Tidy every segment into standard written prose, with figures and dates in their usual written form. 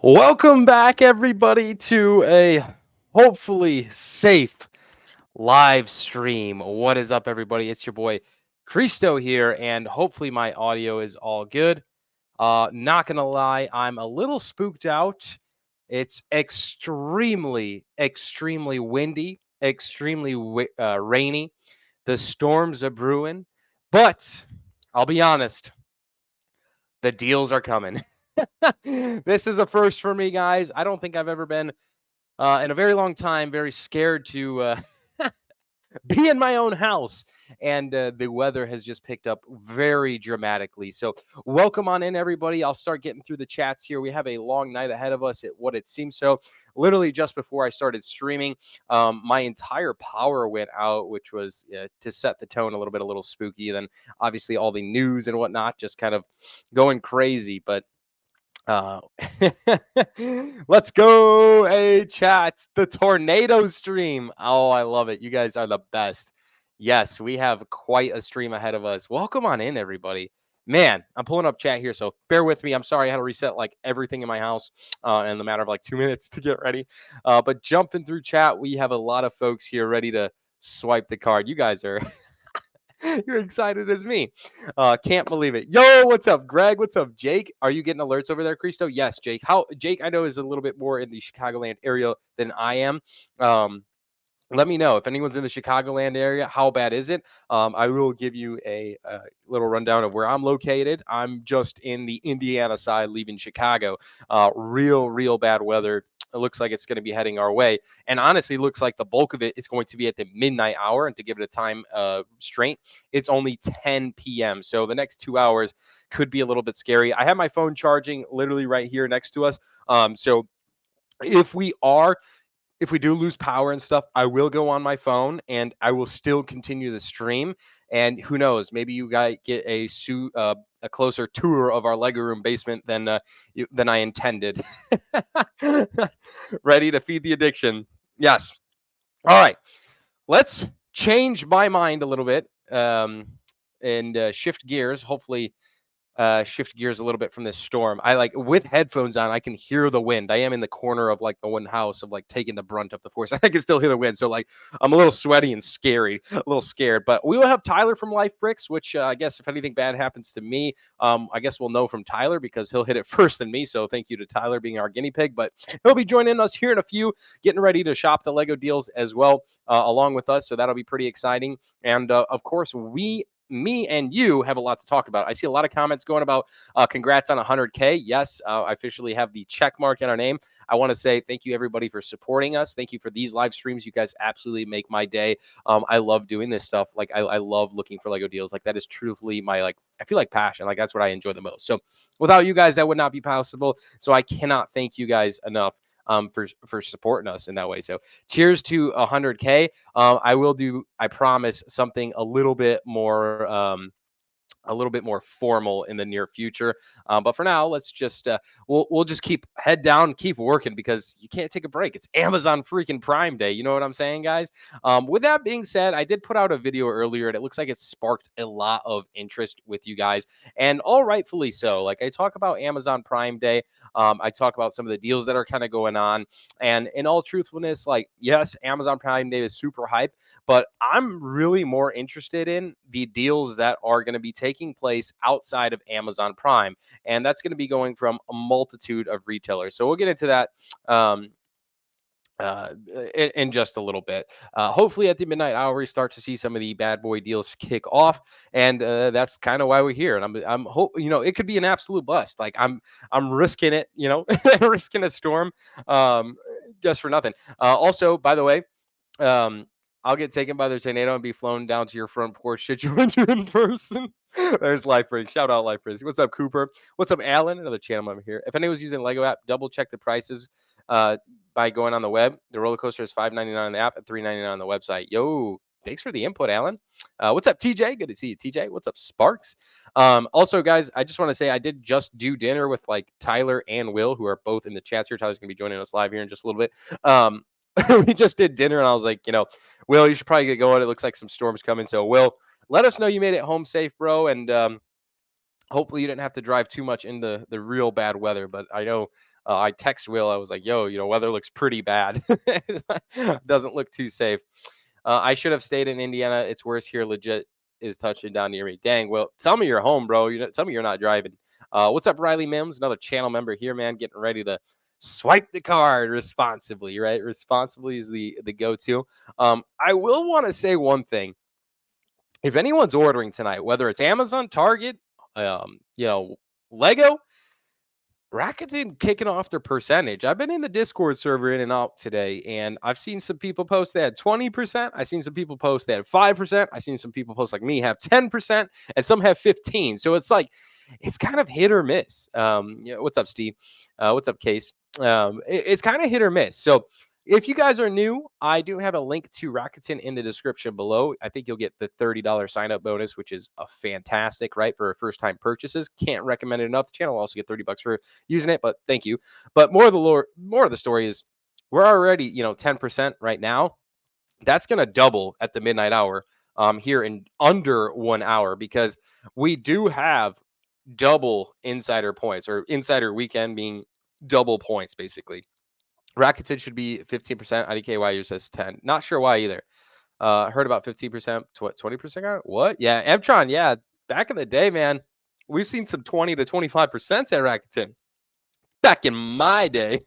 Welcome back, everybody, to a hopefully safe live stream. What is up, everybody? It's your boy Cristo here, and hopefully my audio is all good. Not gonna lie, I'm a little spooked out. It's extremely windy, extremely rainy. The storms are brewing, but I'll be honest, the deals are coming. This is a first for me, guys. I don't think I've ever been in a very long time very scared to be in my own house, and the weather has just picked up very dramatically. So welcome on in, everybody. I'll start getting through the chats here. We have a long night ahead of us, at what it seems. So literally just before I started streaming, my entire power went out, which was to set the tone a little spooky. Then obviously all the news and whatnot just kind of going crazy. But uh, let's go, a chat. The tornado stream. Oh, I love it. You guys are the best. Yes, we have quite a stream ahead of us. Welcome on in, everybody. Man, I'm pulling up chat here, so bear with me. I'm sorry I had to reset like everything in my house in the matter of like 2 minutes to get ready. But jumping through chat, we have a lot of folks here ready to swipe the card. You guys are you're excited as me. Can't believe it. Yo, what's up, Greg? What's up, Jake? Are you getting alerts over there, Cristo? Yes, Jake. How Jake, I know, is a little bit more in the Chicagoland area than I am. Let me know if anyone's in the Chicagoland area. How bad is it? I will give you a little rundown of where I'm located. I'm just in the Indiana side, leaving Chicago. Real bad weather. It looks like it's going to be heading our way, and honestly, looks like the bulk of it is going to be at the midnight hour. And to give it a time straight, it's only 10 p.m. So the next 2 hours could be a little bit scary. I have my phone charging literally right here next to us. So if we are if we do lose power and stuff, I will go on my phone and I will still continue the stream. And who knows, maybe you guys get a closer tour of our Lego room basement than I intended. Ready to feed the addiction? Yes. All right. Let's change my mind a little bit and shift gears. Hopefully, shift gears a little bit from this storm. I like with headphones on, I can hear the wind. I am in the corner of like the one house of like taking the brunt of the force. I can still hear the wind. So like I'm a little sweaty and scary, a little scared. But we will have Tyler from Life Bricks, which I guess if anything bad happens to me, I guess we'll know from Tyler because he'll hit it first than me. So thank you to Tyler being our guinea pig. But he'll be joining us here in a few, getting ready to shop the Lego deals as well along with us. So that'll be pretty exciting. And of course, me and you have a lot to talk about. I see a lot of comments going about congrats on 100K. Yes, I officially have the check mark in our name. I want to say thank you, everybody, for supporting us. Thank you for these live streams. You guys absolutely make my day. I love doing this stuff. Like, I love looking for Lego deals. Like, that is truthfully my, like, I feel like passion. Like, that's what I enjoy the most. So without you guys, that would not be possible. So I cannot thank you guys enough for supporting us in that way. So cheers to 100K. I will do, I promise, something a little bit more formal in the near future. But for now, let's just we'll just keep head down, keep working because you can't take a break. It's Amazon freaking Prime Day. You know what I'm saying, guys? With that being said, I did put out a video earlier, and it looks like it sparked a lot of interest with you guys, and all rightfully so. Like I talk about Amazon Prime Day, I talk about some of the deals that are kind of going on, and in all truthfulness, like yes, Amazon Prime Day is super hype, but I'm really more interested in the deals that are going to be taking place outside of Amazon Prime. And that's going to be going from a multitude of retailers. So we'll get into that uh, in just a little bit. Hopefully at the midnight hour, we start to see some of the bad boy deals kick off. And that's kind of why we're here. And I'm hope, it could be an absolute bust. Like I'm risking it, risking a storm just for nothing. Also, by the way, um, I'll get taken by the tornado and be flown down to your front porch. Should you enter in person? There's Life Break. Shout out Life Break. What's up, Cooper? What's up, Alan? Another channel over here. If anyone's using Lego app, double check the prices by going on the web. The roller coaster is $5.99 on the app and $3.99 on the website. Yo, thanks for the input, Alan. What's up, TJ? Good to see you, TJ. What's up, Sparks? Also, guys, I just want to say I did just do dinner with like Tyler and Will, who are both in the chats here. Tyler's going to be joining us live here in just a little bit. We just did dinner, and I was like, Will, you should probably get going. It looks like some storms coming. So, Will, let us know you made it home safe, bro. And Hopefully you didn't have to drive too much in the real bad weather, but I know I text Will. I was like, "Yo, weather looks pretty bad. Doesn't look too safe." I should have stayed in Indiana. It's worse here. Legit is touching down near me. Dang. Well, tell me you're home, bro. Tell me you're not driving. What's up, Riley Mims? Another channel member here, man. Getting ready to swipe the card responsibly, right? Responsibly is the go-to. I will want to say one thing. If anyone's ordering tonight, whether it's Amazon, Target, Lego, Rakuten kicking off their percentage. I've been in the Discord server in and out today, and I've seen some people post they had 20%. I've seen some people post they had 5%. I've seen some people post like me have 10%, and some have 15. So it's like, it's kind of hit or miss. What's up, Steve? What's up, Case? It's kind of hit or miss. So if you guys are new, I do have a link to Rakuten in the description below. I think you'll get the $30 sign up bonus, which is a fantastic, right? For first time purchases. Can't recommend it enough. The channel will also get $30 for using it, but thank you. But more of the story is we're already, 10% right now. That's going to double at the midnight hour here in under 1 hour, because we do have double insider points, or insider weekend being double points, basically. Rakuten should be 15%. IDKY says 10. Not sure why either. Heard about 15%, 20%. What? Yeah, Mtron. Yeah, back in the day, man, we've seen some 20 to 25% at Rakuten. Back in my day.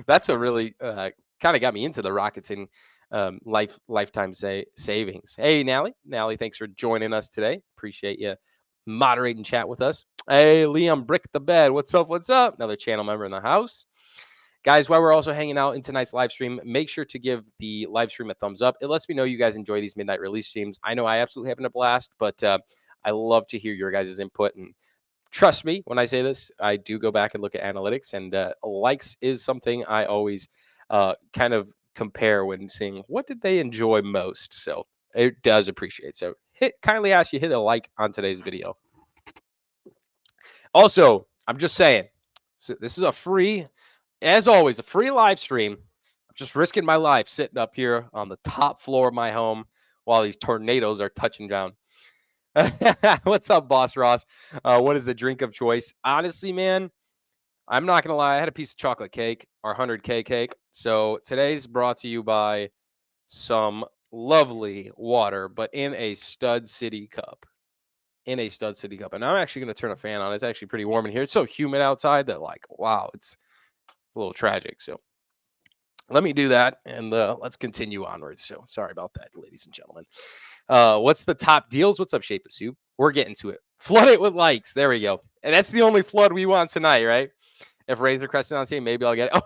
That's a really kind of got me into the Rakuten lifetime savings. Hey, Nally, thanks for joining us today. Appreciate you moderating chat with us. Hey, Liam Brick the Bed. What's up? What's up? Another channel member in the house. Guys, while we're also hanging out in tonight's live stream, make sure to give the live stream a thumbs up. It lets me know you guys enjoy these midnight release streams. I know I absolutely having a blast, but I love to hear your guys' input. And trust me when I say this, I do go back and look at analytics, and likes is something I always kind of compare when seeing what did they enjoy most. So it does appreciate. So kindly ask you hit a like on today's video. Also, I'm just saying, so this is a free, as always, a free live stream. I'm just risking my life sitting up here on the top floor of my home while these tornadoes are touching down. What's up, Boss Ross? What is the drink of choice? Honestly, man, I'm not going to lie. I had a piece of chocolate cake, our 100K cake. So today's brought to you by some lovely water, but in a Stud City cup. And I'm actually going to turn a fan on. It's actually pretty warm in here. It's so humid outside that, like, wow, it's a little tragic. So let me do that, and let's continue onwards. So sorry about that, ladies and gentlemen. What's the top deals? What's up, Shape of Soup? We're getting to it. Flood it with likes. There we go. And that's the only flood we want tonight, right? If Razor Crest is on scene, maybe I'll get it.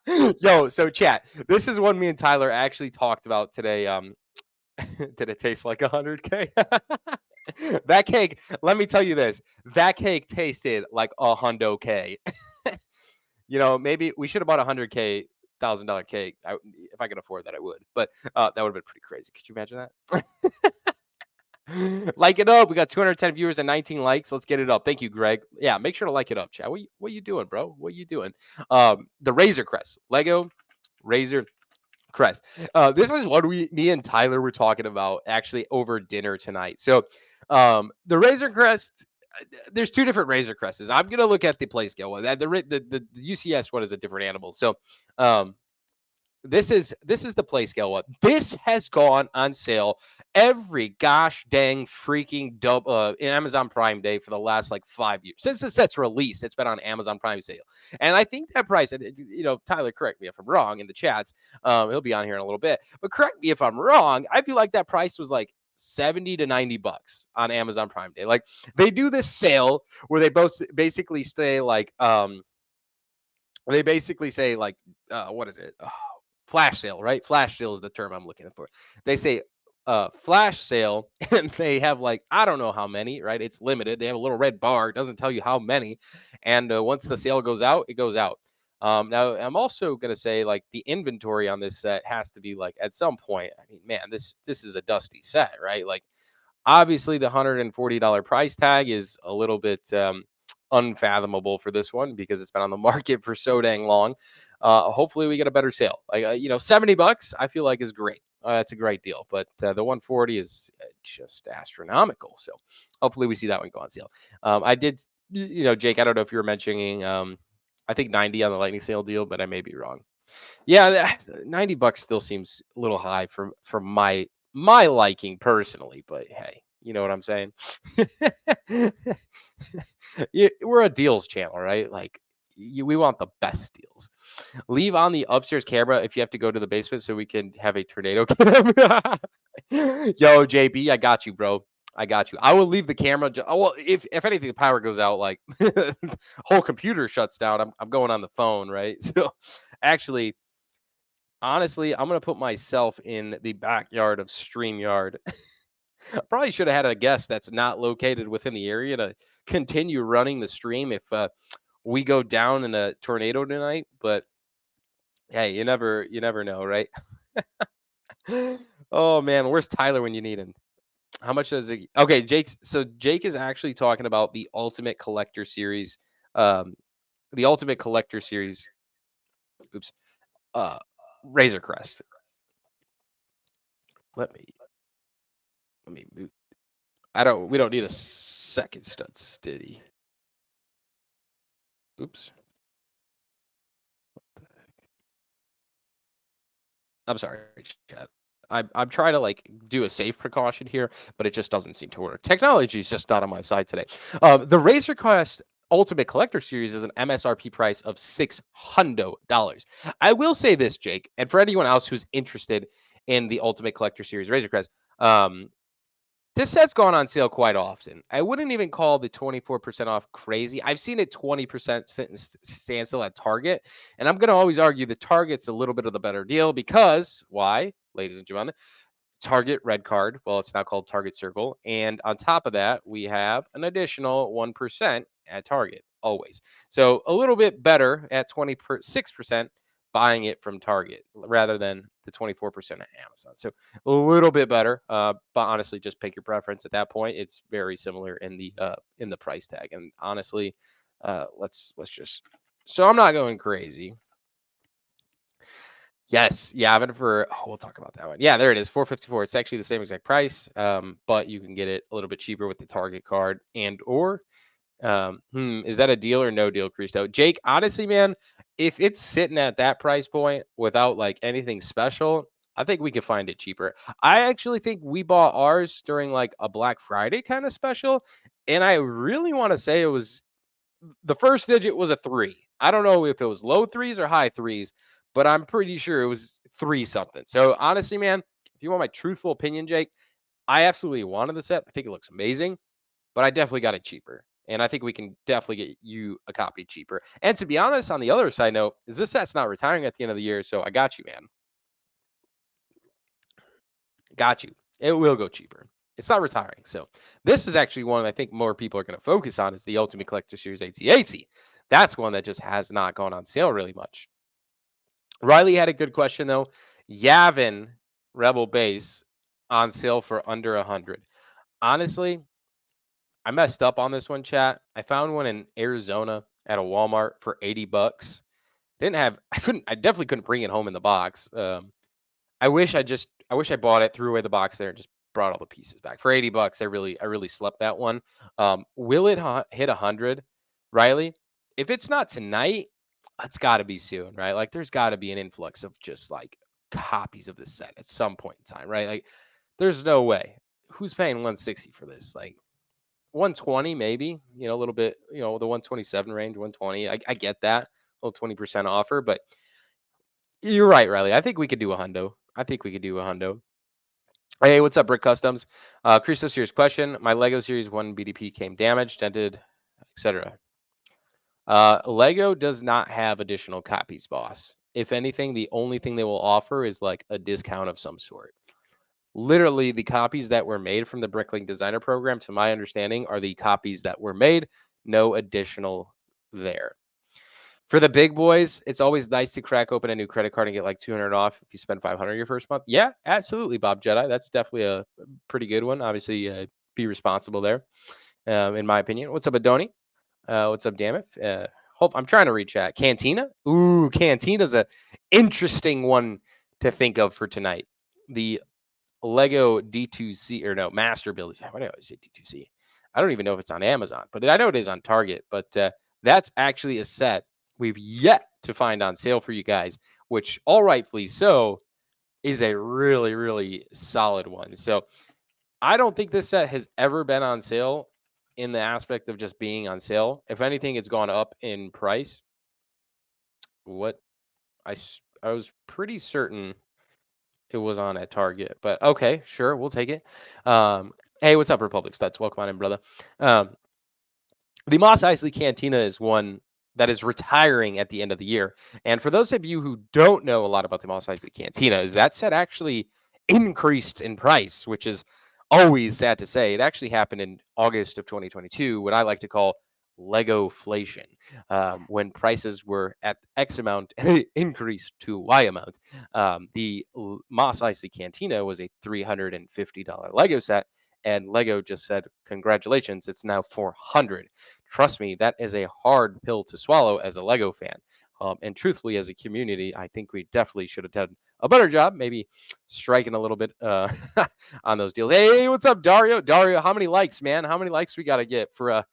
Oh, yo, so chat. This is one me and Tyler actually talked about today. Did it taste like 100K? That cake, let me tell you this. That cake tasted like $100K. Maybe we should have bought $100,000 cake. If I could afford that, I would. But that would have been pretty crazy. Could you imagine that? Like it up. We got 210 viewers and 19 likes. Let's get it up. Thank you, Greg. Yeah, make sure to like it up, chat. What you doing, bro? What you doing? The Razor Crest. Lego Razor Crest. This is what me and Tyler were talking about actually over dinner tonight. So the Razor Crest, there's two different Razor Crests. I'm gonna look at the play scale one. The UCS one is a different animal. So this is the play scale one. This has gone on sale every gosh dang freaking Amazon Prime Day for the last like 5 years. Since the set's released, it's been on Amazon Prime sale. And I think that price, Tyler, correct me if I'm wrong in the chats. He'll be on here in a little bit. But correct me if I'm wrong. I feel like that price was like $70 to $90 on Amazon Prime Day. Like, they do this sale where they both basically say like what is it? Flash sale, right? Flash sale is the term I'm looking for. They say flash sale, and they have like, I don't know how many, right? It's limited. They have a little red bar. It doesn't tell you how many. And once the sale goes out, it goes out. Now, I'm also going to say, like, the inventory on this set has to be, like, at some point, I mean, man, this is a dusty set, right? Like, obviously, the $140 price tag is a little bit unfathomable for this one because it's been on the market for so dang long. Hopefully we get a better sale. Like $70 I feel like is great. that's a great deal. But the 140 is just astronomical. So hopefully we see that one go on sale. I did, Jake, I don't know if you were mentioning, I think 90 on the lightning sale deal, but I may be wrong. Yeah, $90 still seems a little high for my liking personally, but hey, you know what I'm saying? We're a deals channel, right? Like we want the best deals. Leave on the upstairs camera if you have to go to the basement so we can have a tornado cam. Yo, JB, I got you, bro. I got you. I will leave the camera. Well, if anything, the power goes out, like whole computer shuts down. I'm going on the phone, right? So actually, honestly, I'm gonna put myself in the backyard of StreamYard. Probably should have had a guest that's not located within the area to continue running the stream if we go down in a tornado tonight. But hey, you never know, right? Oh man, where's Tyler when you need him? How much does it? Okay, Jake is actually talking about the Ultimate Collector Series. Um, the Ultimate Collector Series. Oops. Uh, Razor Crest. Let me move. We don't need a second stud steady. Oops. I'm sorry, chat. I'm trying to like do a safe precaution here, but it just doesn't seem to work. Technology is just not on my side today. The Razor Quest Ultimate Collector Series is an MSRP price of $600. I will say this, Jake, and for anyone else who's interested in the Ultimate Collector Series Razor Crest, this set's gone on sale quite often. I wouldn't even call the 24% off crazy. I've seen it 20% stand still at Target. And I'm going to always argue the Target's a little bit of the better deal because why, ladies and gentlemen? Target red card. Well, it's now called Target Circle. And on top of that, we have an additional 1% at Target always. So a little bit better at 26% buying it from Target rather than the 24% at Amazon. So a little bit better, but honestly, just pick your preference at that point. It's very similar in the price tag. And honestly, let's just. So I'm not going crazy. Yes, yeah, we'll talk about that one. Yeah, there it is, 454. It's actually the same exact price, but you can get it a little bit cheaper with the Target card or is that a deal or no deal, Cristo? Jake, honestly, man, if it's sitting at that price point without like anything special, I think we could find it cheaper. I actually think we bought ours during like a Black Friday kind of special, and I really want to say it was the first digit was a 3. I don't know if it was low 3s or high 3s, but I'm pretty sure it was 3 something. So honestly, man, if you want my truthful opinion, Jake, I absolutely wanted the set. I think it looks amazing, but I definitely got it cheaper. And I think we can definitely get you a copy cheaper. And to be honest, on the other side note, is this set's not retiring at the end of the year, so I got you, man. Got you. It will go cheaper. It's not retiring. So this is actually one I think more people are going to focus on is the Ultimate Collector Series AT-AT. That's one that just has not gone on sale really much. Riley had a good question though. Yavin Rebel Base on sale for under 100. Honestly, I messed up on this one, chat. I found one in Arizona at a Walmart for $80. I definitely couldn't bring it home in the box. I wish I bought it, threw away the box there, and just brought all the pieces back for $80. I really slept that one. Will it hit 100, Riley? If it's not tonight, it's got to be soon, right? Like there's got to be an influx of just like copies of this set at some point in time, right? Like there's no way. Who's paying 160 for this? Like 120 maybe, a little bit, the 127 range, 120. I get that, a little 20% offer, but you're right, Riley. I think we could do a hundo. Hey, what's up, Brick Customs? Cristo Series question. My Lego Series 1 BDP came damaged, dented, etc. Lego does not have additional copies, boss. If anything, the only thing they will offer is like a discount of some sort. Literally, the copies that were made from the Bricklink Designer Program, to my understanding, are the copies that were made. No additional there. For the big boys, it's always nice to crack open a new credit card and get like 200 off if you spend 500 your first month. Yeah, absolutely, Bob Jedi. That's definitely a pretty good one. Obviously, be responsible there, in my opinion. What's up, Adoni? What's up, damn it? I'm trying to read chat. Cantina? Ooh, Cantina's a interesting one to think of for tonight. the Lego D2C, or no, Master Builder. Why do I always say D2C? I don't even know if it's on Amazon, but I know it is on Target. But that's actually a set we've yet to find on sale for you guys, which, all rightfully so, is a really, really solid one. So I don't think this set has ever been on sale in the aspect of just being on sale. If anything, it's gone up in price. What I was pretty certain it was on at Target, but okay, sure, we'll take it. Hey, what's up, Republic Studs? Welcome on in, brother. Um, the Moss Eisley Cantina is one that is retiring at the end of the year. And for those of you who don't know a lot about the Moss Eisley Cantina, is that set actually increased in price, which is always sad to say. It actually happened in August of 2022, what I like to call Legoflation, when prices were at X amount increased to Y amount. The Moss Eisley Cantina was a $350 Lego set, and Lego just said, "Congratulations, it's now 400." Trust me, that is a hard pill to swallow as a Lego fan. And truthfully, as a community, I think we definitely should have done a better job, maybe striking a little bit on those deals. Hey, what's up, Dario? Dario, how many likes, man? How many likes we got to get for a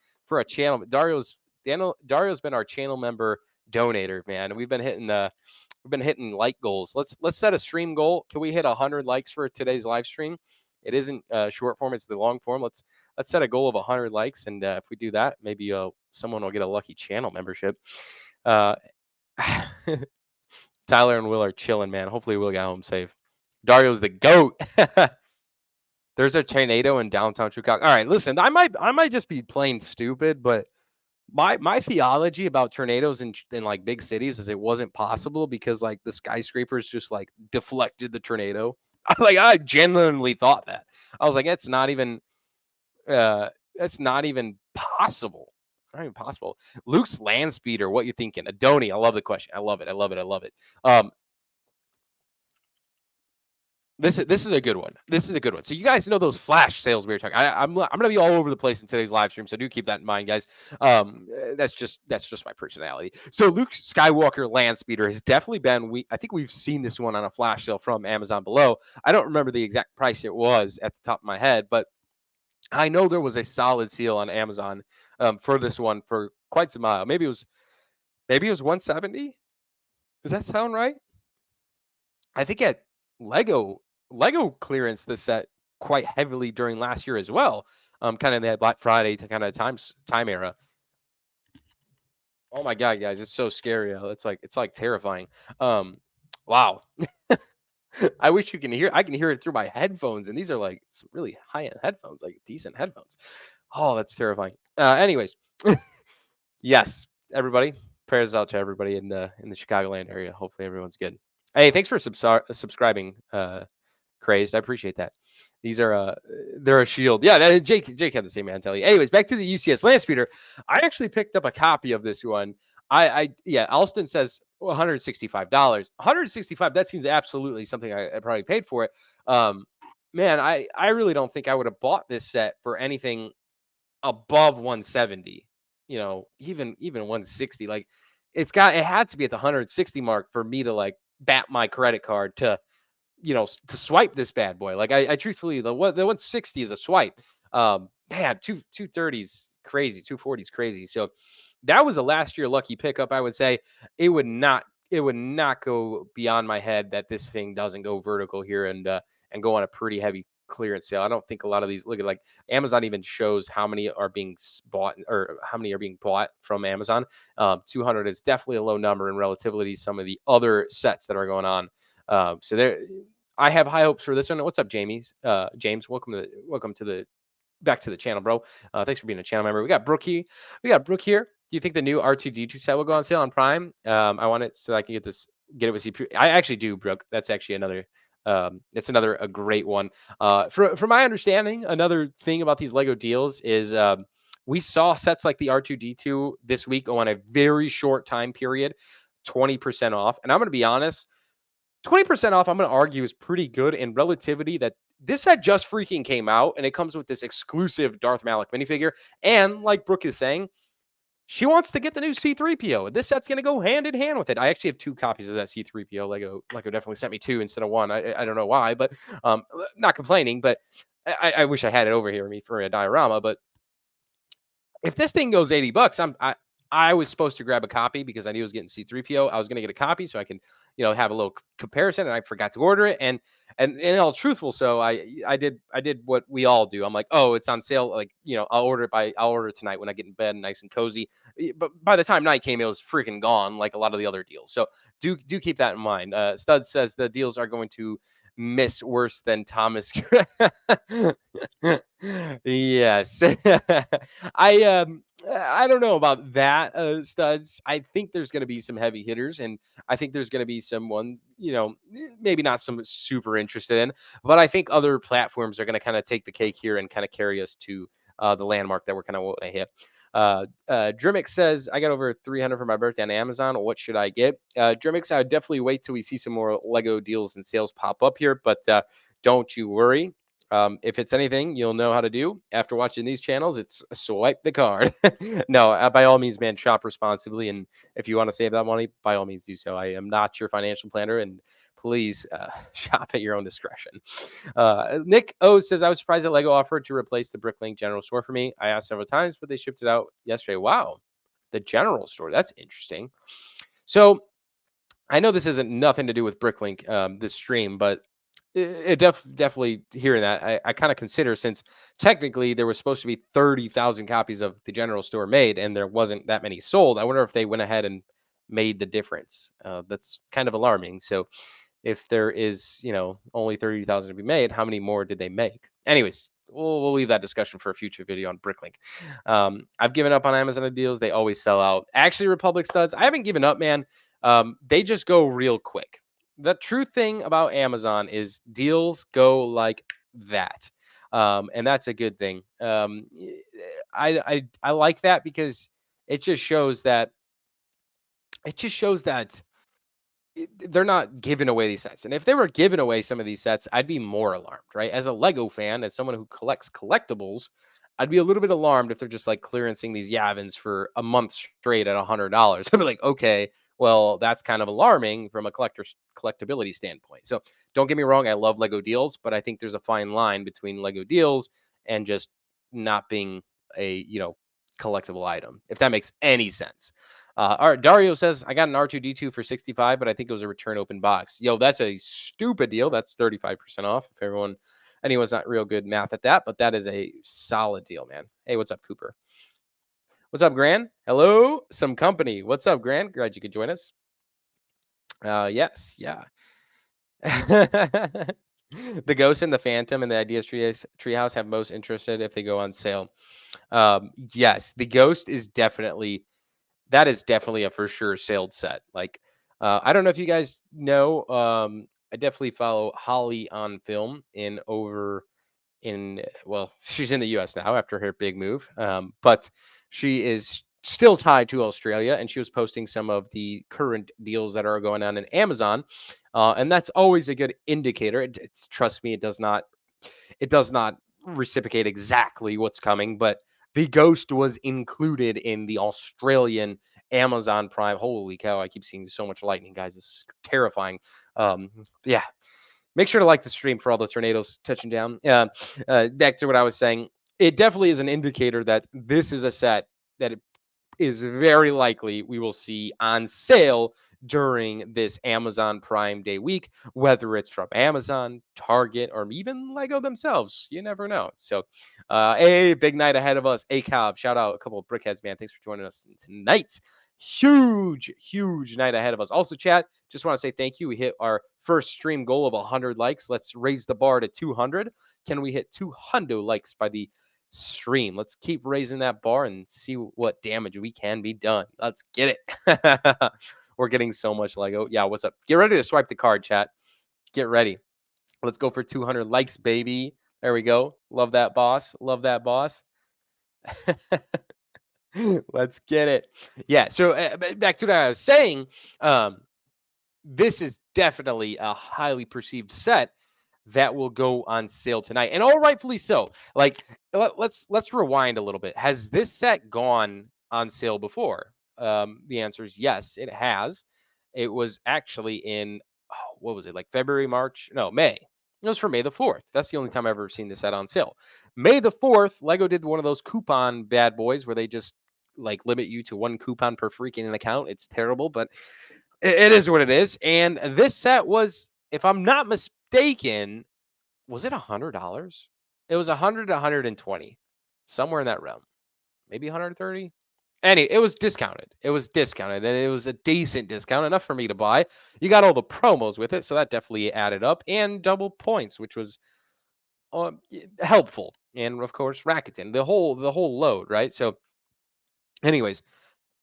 channel? Dario's been our channel member donator, man. We've been hitting like goals. Let's set a stream goal. Can we hit 100 likes for today's live stream? It isn't short form; it's the long form. Let's set a goal of 100 likes, and if we do that, maybe someone will get a lucky channel membership. Tyler and Will are chilling, man. Hopefully, Will got home safe. Dario's the GOAT. There's a tornado in downtown Chicago. All right, listen, I might just be plain stupid, but my theology about tornadoes in like big cities is it wasn't possible because like the skyscrapers just like deflected the tornado. Like I genuinely thought that. I was like, that's not even possible. Not even possible. Luke's land speeder. What you thinking? Adoni. I love the question. I love it. I love it. I love it. This is a good one. This is a good one. So you guys know those flash sales we were talking. I'm gonna be all over the place in today's live stream, so do keep that in mind, guys. That's just my personality. So Luke Skywalker land speeder has definitely been. I think we've seen this one on a flash sale from Amazon below. I don't remember the exact price it was at the top of my head, but I know there was a solid seal on Amazon for this one for quite some while. Maybe it was 170. Does that sound right? I think at Lego clearance this set quite heavily during last year as well. Kind of that Black Friday to kind of time era. Oh my God, guys, it's so scary. It's like terrifying. Wow. I wish you can hear. I can hear it through my headphones, and these are like some really high-end headphones, like decent headphones. Oh, that's terrifying. Anyways, yes, everybody, prayers out to everybody in the Chicagoland area. Hopefully, everyone's good. Hey, thanks for subscribing, Crazed. I appreciate that. These are they're a shield. Yeah, Jake had the same mentality. Anyways, back to the UCS land speeder. I actually picked up a copy of this one. Yeah, Alston says $165. $165. That seems absolutely something I probably paid for it. Man, I really don't think I would have bought this set for anything above 170. You know, even 160. Like it had to be at the 160 mark for me to like bat my credit card to swipe this bad boy. Like I truthfully, the 160 is a swipe. Man, 230's crazy, 240's crazy. So that was a last year lucky pickup. I would say it would not go beyond my head that this thing doesn't go vertical here and go on a pretty heavy clearance sale. I don't think a lot of these, look at like Amazon even shows how many are being bought or how many are being bought from Amazon. 200 is definitely a low number in relativity to some of the other sets that are going on. So there, I have high hopes for this one. What's up, James? Welcome to the back to the channel, bro. Thanks for being a channel member. We got Brooke here. Do you think the new R2D2 set will go on sale on Prime? I want it so I can get it with CPU. I actually do, Brooke. That's actually another. It's a great one. From my understanding, another thing about these Lego deals is we saw sets like the R2D2 this week go on a very short time period, 20% off. And I'm going to be honest, 20% off, I'm going to argue, is pretty good in relativity that this set just freaking came out, and it comes with this exclusive Darth Malak minifigure. And like Brooke is saying, She wants to get the new C3PO. This set's going to go hand in hand with it. I actually have 2 copies of that C3PO. Lego definitely sent me 2 instead of 1. I don't know why, but not complaining. But I wish I had it over here for me for a diorama. But if this thing goes $80, I was supposed to grab a copy because I knew I was getting C3PO. I was going to get a copy so I can, have a little comparison, and I forgot to order it. And in all truthful, so I did what we all do. I'm like, oh, it's on sale. Like, I'll order it tonight when I get in bed, nice and cozy. But by the time night came, it was freaking gone, like a lot of the other deals. So do keep that in mind. Stud says the deals are going to miss worse than Thomas. Yes. I don't know about that, Studs. I think there's going to be some heavy hitters, and I think there's going to be someone, maybe not some super interested in, but I think other platforms are going to kind of take the cake here and kind of carry us to the landmark that we're kind of want to hit. Drimmick says, I got over 300 for my birthday on Amazon. What should I get? Drimmick, I would definitely wait till we see some more Lego deals and sales pop up here, but don't you worry. If it's anything you'll know how to do after watching these channels, it's swipe the card. No, by all means, man, shop responsibly. And if you want to save that money, by all means do so. I am not your financial planner, and please shop at your own discretion. Nick O says, I was surprised that Lego offered to replace the Bricklink General Store for me. I asked several times, but they shipped it out yesterday. Wow, the General Store. That's interesting. So I know this isn't nothing to do with Bricklink, this stream, but it definitely hearing that, I kind of consider, since technically there was supposed to be 30,000 copies of the General Store made and there wasn't that many sold. I wonder if they went ahead and made the difference. That's kind of alarming. So if there is, only 30,000 to be made, how many more did they make? Anyways, we'll leave that discussion for a future video on Bricklink. I've given up on Amazon deals. They always sell out. Actually, Republic Studs, I haven't given up, man. They just go real quick. The true thing about Amazon is deals go like that. And that's a good thing. I like that because it just shows that they're not giving away these sets. And if they were giving away some of these sets, I'd be more alarmed, right? As a Lego fan, as someone who collects collectibles, I'd be a little bit alarmed if they're just like clearancing these Yavins for a month straight at $100. I'd be like, okay, well, that's kind of alarming from a collectability standpoint. So don't get me wrong, I love Lego deals, but I think there's a fine line between Lego deals and just not being a, collectible item, if that makes any sense. All right, Dario says, I got an R2D2 for 65, but I think it was a return open box. Yo, that's a stupid deal. That's 35% off. If anyone's not real good math at that, but that is a solid deal, man. Hey, what's up, Cooper? What's up, Gran? Hello, some company. What's up, Gran? Glad you could join us. Yes, yeah. The Ghost and the Phantom and the Ideas Treehouse have most interested if they go on sale. Yes, the Ghost is definitely a for sure sailed set. Like, I don't know if you guys know, I definitely follow Holly on film well, she's in the US now after her big move. But she is still tied to Australia, and she was posting some of the current deals that are going on in Amazon. And that's always a good indicator. Trust me, it does not reciprocate exactly what's coming, but the Ghost was included in the Australian Amazon Prime. Holy cow, I keep seeing so much lightning, guys. This is terrifying. Yeah. Make sure to like the stream for all the tornadoes touching down. Back to what I was saying. It definitely is an indicator that this is a set that it is very likely we will see on sale during this Amazon Prime Day week, whether it's from Amazon, Target, or even Lego themselves. You never know. So, a big night ahead of us. A-Cobb, shout out a couple of brickheads, man. Thanks for joining us tonight. Huge night ahead of us. Also, chat, just want to say thank you. We hit our first stream goal of 100 likes. Let's raise the bar to 200. Can we hit 200 likes by the stream? Let's keep raising that bar and see what damage we can be done. Let's get it. We're getting so much Lego. Yeah, what's up? Get ready to swipe the card, chat. Get ready. Let's go for 200 likes, baby. There we go. Love that, boss. Love that, boss. Let's get it. Yeah, so back to what I was saying. This is definitely a highly perceived set that will go on sale tonight, and all rightfully so. Like, let's rewind a little bit. Has this set gone on sale before? The answer is yes, it has. It was actually in, what was it, like February, March? No, May. It was for May the 4th. That's the only time I've ever seen this set on sale. May the 4th, Lego did one of those coupon bad boys where they just like limit you to one coupon per freaking account. It's terrible, but it is what it is. And this set was, if I'm not mistaken, was it $100? It was 100 to 120, somewhere in that realm, maybe 130. It was discounted. It was discounted, and it was a decent discount, enough for me to buy. You got all the promos with it, so that definitely added up, and double points, which was helpful. And of course, Rakuten, the whole load, right? So, anyways,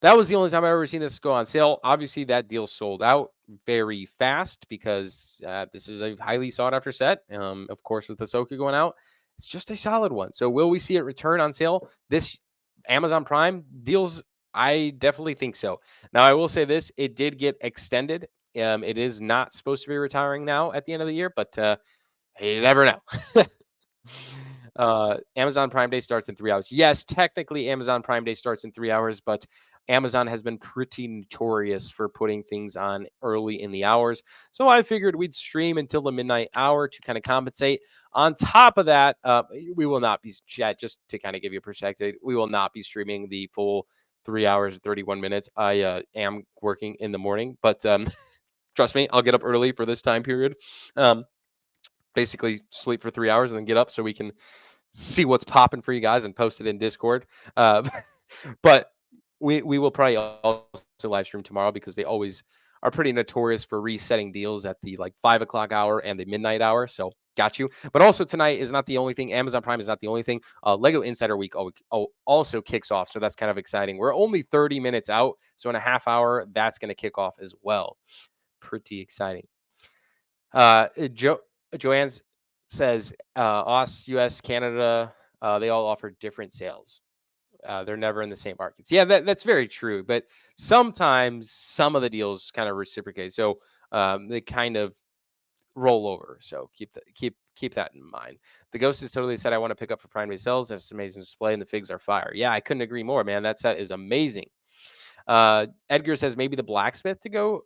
that was the only time I've ever seen this go on sale. Obviously, that deal sold out very fast because this is a highly sought after set. Of course, with Ahsoka going out, it's just a solid one. So, will we see it return on sale this Amazon Prime deals? I definitely think so. Now, I will say this: it did get extended. It is not supposed to be retiring now at the end of the year, but you never know. Amazon Prime Day starts in 3 hours. Yes, technically Amazon Prime Day starts in 3 hours, but Amazon has been pretty notorious for putting things on early in the hours. So I figured we'd stream until the midnight hour to kind of compensate. On top of that, we will not be, just to kind of give you a perspective, we will not be streaming the full 3 hours and 31 minutes. I am working in the morning, but trust me, I'll get up early for this time period. Basically sleep for 3 hours and then get up so we can see what's popping for you guys and post it in Discord. But we will probably also live stream tomorrow because they always are pretty notorious for resetting deals at the like 5 o'clock hour and the midnight hour. So got you. But also tonight is not the only thing. Amazon Prime is not the only thing. Lego Insider Week also kicks off. So that's kind of exciting. We're only 30 minutes out. So in a half hour, that's going to kick off as well. Pretty exciting. Joanne says, Aus, US, Canada, they all offer different sales. They're never in the same markets. Yeah, that's very true. But sometimes some of the deals kind of reciprocate. So they kind of roll over. So keep that in mind. The Ghost has totally said, I want to pick up for Prime Day sales. It's an amazing display, and the figs are fire. Yeah, I couldn't agree more, man. That set is amazing. Edgar says maybe the blacksmith to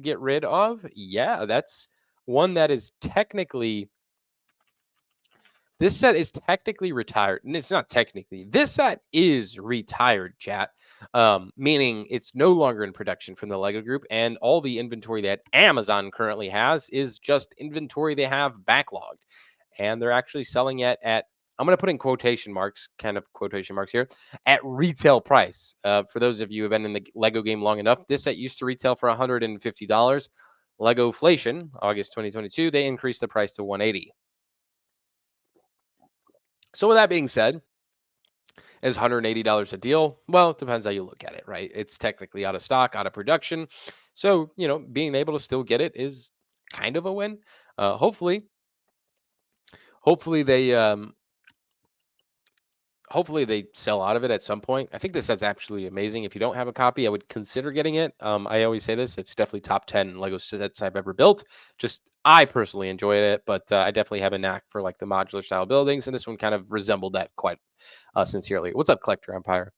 get rid of. Yeah, that's one that is technically, this set is technically retired. And it's not technically. This set is retired, chat. Meaning it's no longer in production from the Lego group, and all the inventory that Amazon currently has is just inventory they have backlogged. And they're actually selling it at, I'm going to put in quotation marks, kind of quotation marks here, at retail price. For those of you who have been in the Lego game long enough, this set used to retail for $150. Legoflation, August 2022, they increased the price to $180. So with that being said, is $180 a deal? Well, it depends how you look at it, right? It's technically out of stock, out of production. So, being able to still get it is kind of a win. Hopefully they sell out of it at some point. I think this set's absolutely amazing. If you don't have a copy, I would consider getting it. I always say this, it's definitely top 10 Lego sets I've ever built. Just, I personally enjoy it, but I definitely have a knack for like the modular style buildings, and this one kind of resembled that quite sincerely. What's up, Collector Empire?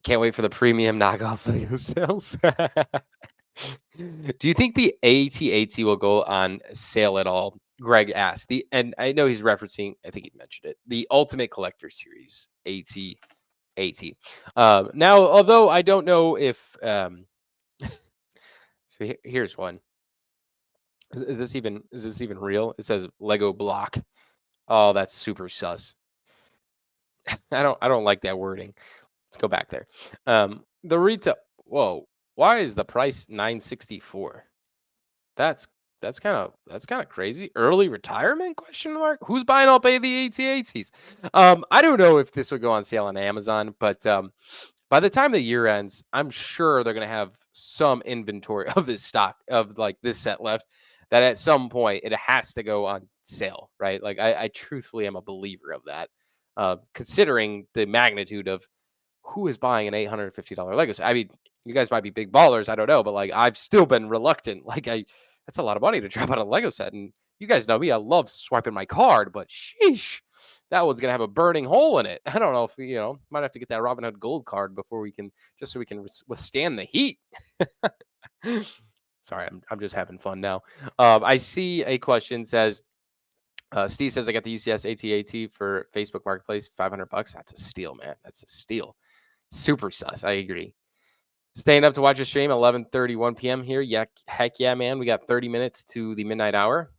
Can't wait for the premium knockoff Lego sales. Do you think the AT-AT will go on sale at all? Greg asked. And I know he's referencing, I think he mentioned it, the Ultimate Collector Series AT-AT. Now, although I don't know if so here's one. Is this even real? It says Lego block. Oh, that's super sus. I don't like that wording. Let's go back there. The retail. Whoa, why is the price $964? That's kind of crazy. Early retirement? Question mark. Who's buying up the AT-ATs? I don't know if this would go on sale on Amazon, but by the time the year ends, I'm sure they're gonna have some inventory of this stock of like this set left. That at some point it has to go on sale, right? Like I truthfully am a believer of that, considering the magnitude of who is buying an $850 Lego set. I mean, you guys might be big ballers, I don't know, but like I've still been reluctant. Like that's a lot of money to drop on a Lego set, and you guys know me, I love swiping my card, but sheesh, that one's gonna have a burning hole in it. I don't know if might have to get that Robinhood Gold card before we can, just so we can withstand the heat. Sorry, I'm just having fun now. I see a question says, Steve says I got the UCS ATAT for Facebook Marketplace, $500. That's a steal, man. That's a steal. Super sus. I agree. Staying up to watch a stream, 11:31 p.m. here. Yeah, heck yeah, man. We got 30 minutes to the midnight hour.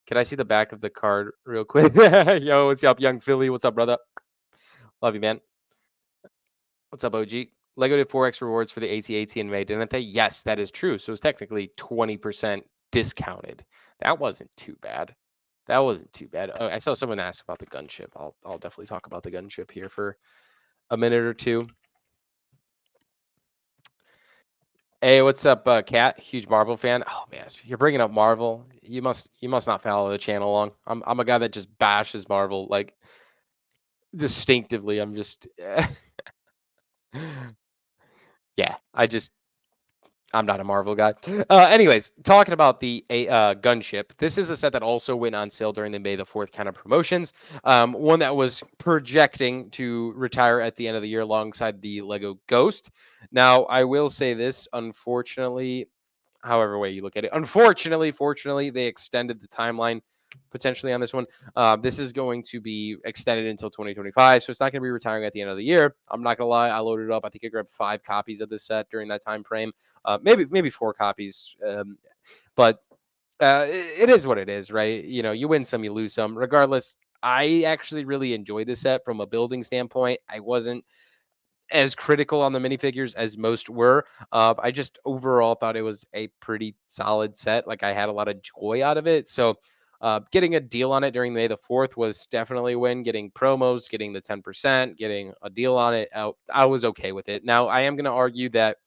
Can I see the back of the card real quick? Yo, what's up, young Philly? What's up, brother? Love you, man. What's up, OG? Lego did 4x rewards for the AT-AT in May, didn't they? Yes, that is true. So it's technically 20% discounted. That wasn't too bad. That wasn't too bad. I saw someone ask about the gunship. I'll definitely talk about the gunship here for a minute or two. Hey, what's up, Kat? Huge Marvel fan. Oh man, you're bringing up Marvel. You must not follow the channel long. I'm a guy that just bashes Marvel like distinctively. I'm just yeah. I'm not a Marvel guy. Anyways, talking about the gunship, this is a set that also went on sale during the May the 4th kind of promotions. One that was projecting to retire at the end of the year alongside the Lego Ghost. Now, I will say this, unfortunately, however way you look at it, fortunately, they extended the timeline potentially on this one. This is going to be extended until 2025, so it's not going to be retiring at the end of the year. I'm not gonna lie, I loaded it up. I think I grabbed 5 copies of this set during that time frame, maybe 4 copies, but it is what it is, right? You win some, you lose some. Regardless, I actually really enjoyed this set from a building standpoint. I wasn't as critical on the minifigures as most were. I just overall thought it was a pretty solid set. Like I had a lot of joy out of it. So getting a deal on it during May the 4th was definitely a win. Getting promos, getting the 10%, getting a deal on it, I was okay with it. Now I am going to argue that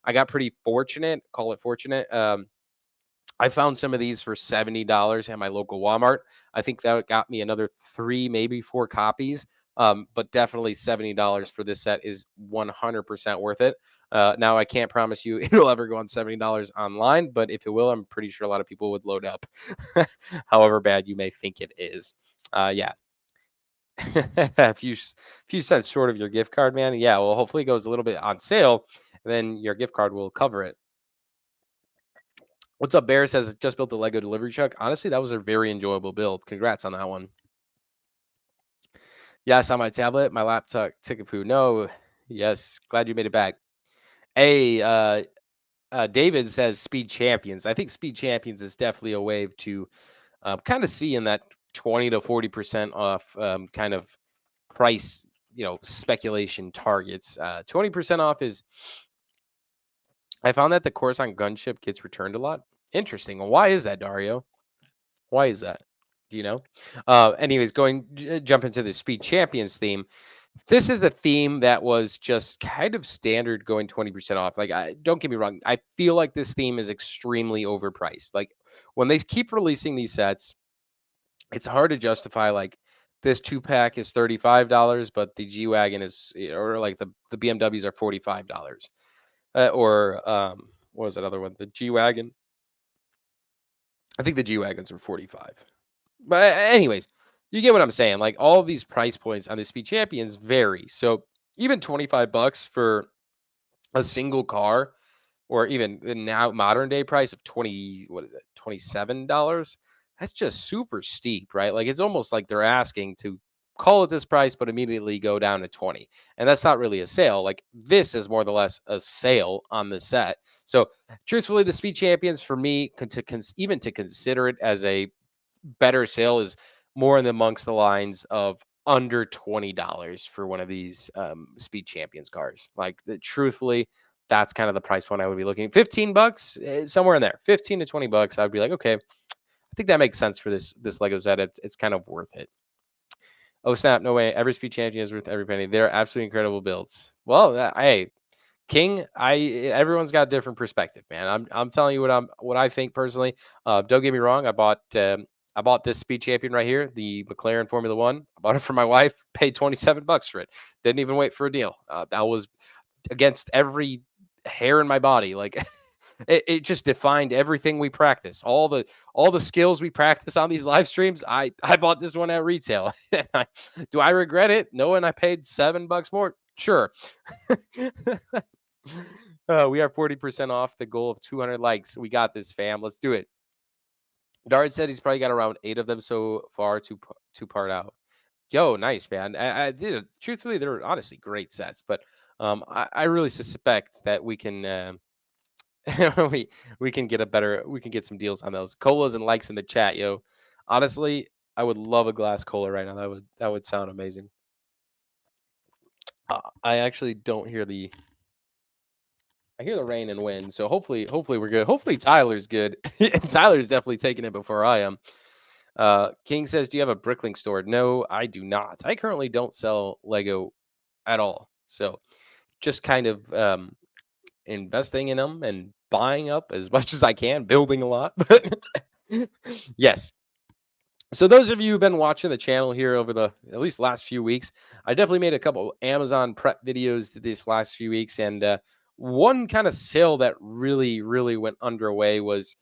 I got pretty fortunate. Call it fortunate. I found some of these for $70 at my local Walmart. I think that got me another 3, maybe 4 copies. But definitely $70 for this set is 100% worth it. Now, I can't promise you it'll ever go on $70 online, but if it will, I'm pretty sure a lot of people would load up, however bad you may think it is. Yeah. a few cents short of your gift card, man. Yeah, well, hopefully it goes a little bit on sale, and then your gift card will cover it. What's up, Bear? Says just built the Lego delivery truck. Honestly, that was a very enjoyable build. Congrats on that one. Yes, on my tablet, my laptop took a poo. No, yes, glad you made it back. Hey, David says Speed Champions. I think Speed Champions is definitely a wave to kind of see in that 20 to 40% off kind of price, speculation targets. 20% off is. I found that the Coruscant gunship gets returned a lot. Interesting. Why is that, Dario? Why is that? Do you know? Anyways, jump into the Speed Champions theme. This is a theme that was just kind of standard going 20% off. Like, don't get me wrong. I feel like this theme is extremely overpriced. Like, when they keep releasing these sets, it's hard to justify, like, this 2-pack is $35, but the G-Wagon is, or like the BMWs are $45. Or, what was that other one? The G-Wagon. I think the G-Wagons are 45. But anyways, you get what I'm saying. Like all of these price points on the Speed Champions vary. So even $25 for a single car, or even the now modern day price of $27, that's just super steep, right? Like it's almost like they're asking to call it this price, but immediately go down to 20. And that's not really a sale. Like this is more or less a sale on the set. So truthfully, the Speed Champions for me, even to consider it as a better sale is more in amongst the lines of under $20 for one of these Speed Champions cars. Like truthfully, that's kind of the price point I would be looking. $15, somewhere in there, 15 to $20. I'd be like, okay, I think that makes sense for this Lego set. It's kind of worth it. Oh snap! No way. Every Speed Champion is worth every penny. They're absolutely incredible builds. Well, hey, King, everyone's got a different perspective, man. I'm telling you what I think personally. Don't get me wrong. I bought this Speed Champion right here, the McLaren Formula One. I bought it for my wife. Paid $27 for it. Didn't even wait for a deal. That was against every hair in my body. Like It just defined everything we practice. All the skills we practice on these live streams. I bought this one at retail. Do I regret it? No, and I paid $7 more. Sure. We are 40% off the goal of 200 likes. We got this, fam. Let's do it. Dart said he's probably got around 8 of them so far to part out. Yo, nice, man. I did. Truthfully, they're honestly great sets, but I really suspect that we can we can get we can get some deals on those colas and likes in the chat, yo. Honestly, I would love a glass cola right now. That would sound amazing. I actually don't hear I hear the rain and wind, so hopefully we're good. Hopefully Tyler's good. Tyler's definitely taking it before I am. King says, "Do you have a Bricklink store?" No, I do not. I currently don't sell Lego at all. So just kind of investing in them and buying up as much as I can, building a lot. But yes. So those of you who've been watching the channel here over the at least last few weeks, I definitely made a couple Amazon prep videos this last few weeks, and one kind of sale that really went underway was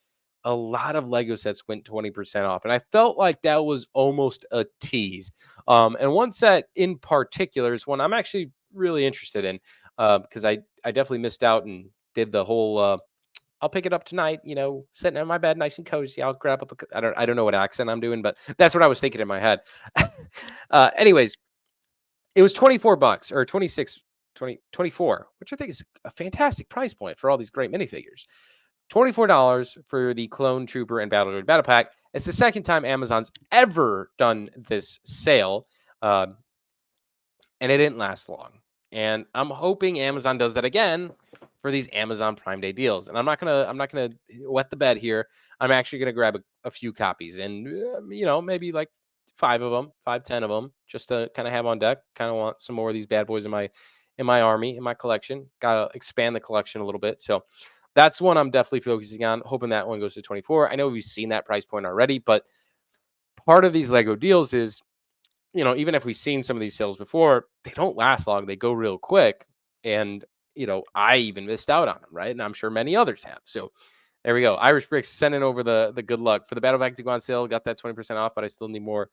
a lot of Lego sets went 20% off, and I felt like that was almost a tease. And one set in particular is one I'm actually really interested in because I definitely missed out and did the whole I'll pick it up tonight, sitting in my bed, nice and cozy. I'll grab up I don't know what accent I'm doing, but that's what I was thinking in my head. Anyways, it was $24 or 26, 24, which I think is a fantastic price point for all these great minifigures. $24 for the Clone Trooper and Battle Droid Battle Pack. It's the second time Amazon's ever done this sale, and it didn't last long. And I'm hoping Amazon does that again for these Amazon Prime Day deals. And I'm not gonna wet the bed here. I'm actually gonna grab a few copies, and maybe like 10 of them, just to kind of have on deck. Kind of want some more of these bad boys in my army, in my collection. Gotta expand the collection a little bit. So that's one I'm definitely focusing on. Hoping that one goes to 24. I know we've seen that price point already, but part of these Lego deals is, even if we've seen some of these sales before, they don't last long. They go real quick. And, I even missed out on them, right? And I'm sure many others have. So there we go. Irish Bricks sending over the good luck. For the Battle Pack to go on sale, got that 20% off, but I still need more.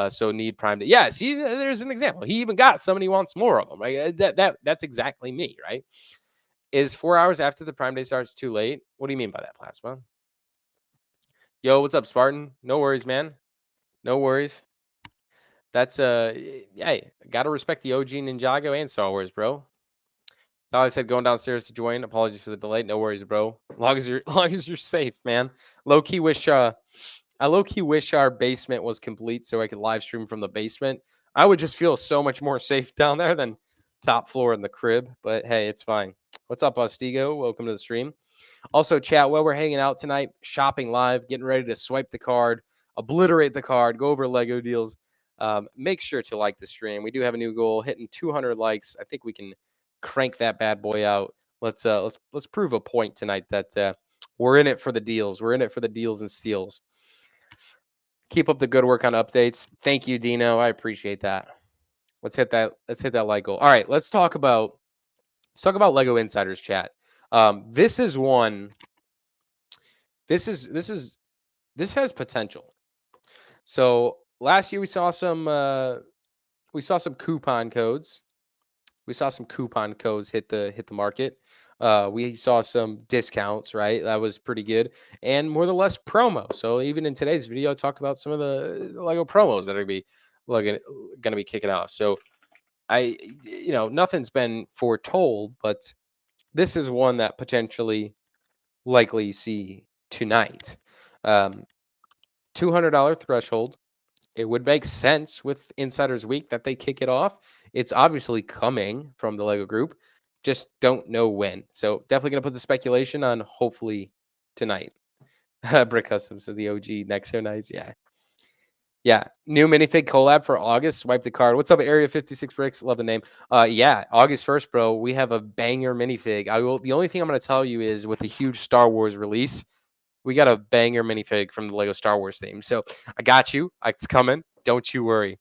So need Prime Day. Yeah, see, there's an example. He even got somebody wants more of them. Right? That's exactly me, right? Is 4 hours after the Prime Day starts too late? What do you mean by that, Plasma? Yo, what's up, Spartan? No worries, man. No worries. That's yeah, gotta respect the OG Ninjago and Star Wars, bro. Thought I said going downstairs to join. Apologies for the delay. No worries, bro. Long as you're safe, man. Low key wish I low key wish our basement was complete so I could live stream from the basement. I would just feel so much more safe down there than top floor in the crib. But hey, it's fine. What's up, Ostigo? Welcome to the stream. Also, chat, while we're hanging out tonight, shopping live, getting ready to swipe the card, obliterate the card, go over Lego deals. Make sure to like the stream. We do have a new goal, hitting 200 likes. I think we can crank that bad boy out. Let's prove a point tonight that we're in it for the deals. We're in it for the deals and steals. Keep up the good work on updates. Thank you, Dino. I appreciate that. Let's hit that like goal. All right, let's talk about Lego Insiders chat. This is one. This has potential. So last year we saw some coupon codes. We saw some coupon codes hit the market. We saw some discounts, right? That was pretty good, and more or less promo. So even in today's video, I'll talk about some of the Lego promos that are going to be kicking off. So nothing's been foretold, but this is one that potentially likely see tonight. $200 threshold. It would make sense with Insiders Week that they kick it off. It's obviously coming from the Lego Group. Just don't know when. So definitely going to put the speculation on hopefully tonight. Brick Customs to the OG Nexo Nights. Yeah. Yeah. New minifig collab for August. Swipe the card. What's up, Area 56 Bricks? Love the name. Yeah, August 1st, bro. We have a banger minifig. The only thing I'm going to tell you is with the huge Star Wars release, we got a banger minifig from the Lego Star Wars theme. So I got you. It's coming. Don't you worry.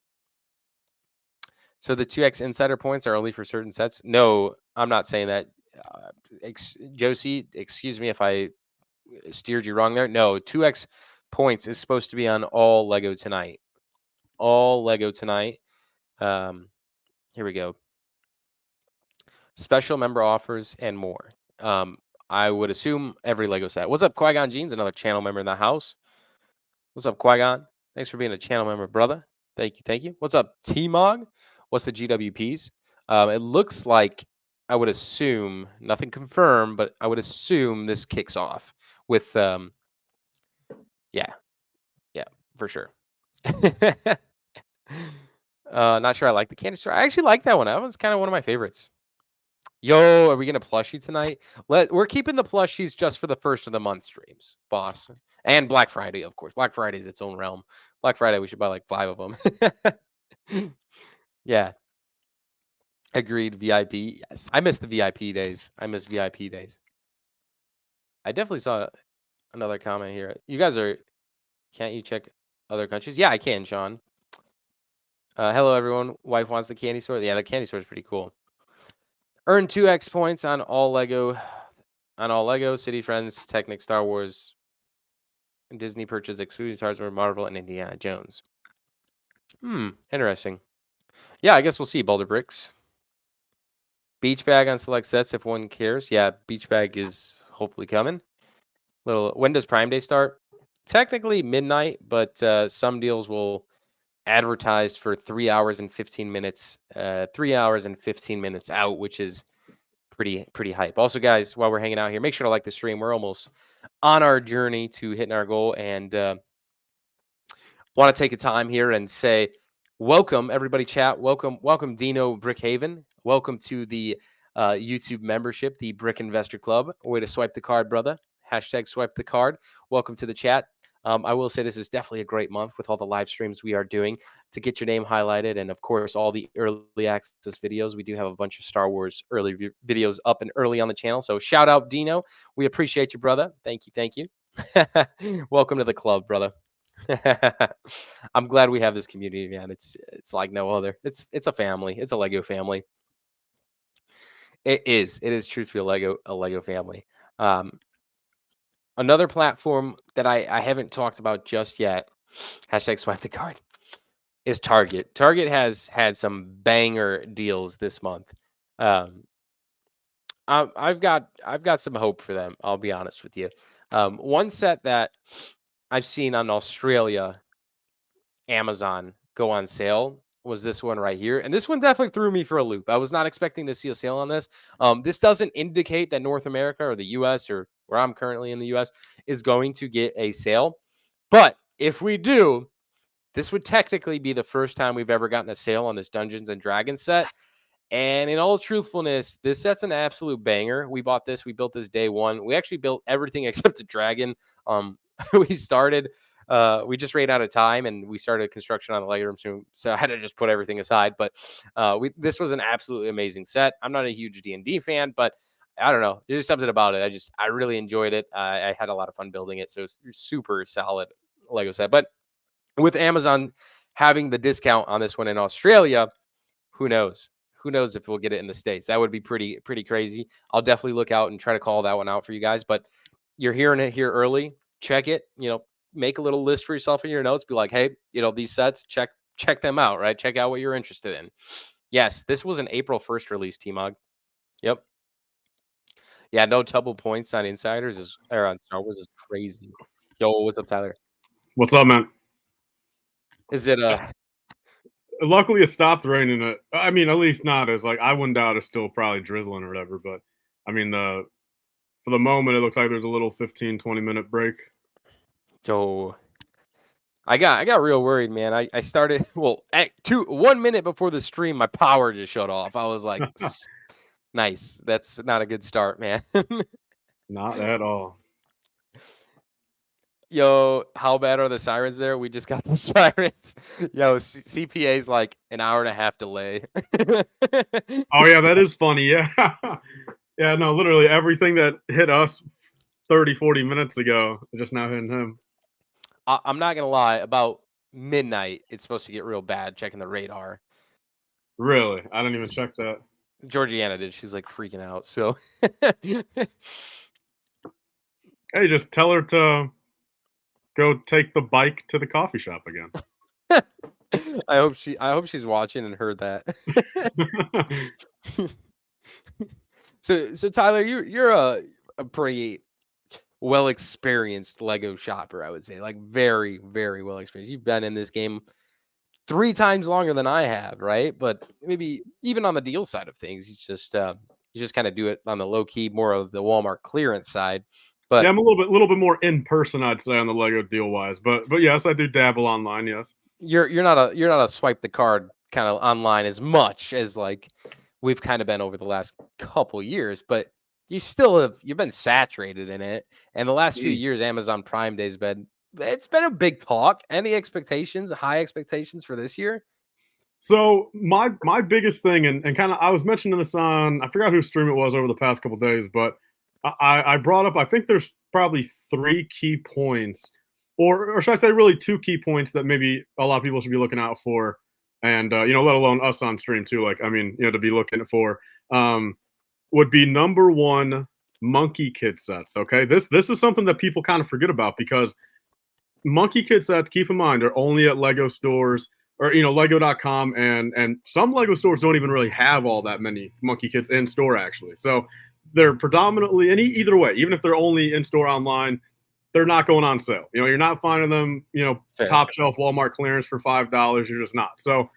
So the 2x insider points are only for certain sets? No, I'm not saying that. Josie, excuse me if I steered you wrong there. No, 2x points is supposed to be on all Lego tonight. All Lego tonight. Here we go. Special member offers and more. I would assume every Lego set. What's up, Qui-Gon Jeans? Another channel member in the house. What's up, Qui-Gon? Thanks for being a channel member, brother. Thank you, thank you. What's up, T-Mog? What's the GWPs? It looks like, I would assume, nothing confirmed, but I would assume this kicks off with, yeah, for sure. Not sure I like the candy store. I actually like that one. That was kind of one of my favorites. Yo, are we gonna plushie tonight? We're keeping the plushies just for the first of the month streams, boss. And Black Friday, of course. Black Friday is its own realm. Black Friday, we should buy like 5 of them. Yeah. Agreed. VIP. Yes. I miss the VIP days. I miss VIP days. I definitely saw another comment here. You guys are, can't you check other countries? Yeah, I can, Sean. Hello, everyone. Wife wants the candy store. Yeah, the candy store is pretty cool. Earn 2x points on all Lego, City Friends, Technic, Star Wars, and Disney purchase excluding Star Wars, Marvel, and Indiana Jones. Interesting. Yeah, I guess we'll see. Boulder Bricks. Beach bag on select sets if one cares. Yeah, beach bag is hopefully coming. When does Prime Day start? Technically midnight, but some deals will advertise for 3 hours and 15 minutes. 3 hours and 15 minutes out, which is pretty hype. Also, guys, while we're hanging out here, make sure to like the stream. We're almost on our journey to hitting our goal, and want to take a time here and say welcome, everybody. Chat, welcome Dino Brickhaven. Welcome to the YouTube membership, the Brick Investor Club. Way to swipe the card, brother. Hashtag swipe the card. Welcome to the chat. I will say this is definitely a great month with all the live streams we are doing to get your name highlighted, and of course all the early access videos. We do have a bunch of Star Wars early videos up and early on the channel, so shout out Dino. We appreciate you, brother. Thank you. Welcome to the club, brother. I'm glad we have this community, man. It's like no other. It's a family. It's a Lego family. It is truthfully a Lego family. Another platform that I haven't talked about just yet, hashtag swipe the card, is Target. Target has had some banger deals this month. I've got some hope for them. I'll be honest with you. One set that I've seen on Australia Amazon go on sale was this one right here, and this one definitely threw me for a loop. I was not expecting to see a sale on this. This doesn't indicate that North America or the US, or where I'm currently in the US, is going to get a sale, but if we do, this would technically be the first time we've ever gotten a sale on this Dungeons and Dragons set. And in all truthfulness, this set's an absolute banger. We bought this. We built this day one. We actually built everything except the dragon. We just ran out of time, and we started construction on the Lego room soon, so I had to just put everything aside. But this was an absolutely amazing set. I'm not a huge D&D fan, but I don't know. There's something about it. I really enjoyed it. I had a lot of fun building it, so it's super solid Lego set. But with Amazon having the discount on this one in Australia, who knows? Who knows if we'll get it in the States? That would be pretty crazy. I'll definitely look out and try to call that one out for you guys. But you're hearing it here early. Check it. Make a little list for yourself in your notes. Be like, hey, these sets, check them out, right? Check out what you're interested in. Yes, this was an April 1st release, T-Mog. Yep. Yeah, no double points on Insiders or on Star Wars is crazy. Yo, what's up, Tyler? What's up, man? Is it Luckily, it stopped raining. I mean, at least not as I wouldn't doubt it's still probably drizzling or whatever. But I mean, for the moment, it looks like there's a little 15-20 minute break. Yo, I got real worried, man. I started 1 minute before the stream, my power just shut off. I was like, nice. That's not a good start, man. Not at all. Yo, how bad are the sirens there? We just got the sirens. Yo, CPA's like an hour and a half delay. Oh yeah, that is funny. Yeah. Yeah, no, literally everything that hit us 30-40 minutes ago just now hitting him. I'm not gonna lie, about midnight it's supposed to get real bad. Checking the radar. Really? I didn't even check that. Georgiana did. She's like freaking out. So Hey, just tell her to go take the bike to the coffee shop again. I hope she's watching and heard that. So Tyler, you're a pretty well experienced Lego shopper, I would say. Like very, very well experienced. You've been in this game 3 times longer than I have, right? But maybe even on the deal side of things, you just kind of do it on the low key, more of the Walmart clearance side. Yeah, But I'm a little bit more in person, I'd say, on the Lego deal wise. But yes, I do dabble online. Yes. you're not a swipe the card kind of online as much as like we've kind of been over the last couple years, but you've been saturated in it. And the last few Mm. years, Amazon Prime Day's been it's been a big talk. Any expectations, high expectations for this year? So my biggest thing, and kind of I was mentioning this on, I forgot whose stream it was over the past couple days, but I brought up, I think there's probably 3 key points, or should I say really 2 key points that maybe a lot of people should be looking out for, and let alone us on stream too. Like, I mean, to be looking for, um, would be number one, monkey kid sets. Okay, this is something that people kind of forget about because monkey kit sets, keep in mind, are only at Lego stores or Lego.com, and some Lego stores don't even really have all that many monkey kits in store actually. So they're predominantly, and either way, even if they're only in store online, they're not going on sale. You're not finding them, Fair. top shelf Walmart clearance for $5. You're just not. So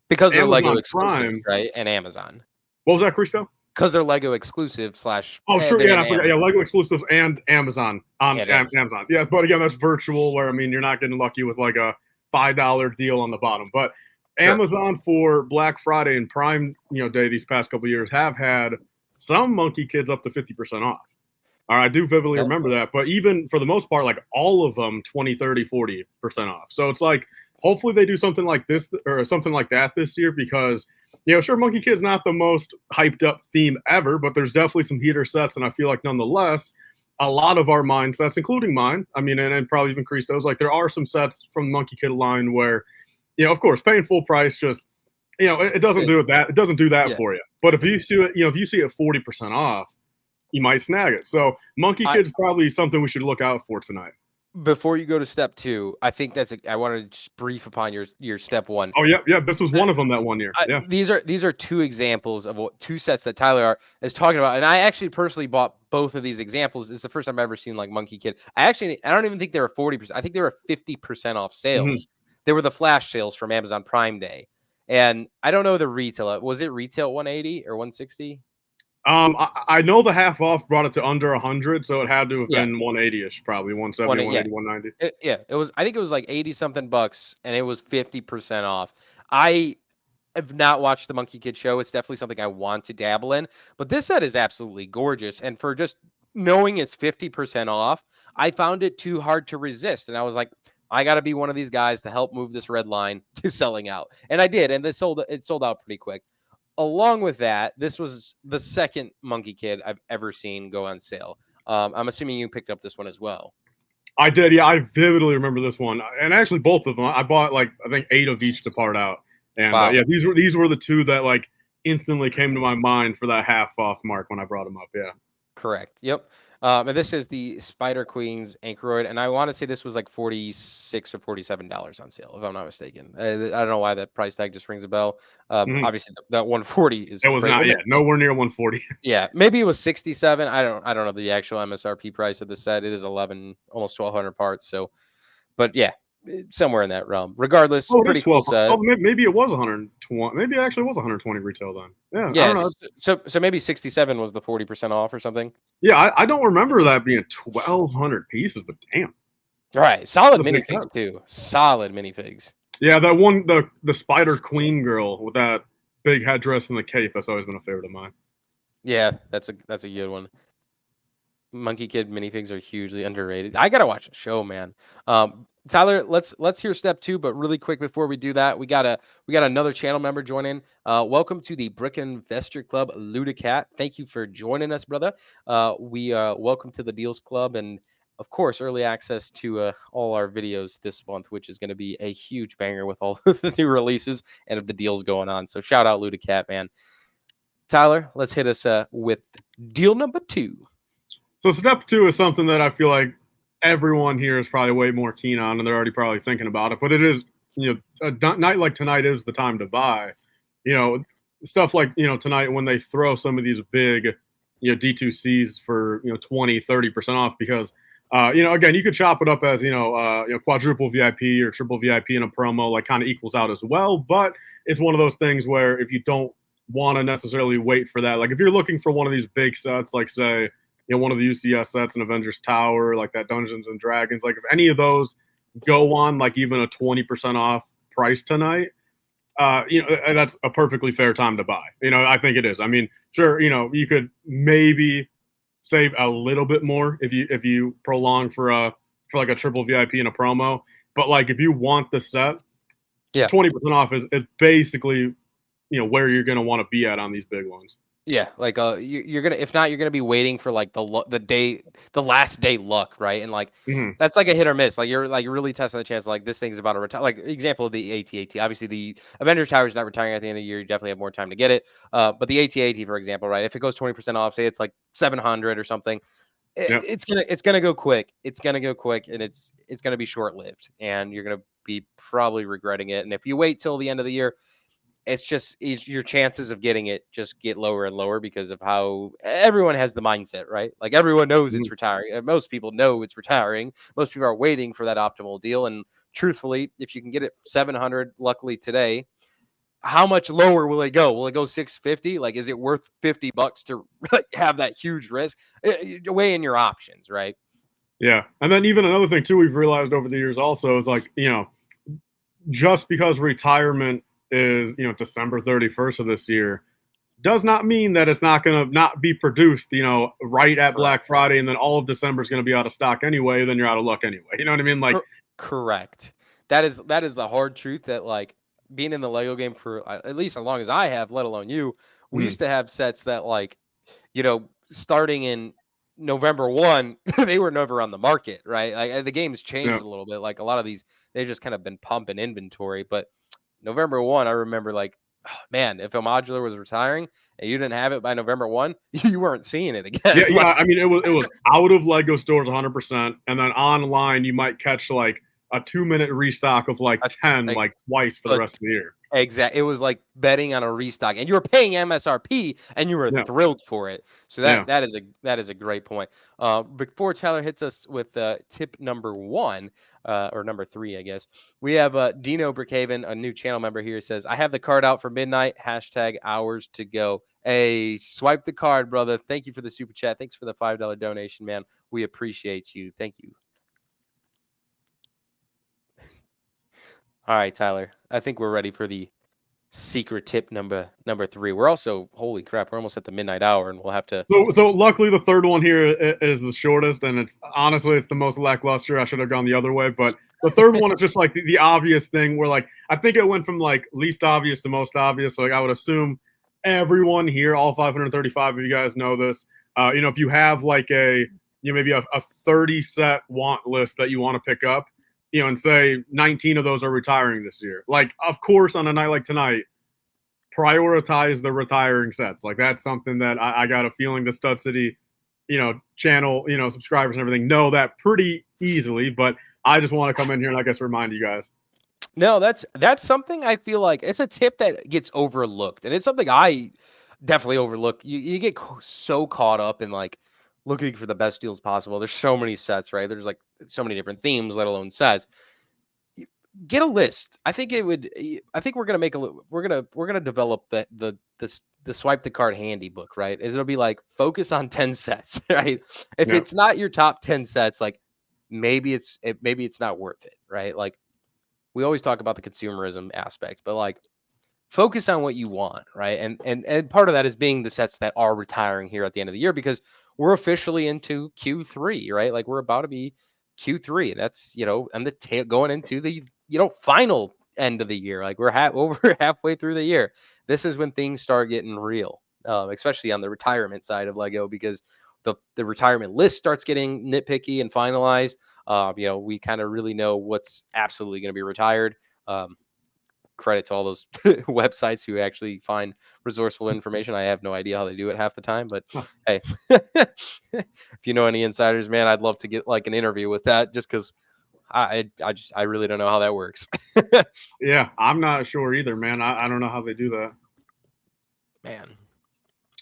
Because they're Lego Amazon exclusive, Prime. right? And Amazon. What was that, Christo? Because they're Lego exclusive slash Oh, true. and Yeah, I forgot. Yeah, Amazon. Lego exclusive and Amazon on And Amazon. Amazon. Yeah, but again, that's virtual. Where I mean, you're not getting lucky with like a $5 deal on the bottom. But Sure. Amazon for Black Friday and Prime, Day these past couple of years have had some monkey kids up to 50% off. All right, I do vividly That, remember that. But even for the most part, like all of them, 20, 30, 40% off. So it's like, hopefully they do something like this or something like that this year because sure, Monkey Kid's not the most hyped up theme ever, but there's definitely some heater sets, and I feel like nonetheless, a lot of our mine sets, including mine, I mean, and probably even Christo's, like there are some sets from the Monkey Kid line where, of course, paying full price just, it doesn't do that. It doesn't do that yeah. for you. But if you see it, if you see it 40% off, you might snag it. So Monkey Kid's probably something we should look out for tonight. Before you go to step two, I think I wanted to just brief upon your step one. Oh yeah. This was one of them that one year. Yeah. These are two examples of two sets that Tyler is talking about, and I actually personally bought both of these examples. It's the first time I've ever seen like Monkey Kid. I don't even think they were 40%. I think they were 50% off sales. Mm-hmm. They were the flash sales from Amazon Prime Day, and I don't know the retail. Was it retail 180 or 160? I know the half off brought it to under 100, so it had to have been 180ish, probably 170, 180, 190. It was. I think it was like 80 something bucks, and it was 50% off. I have not watched the Monkey Kid show. It's definitely something I want to dabble in, but this set is absolutely gorgeous, and for just knowing it's 50% off, I found it too hard to resist, and I was like, I got to be one of these guys to help move this red line to selling out, and I did, and it sold out pretty quick. Along with that, this was the second Monkey Kid I've ever seen go on sale. I'm assuming you picked up this one as well. I did, yeah. I vividly remember this one, and actually both of them. I bought like I think 8 of each to part out, and Wow. yeah, these were the two that like instantly came to my mind for that half off mark when I brought them up. Yeah, correct. Yep. And this is the Spider Queen's Anchoroid, and I want to say this was like $46 or $47 on sale, if I'm not mistaken. I don't know why that price tag just rings a bell. Obviously, that 140 is. It was great. not, nowhere near 140. Yeah, maybe it was 67. I don't know the actual MSRP price of the set. It is 11, almost 1,200 parts. So, but yeah, somewhere in that realm. Regardless, pretty cool set. Oh, maybe it was 120. Maybe it actually was 120 retail then. Yeah, yeah. I don't know. So maybe 67 was the 40% off or something. Yeah, I don't remember that being 1,200 pieces, but damn. All right, solid minifigs too. Solid minifigs. Yeah, that one, the Spider Queen girl with that big headdress and the cape. That's always been a favorite of mine. Yeah, that's a good one. Monkey Kid minifigs are hugely underrated. I gotta watch the show, man. Tyler, let's hear step two, but really quick before we do that, we got another channel member joining. Welcome to the Brick Investor Club, Ludicat. Thank you for joining us, brother. We welcome to the Deals Club, and of course, early access to all our videos this month, which is going to be a huge banger with all of the new releases and of the deals going on. So shout out Ludicat, man. Tyler, let's hit us with deal number 2. So step 2 is something that I feel like everyone here is probably way more keen on, and they're already probably thinking about it. But it is, a night like tonight is the time to buy. Stuff like tonight when they throw some of these big, D2Cs for 20-30% off because. Again, you could chop it up as quadruple VIP or triple VIP in a promo, like kind of equals out as well. But it's one of those things where if you don't want to necessarily wait for that, like if you're looking for one of these big sets, like say one of the UCS sets, an Avengers Tower, like that Dungeons and Dragons, like if any of those go on like even a 20% off price tonight, that's a perfectly fair time to buy. I think it is. I mean, sure, you could maybe save a little bit more if you prolong for like a triple VIP in a promo. But like if you want the set, 20% off is basically where you're gonna want to be at on these big ones. Yeah, like you're gonna, if not, you're gonna be waiting for like the last day luck, right? And like that's like a hit or miss. Like you're really testing the chance. Like this thing's about to retire. Like example of the AT-AT. Obviously, the Avengers Tower is not retiring at the end of the year. You definitely have more time to get it. But the AT-AT, for example, right? If it goes 20% off, say it's like 700 or something, it's gonna go quick. It's gonna go quick, and it's gonna be short lived, and you're gonna be probably regretting it. And if you wait till the end of the year, your chances of getting it just get lower and lower because of how everyone has the mindset, right? Like everyone knows it's retiring. Most people know it's retiring. Most people are waiting for that optimal deal. And truthfully, if you can get it 700, luckily today, how much lower will it go? Will it go 650? Like, is it worth $50 to have that huge risk? Weigh in your options, right? Yeah. And then even another thing too, we've realized over the years also is like, just because retirement is December 31st of this year does not mean that it's not going to not be produced right at Black Friday, and then all of December is going to be out of stock anyway. Then you're out of luck anyway. You know what I mean? Like correct. That is the hard truth that like being in the Lego game for at least as long as I have, let alone you, we used to have sets that like starting in November 1, they were never on the market, right? Like the game's changed a little bit. Like a lot of these, they've just kind of been pumping inventory, but November 1, I remember like, oh, man, if a modular was retiring and you didn't have it by November 1, you weren't seeing it again. Yeah, I mean, it was out of Lego stores 100%, and then online you might catch like a 2-minute restock of like 10, like twice for the rest of the year. Exactly. It was like betting on a restock, and you were paying MSRP, and you were thrilled for it. So that is a great point. Before Tyler hits us with tip number 1, or number 3, I guess, we have Dino Brookhaven, a new channel member here, says, "I have the card out for midnight. #hours to go." Hey, swipe the card, brother. Thank you for the super chat. Thanks for the $5 donation, man. We appreciate you. Thank you. All right, Tyler. I think we're ready for the secret tip number 3. We're also, holy crap, we're almost at the midnight hour, and we'll have to. So luckily, the third one here is the shortest, and it's honestly the most lackluster. I should have gone the other way, but the third one is just like the obvious thing where like I think it went from like least obvious to most obvious. So, like I would assume everyone here, all 535 of you guys know this. If you have like maybe a 30 set want list that you want to pick up, and say 19 of those are retiring this year. Like, of course, on a night like tonight, prioritize the retiring sets. Like, that's something that I got a feeling the Stud City, channel, subscribers and everything know that pretty easily. But I just want to come in here and I guess remind you guys. No, that's something I feel like it's a tip that gets overlooked, and it's something I definitely overlook. You get so caught up in like looking for the best deals possible. There's so many sets, right? There's like so many different themes, let alone sets. Get a list. I think we're gonna make we're gonna develop the swipe the card handy book, right? It'll be like focus on 10 sets, right? If it's not your top 10 sets, like maybe it's not worth it, right? Like we always talk about the consumerism aspect, but like focus on what you want, right? And part of that is being the sets that are retiring here at the end of the year, because we're officially into Q3, right? Like we're about to be Q3. That's, and the going into the, final end of the year. Like we're over halfway through the year. This is when things start getting real, especially on the retirement side of Lego, because the retirement list starts getting nitpicky and finalized. We kind of really know what's absolutely going to be retired. credit to all those websites who actually find resourceful information. I have no idea how they do it half the time, but hey, if you know any insiders, man, I'd love to get like an interview with that, just because I really don't know how that works. Yeah, I'm not sure either, man. I don't know how they do that. Man,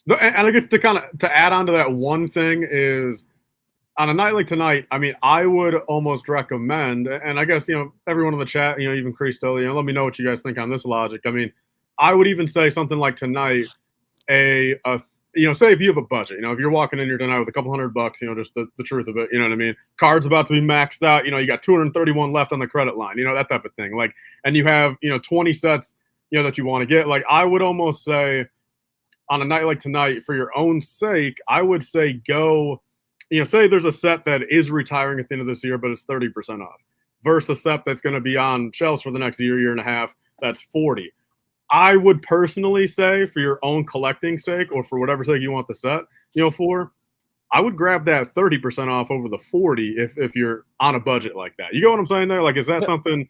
And I guess to add on to that, one thing is on a night like tonight, I mean, I would almost recommend, and I guess, everyone in the chat, even Cristo, let me know what you guys think on this logic. I mean, I would even say something like tonight, say if you have a budget, if you're walking in here tonight with a couple $100, just the truth of it, you know what I mean? Card's about to be maxed out, you got 231 left on the credit line, that type of thing. Like, and you have, 20 sets, that you want to get. Like, I would almost say on a night like tonight, for your own sake, I would say go, say there's a set that is retiring at the end of this year, but it's 30% off, versus a set that's going to be on shelves for the next year and a half, that's 40. I would personally say, for your own collecting sake, or for whatever sake you want the set, for, I would grab that 30% off over the 40 if you're on a budget like that. You get what I'm saying there? Like, is that something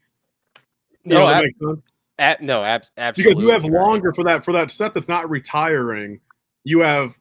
that makes sense? Absolutely. Because you have longer for that set that's not retiring. You have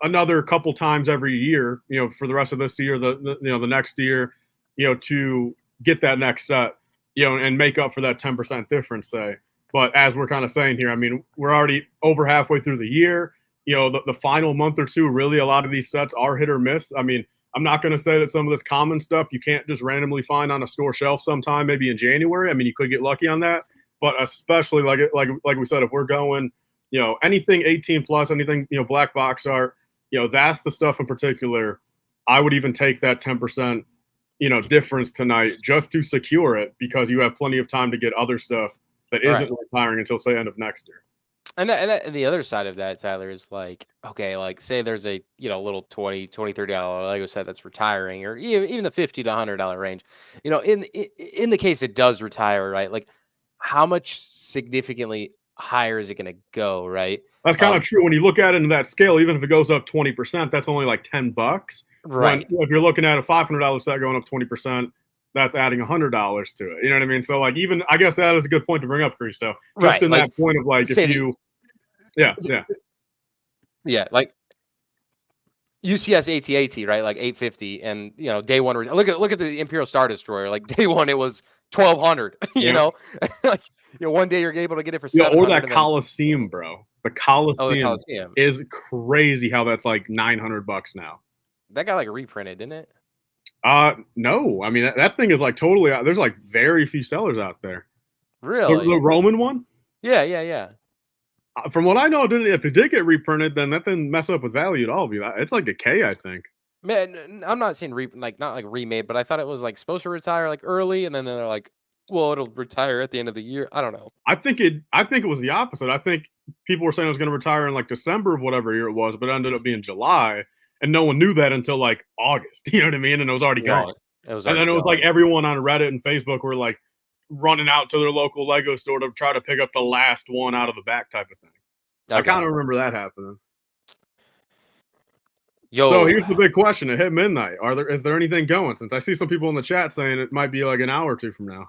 another couple times every year, for the rest of this year, the next year, to get that next set, and make up for that 10% difference, say. But as we're kind of saying here, I mean, we're already over halfway through the year. The final month or two, really, a lot of these sets are hit or miss. I mean, I'm not going to say that some of this common stuff you can't just randomly find on a store shelf sometime, maybe in January. I mean, you could get lucky on that. But especially like we said, if we're going, anything 18 plus, anything, black box art, that's the stuff in particular. I would even take that 10%, difference tonight just to secure it, because you have plenty of time to get other stuff that isn't retiring until, say, end of next year. And the other side of that, Tyler, is like, okay, like say there's a little $20, $30 Lego set that's retiring, or even the $50 to $100 range. In the case it does retire, right? Like, how much significantly higher is it going to go, right? That's kind of true when you look at it in that scale. Even if it goes up 20%, that's only like $10. Right. If you're looking at a $500 set going up 20%, that's adding $100 to it. You know what I mean? So, like, even I guess that is a good point to bring up, Cristo. Just in that point of like, if you, like UCS AT-AT, right? Like 850, and day one. Look at the Imperial Star Destroyer. Like day one, it was 1,200. Like one day you're able to get it for 700. Or that Coliseum, bro. The Coliseum is crazy. How that's like $900 now. That got like reprinted, didn't it? No. I mean, that thing is like totally out. There's like very few sellers out there. Really? The Roman one? Yeah. From what I know, if it did get reprinted, then that didn't mess up with value at all. It's like a K, I think. Man, I'm not saying not like remade, but I thought it was like supposed to retire like early, and then they're like, well, it'll retire at the end of the year. I don't know. I think it was the opposite. I think people were saying it was going to retire in like December of whatever year it was, but it ended up being July, and no one knew that until like August. You know what I mean? And it was already gone. And then it was like everyone on Reddit and Facebook were like running out to their local Lego store to try to pick up the last one out of the back type of thing. Okay. I kind of remember that happening. So here's the big question: it hit midnight. Is there anything going? Since I see some people in the chat saying it might be like an hour or two from now.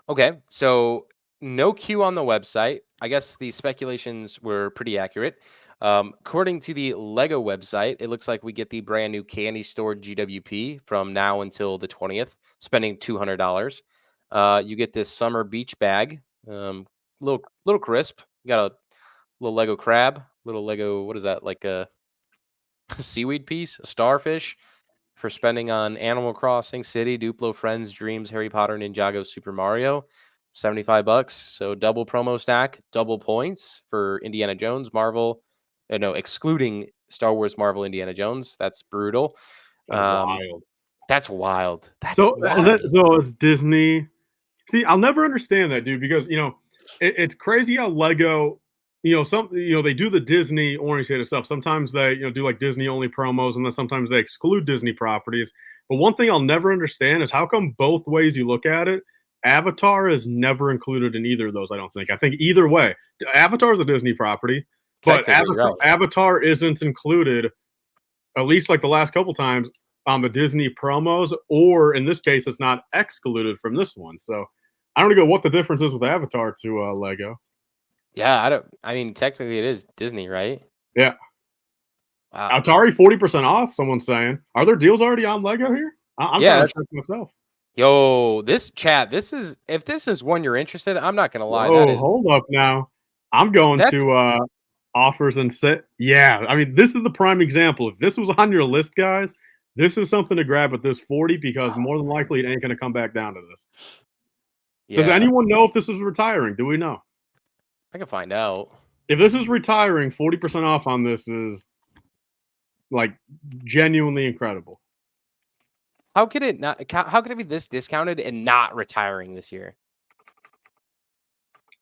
Okay, so no queue on the website. I guess the speculations were pretty accurate. According to the Lego website, it looks like we get the brand new candy store GWP from now until the 20th, spending $200. You get this summer beach bag, little crisp. You got a little Lego crab, little Lego, what is that, like a seaweed piece, a starfish, for spending on Animal Crossing, City, Duplo, Friends, Dreams, Harry Potter, Ninjago, Super Mario. $75. So double promo stack, double points for Indiana Jones, Marvel. Excluding Star Wars, Marvel, Indiana Jones. That's brutal. Wild. That's wild. So it's Disney. See, I'll never understand that, dude, because it's crazy how Lego, they do the Disney oriented stuff. Sometimes they do like Disney only promos, and then sometimes they exclude Disney properties. But one thing I'll never understand is how come both ways you look at it, Avatar is never included in either of those. I don't think. I think either way, Avatar is a Disney property, but Avatar isn't included, at least like the last couple times, on the Disney promos, or in this case, it's not excluded from this one. So I don't know what the difference is with Avatar to Lego. Yeah, I mean, technically it is Disney, right? Yeah. Wow. Atari 40% off, someone's saying. Are there deals already on Lego here? I'm Yeah, trying to check myself. yo, this chat, if this is one you're interested in, I'm not gonna lie, Whoa, hold up now. I'm going that's to offers and set. Yeah, I mean, this is the prime example. If this was on your list, guys, this is something to grab at this 40 because more than likely it ain't going to come back down to this. Does yeah, anyone know if this is retiring? Do we know? I can find out. If this is retiring, 40% off on this is like genuinely incredible. How could it not? How could it be this discounted and not retiring this year?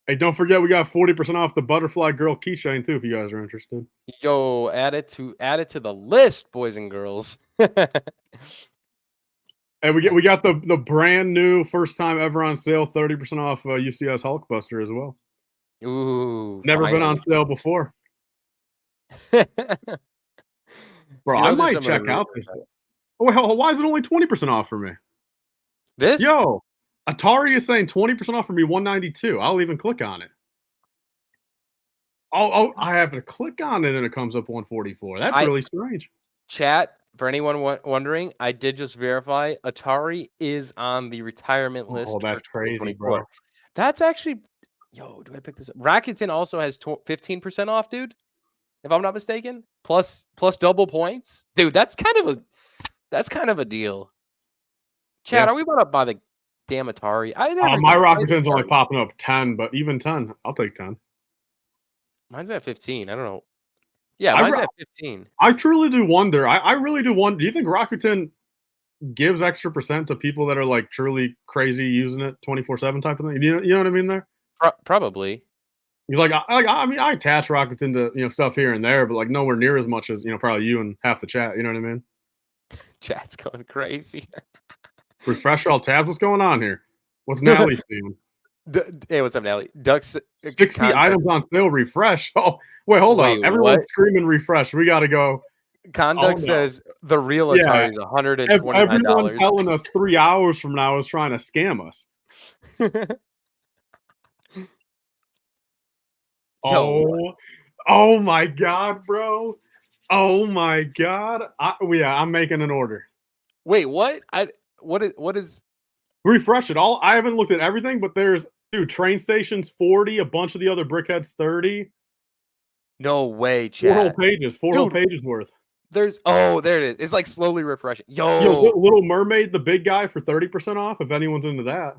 Hey, don't forget we got 40% off the Butterfly Girl keychain too if you guys are interested. Yo, add it to the list, boys and girls. And we got the brand new first time ever on sale 30% off UCS Hulkbuster as well. Ooh, Never been on sale before. Bro, See, I those are might some of the check really out good this. ones. Oh hell, why is it only 20% off for me? This? Yo, Atari is saying 20% off for me, 192. I'll even click on it. Oh, I have to click on it and it comes up 144. That's really strange. Chat, for anyone wondering, I did just verify Atari is on the retirement list Oh, that's for crazy, 2024. bro. That's actually, yo, do I pick this up? Rakuten also has 15% off, dude. If I'm not mistaken, plus double points, dude. That's kind of a deal. Chad, Yeah. are we about to buy the damn Atari? I never. My played Rakuten's only Atari. popping up 10, but even 10, I'll take 10. Mine's at 15. I don't know. Yeah, mine's at 15. I truly do wonder. I really do wonder. Do you think Rakuten gives extra percent to people that are like truly crazy using it 24/7 type of thing? You know what I mean there? Probably. He's like, I mean, I attach Rakuten to stuff here and there, but like nowhere near as much as probably you and half the chat. You know what I mean? Chat's going crazy. Refresh all tabs. What's going on here? What's Nally seeing? Hey, what's up, Nally? Ducks. 60 items on sale. Refresh. Oh, wait, hold up. Everyone's screaming refresh. We got to go. Conduct says the real Atari is $129. Everyone telling us 3 hours from now is trying to scam us. Oh my God, bro. Oh my God. I'm making an order. Wait, what? What is refresh it all? I haven't looked at everything, but there's train stations 40, a bunch of the other brickheads 30. No way, chat. 4 whole pages, 4 whole pages worth. There it is. It's like slowly refreshing. Yo, Little Mermaid, the big guy for 30% off. If anyone's into that.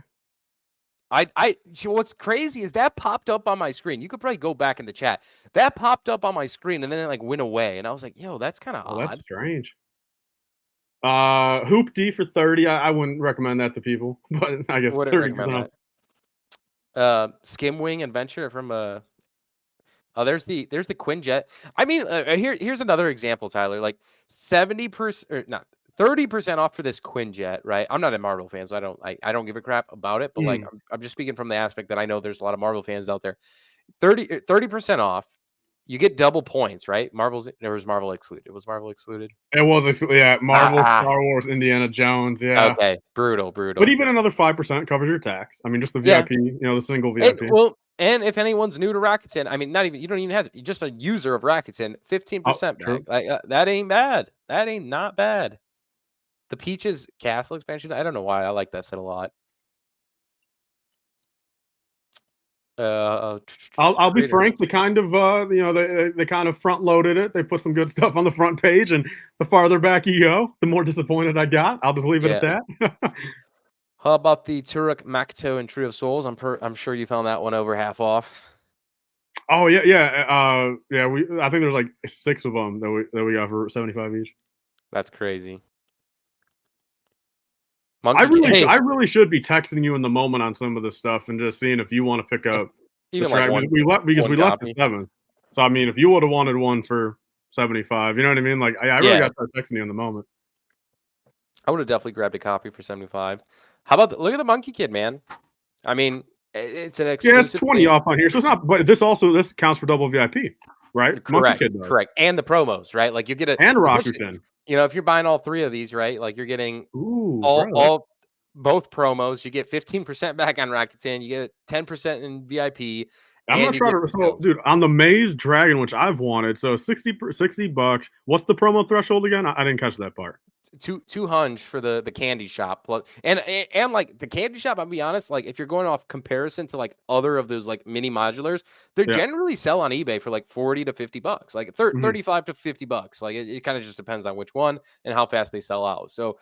What's crazy is that popped up on my screen. You could probably go back in the chat. That popped up on my screen and then it like went away. And I was like, yo, that's kind of odd. That's strange. Hoop D for 30. I wouldn't recommend that to people, but I guess 30% off. Skimwing Adventure from there's the Quinjet. I mean, here's another example, Tyler. Like 70% or not 30% off for this Quinjet, right? I'm not a Marvel fan, so I don't give a crap about it. But like, I'm just speaking from the aspect that I know there's a lot of Marvel fans out there. 30% off. You get double points, right? There was Marvel excluded. Was Marvel excluded? It was, yeah. Marvel, Star Wars, Indiana Jones, yeah. Okay, brutal. But even another 5% covers your tax. I mean, just the VIP, the single VIP. And if anyone's new to Rakuten, I mean, you don't even have you're just a user of Rakuten, 15% back. Like that ain't bad. That ain't not bad. The Peaches Castle expansion, I don't know why I like that set a lot. I'll be frank. The kind of they kind of front loaded it. They put some good stuff on the front page, and the farther back you go, the more disappointed I got. I'll just leave it at that. How about the Turok Makoto and Tree of Souls? I'm sure you found that one over half off. Oh yeah. I think there's like 6 of them that we got for 75 each. That's crazy. I really should be texting you in the moment on some of this stuff and just seeing if you want to pick up. Even like we left the 7th. So I mean, if you would have wanted one for 75, you know what I mean? Like I really got to start texting you in the moment. I would have definitely grabbed a copy for 75. How about look at the Monkey Kid, man? I mean, it's an exclusive. It's 20 off on here, so it's not. But this counts for double VIP, right? Correct. Monkey Kid does. Correct. And the promos, right? Like you get and Rakuten. If you're buying all 3 of these, right? Like you're getting both promos. You get 15% back on Rakuten. You get 10% in VIP, I'm gonna and you try get to. So, sales. dude, on the Maze Dragon, which I've wanted, so $60. What's the promo threshold again? I didn't catch that part. 200 for the candy shop plus and like the candy shop. I'll be honest, like if you're going off comparison to like other of those like mini modulars, they Yeah. generally sell on eBay for like 40 to 50 bucks, like Mhm. 35 to 50 bucks. Like it kind of just depends on which one and how fast they sell out. So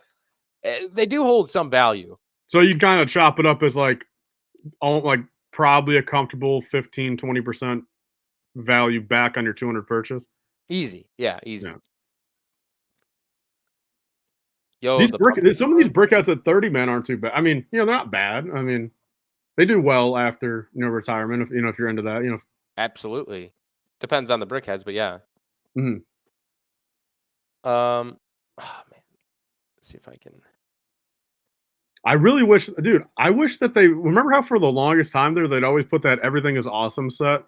they do hold some value. So you kind of chop it up as like all like probably a comfortable 15-20% value back on your 200 purchase. Easy, yeah, Yeah. easy. Yo, the pumpkin Some of these one, brickheads at 30 man aren't too bad. I mean, they're not bad. I mean, they do well after retirement. If if you're into that, absolutely depends on the brickheads, but yeah. Mhm. Oh man, let's see if I can. I really wish, dude. I wish that they remember how for the longest time there they'd always put that everything is awesome set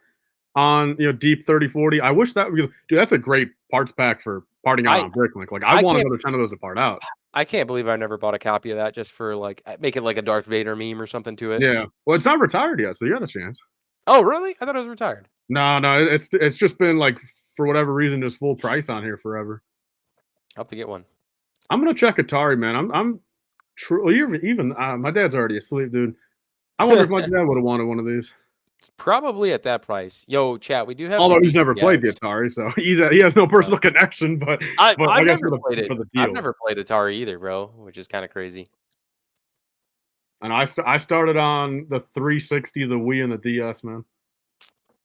on deep 3040. I wish that because dude, that's a great parts pack for parting out I on Bricklink. Like I I want can't another 10 of those to part out. I can't believe I never bought a copy of that just for like make it like a Darth Vader meme or something to it. Yeah. Well, it's not retired yet, so you got a chance. Oh, really? I thought it was retired. No, no, it's just been like for whatever reason just full price on here forever. I'll have to get one. I'm gonna check Atari, man. I'm truly even my dad's already asleep, dude. I wonder if my dad would have wanted one of these. It's probably at that price. Yo, chat, we do have the Although he's never played the BTS. Atari, so he has no Uh, personal connection. But I've I guess never played it. for the I've deal. never played Atari either, bro, which is kind of crazy. And I started on the 360, the Wii, and the DS, man.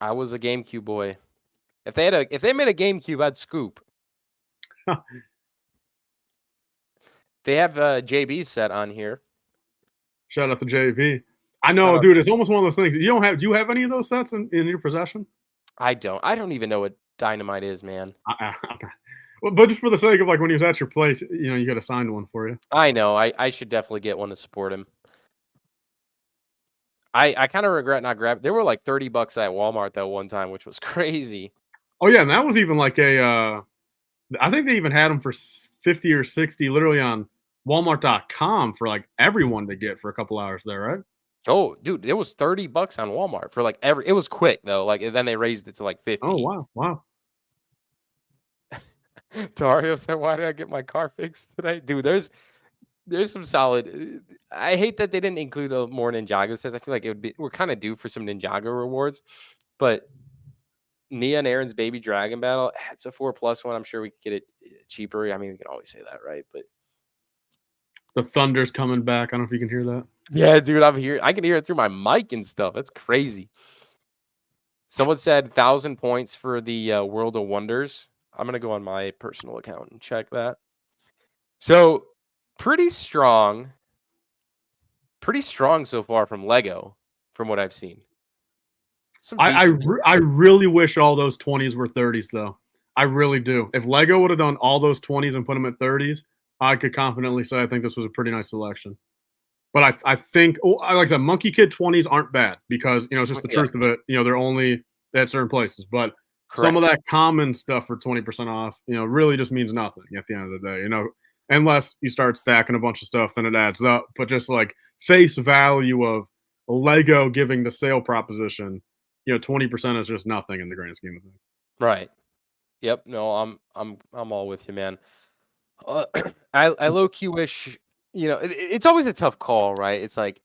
I was a GameCube boy. If they made a GameCube, I'd scoop. They have JB's set on here. Shout out to JP. I Shout know, out. dude. It's almost one of those things. You don't have. Do you have any of those sets in your possession? I don't. I don't even know what Dynamite is, man. Well, but just for the sake of like when he was at your place, you got assigned one for you. I know. I should definitely get one to support him. I kind of regret not grabbing. They were like 30 bucks at Walmart that one time, which was crazy. Oh yeah, and that was even like a. I think they even had them for 50 or 60, literally on Walmart.com for like everyone to get for a couple hours there, right? Oh, dude, it was 30 bucks on Walmart for like it was quick though. Like then they raised it to like Oh 50. wow, wow. Dario said, "Why did I get my car fixed today?" Dude, there's some solid. I hate that they didn't include more Ninjago sets. I feel like we're kind of due for some Ninjago rewards, but Nia and Aaron's Baby Dragon Battle, it's a 4+ one. I'm sure we could get it cheaper. I mean, we can always say that, right? But The thunder's coming back. I don't know if you can hear that. yeah, dude, I'm here. I can hear it through my mic and stuff. That's crazy. Someone said 1,000 points for the World of Wonders. I'm gonna go on my personal account and check that. So pretty strong so far from Lego, from what I've seen. Some decent. I really wish all those 20s were 30s though. I really do. If Lego would have done all those 20s and put them at 30s, I could confidently say I think this was a pretty nice selection. But I think, like I said, Monkey Kid 20s aren't bad because it's just the Yeah, truth of it. They're only at certain places. But some of correct. that common stuff for 20% off, really just means nothing at the end of the day. Unless you start stacking a bunch of stuff, then it adds up. But just like face value of Lego giving the sale proposition, 20% is just nothing in the grand scheme of things. Right. Yep. No, I'm all with you, man. I low key wish, it's always a tough call, right? It's like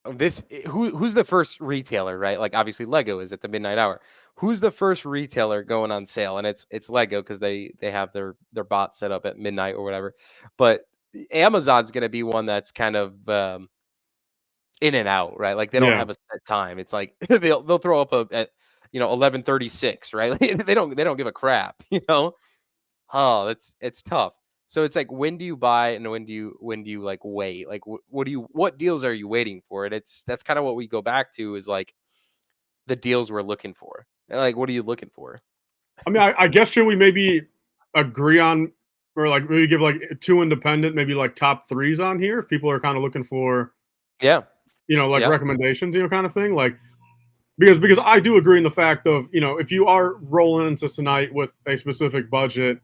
who's the first retailer, right? Like obviously Lego is at the midnight hour. Who's the first retailer going on sale? And it's Lego because they have their bot set up at midnight or whatever. But Amazon's gonna be one that's kind of in and out, right? Like they don't Yeah. have a set time. It's like they'll throw up at 11:36, right? They don't give a crap, you know. Oh, it's tough. So it's like when do you buy and when do you like wait? Like what deals are you waiting for? And that's kind of what we go back to is like the deals we're looking for. Like what are you looking for? I mean, I guess should we maybe agree on or like maybe give like two independent, maybe like top threes on here if people are kind of looking for, Yeah. like Yeah. recommendations, kind of thing. Like because I do agree in the fact of, if you are rolling into tonight with a specific budget,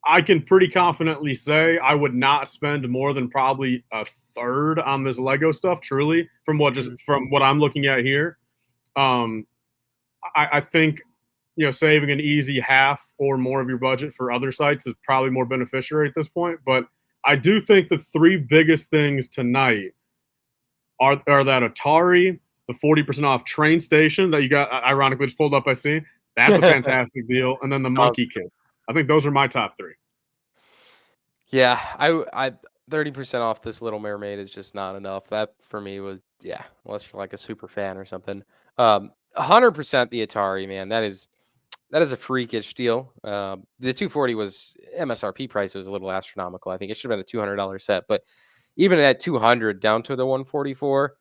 I can pretty confidently say I would not spend more than probably a third on this Lego stuff. Truly, from what I'm looking at here, um, I think saving an easy half or more of your budget for other sites is probably more beneficiary at this point. But I do think the three biggest things tonight are that Atari, the 40% off train station that you got ironically just pulled up by seeing. That's a fantastic deal. And then the Um, monkey kit. I think those are my top three. yeah, I 30% off this Little Mermaid is just not enough. That for me was yeah, unless you're like a super fan or something. 100% the Atari, man. That is a freakish deal. The 240 was MSRP price was a little astronomical. I think it should have been a $200 set, but even at 200 down to the 144,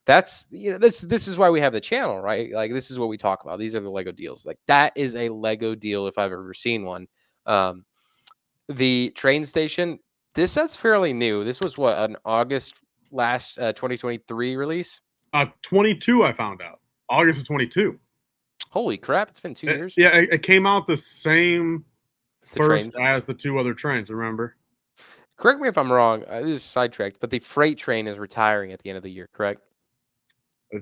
that's this is why we have the channel, right? Like this is what we talk about. These are the Lego deals. Like that is a Lego deal if I've ever seen one. The train station, this set's fairly new. This was what an August last 2023 release. 22, I found out. August of 22. Holy crap! It's been 2 years. Yeah, it came out the same first Train. as the two other trains. Remember? Correct me if I'm wrong. This is sidetracked, but the freight train is retiring at the end of the year. Correct?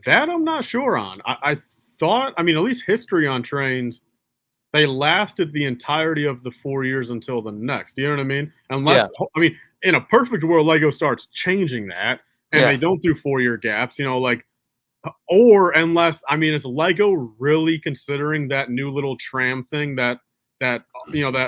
That I'm not sure on. I thought, I mean, at least history on trains, they lasted the entirety of the 4 years until the next. Do you know what I mean? Unless, I mean, in a perfect world, Lego starts changing that and they don't do 4-year gaps, like, or unless, I mean, is Lego really considering that new little tram thing that that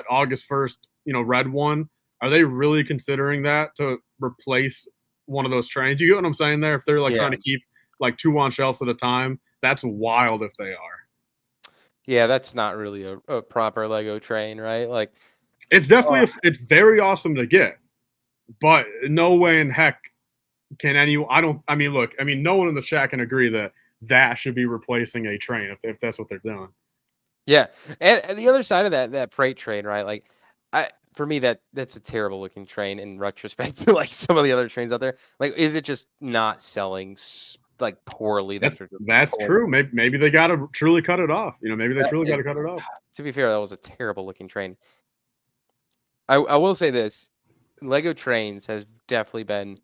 August 1st, red one? Are they really considering that to replace one of those trains? You get what I'm saying there? If they're like trying to keep like 2 on shelves at a time, that's wild if they are. Yeah, that's not really a proper Lego train, right? Like it's definitely it's very awesome to get, but no way in heck can any. I mean, look, I mean, no one in the chat can agree that that should be replacing a train if that's what they're doing. Yeah, and the other side of that freight train, right? Like, for me that's a terrible looking train in retrospect to like some of the other trains out there. Like, is it just not selling like poorly? That's true. Maybe they got to truly cut it off. Maybe they truly got to cut it off. To be fair, that was a terrible looking train. I will say this: Lego Trains has definitely been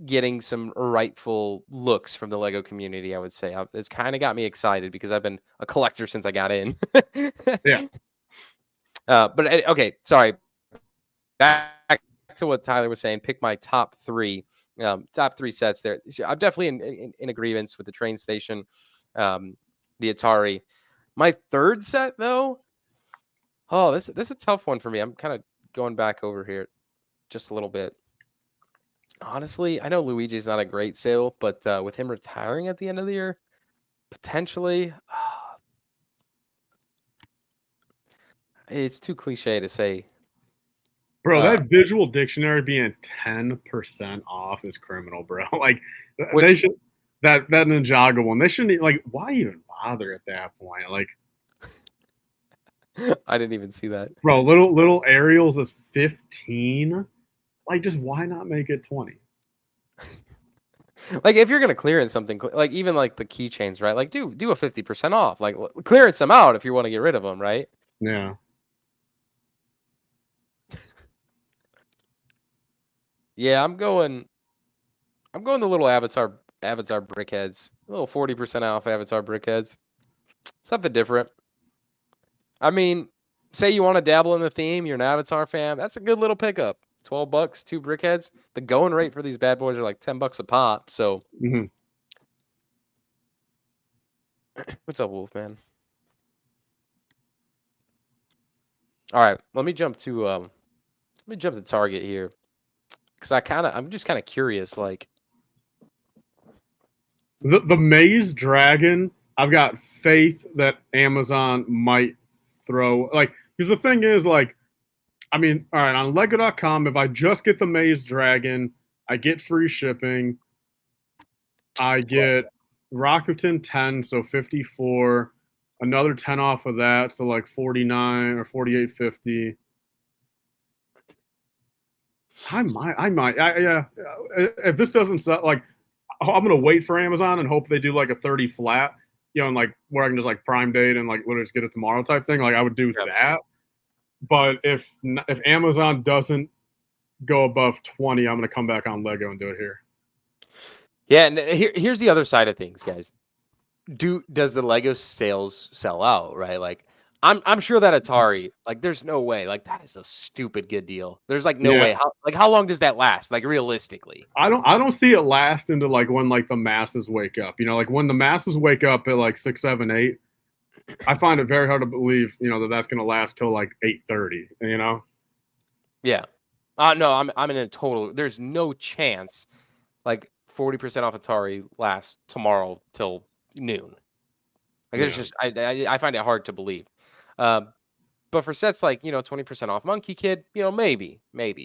getting some rightful looks from the Lego community. I would say it's kind of got me excited because I've been a collector since I got in. Yeah. But okay, sorry. Back to what Tyler was saying. Pick my top three sets there. So I'm definitely in agreement with the train station, the Atari. My third set though, this is a tough one for me. I'm kind of going back over here just a little bit. Honestly, I know Luigi's not a great sale, but with him retiring at the end of the year, potentially, it's too cliche to say. Bro, that visual dictionary being 10% off is criminal, bro. Like, they should that Ninjago one. They shouldn't like. Why even bother at that point? Like, I didn't even see that, bro. Little Ariel's is 15. Like, just why not make it 20? Like, if you're gonna clearance something, like even like the keychains, right? Like, do a 50% off. Like, clearance them out if you want to get rid of them, right? Yeah. Yeah, I'm going the little Avatar brickheads. A little 40% off Avatar brickheads. Something different. I mean, say you want to dabble in the theme, you're an Avatar fan, that's a good little pickup. $12, 2 brickheads. The going rate for these bad boys are like $10 a pop. So, what's up, Wolfman? All right, let me jump to Target here, because I'm just kind of curious, like the Maze Dragon. I've got faith that Amazon might throw, like, because the thing is, like, I mean, all right, on Lego.com, if I just get the Maze Dragon, I get free shipping. I get Rakuten 10, so 54. Another 10 off of that, so like 49 or 48.50. I might. Yeah. If this doesn't sell, like, I'm gonna wait for Amazon and hope they do like a 30 flat, and like where I can just like Prime Date and like literally just get it tomorrow type thing. Like, I would do that. But if Amazon doesn't go above 20, I'm gonna come back on Lego and do it here. Yeah, and here's the other side of things, guys. Does the Lego sales sell out, right? Like I'm sure that Atari, like there's no way. Like that is a stupid good deal. There's like no Yeah, way. How long does that last? Like realistically? I don't see it last into like when like the masses wake up. You know, like when the masses wake up at like 6, 7, 8. I find it very hard to believe, you know, that that's gonna last till like 8:30. You know. Yeah. No, I'm in a total. There's no chance. Like 40% off Atari lasts tomorrow till noon. Like there's Yeah. just I find it hard to believe. Um, but for sets like 20% off Monkey Kid, maybe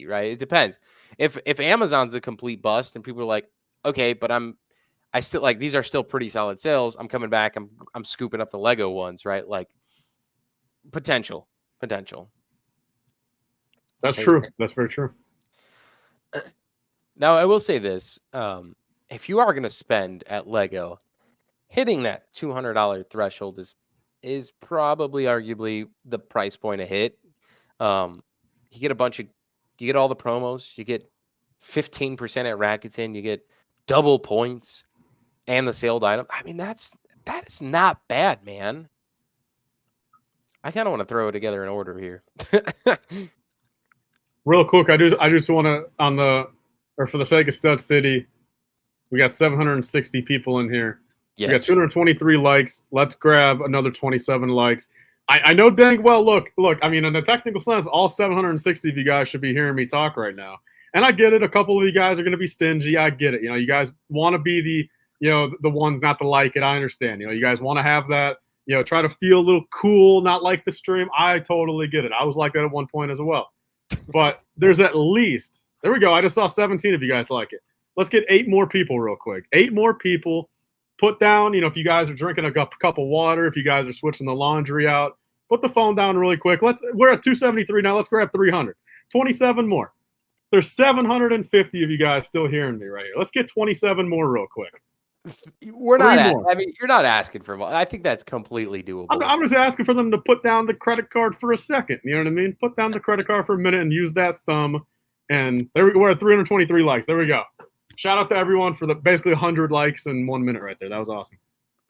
right. It depends. If Amazon's a complete bust and people are like, okay, but I still like these are still pretty solid sales. I'm coming back. I'm scooping up the Lego ones, right? Like potential. That's Hey, true. That's very true. now I will say this: if you are going to spend at Lego, hitting that $200 threshold is probably arguably the price point to hit. Um, you get you get all the promos. You get 15% at Rakuten. You get double points and the sailed item. I mean, that is not bad, man. I kind of want to throw it together in order here. Real quick, I just want to for the sake of Stud City, we got 760 people in here. We got Yes. 223 likes. Let's grab another 27 likes. I know dang well. Look. I mean, in a technical sense, all 760 of you guys should be hearing me talk right now. And I get it. A couple of you guys are going to be stingy. I get it. You know, you guys want to be the ones not to like it. I understand. You know, you guys want to have that. You know, try to feel a little cool, not like the stream. I totally get it. I was like that at one point as well. But there's at least, there we go. I just saw 17 of you guys like it. Let's get 8 more people real quick. 8 more people. Put down, you know, if you guys are drinking a cup of water, if you guys are switching the laundry out, put the phone down really quick. We're at 273 now. Let's grab 300. 27 more. There's 750 of you guys still hearing me right here. Let's get 27 more real quick. We're not 3 more. I mean, you're not asking for more. I think that's completely doable. I'm just asking for them to put down the credit card for a second. You know what I mean? Put down the credit card for a minute and use that thumb. And there we go. We're at 323 likes. There we go. Shout out to everyone for the basically 100 likes in 1 minute right there. That was awesome.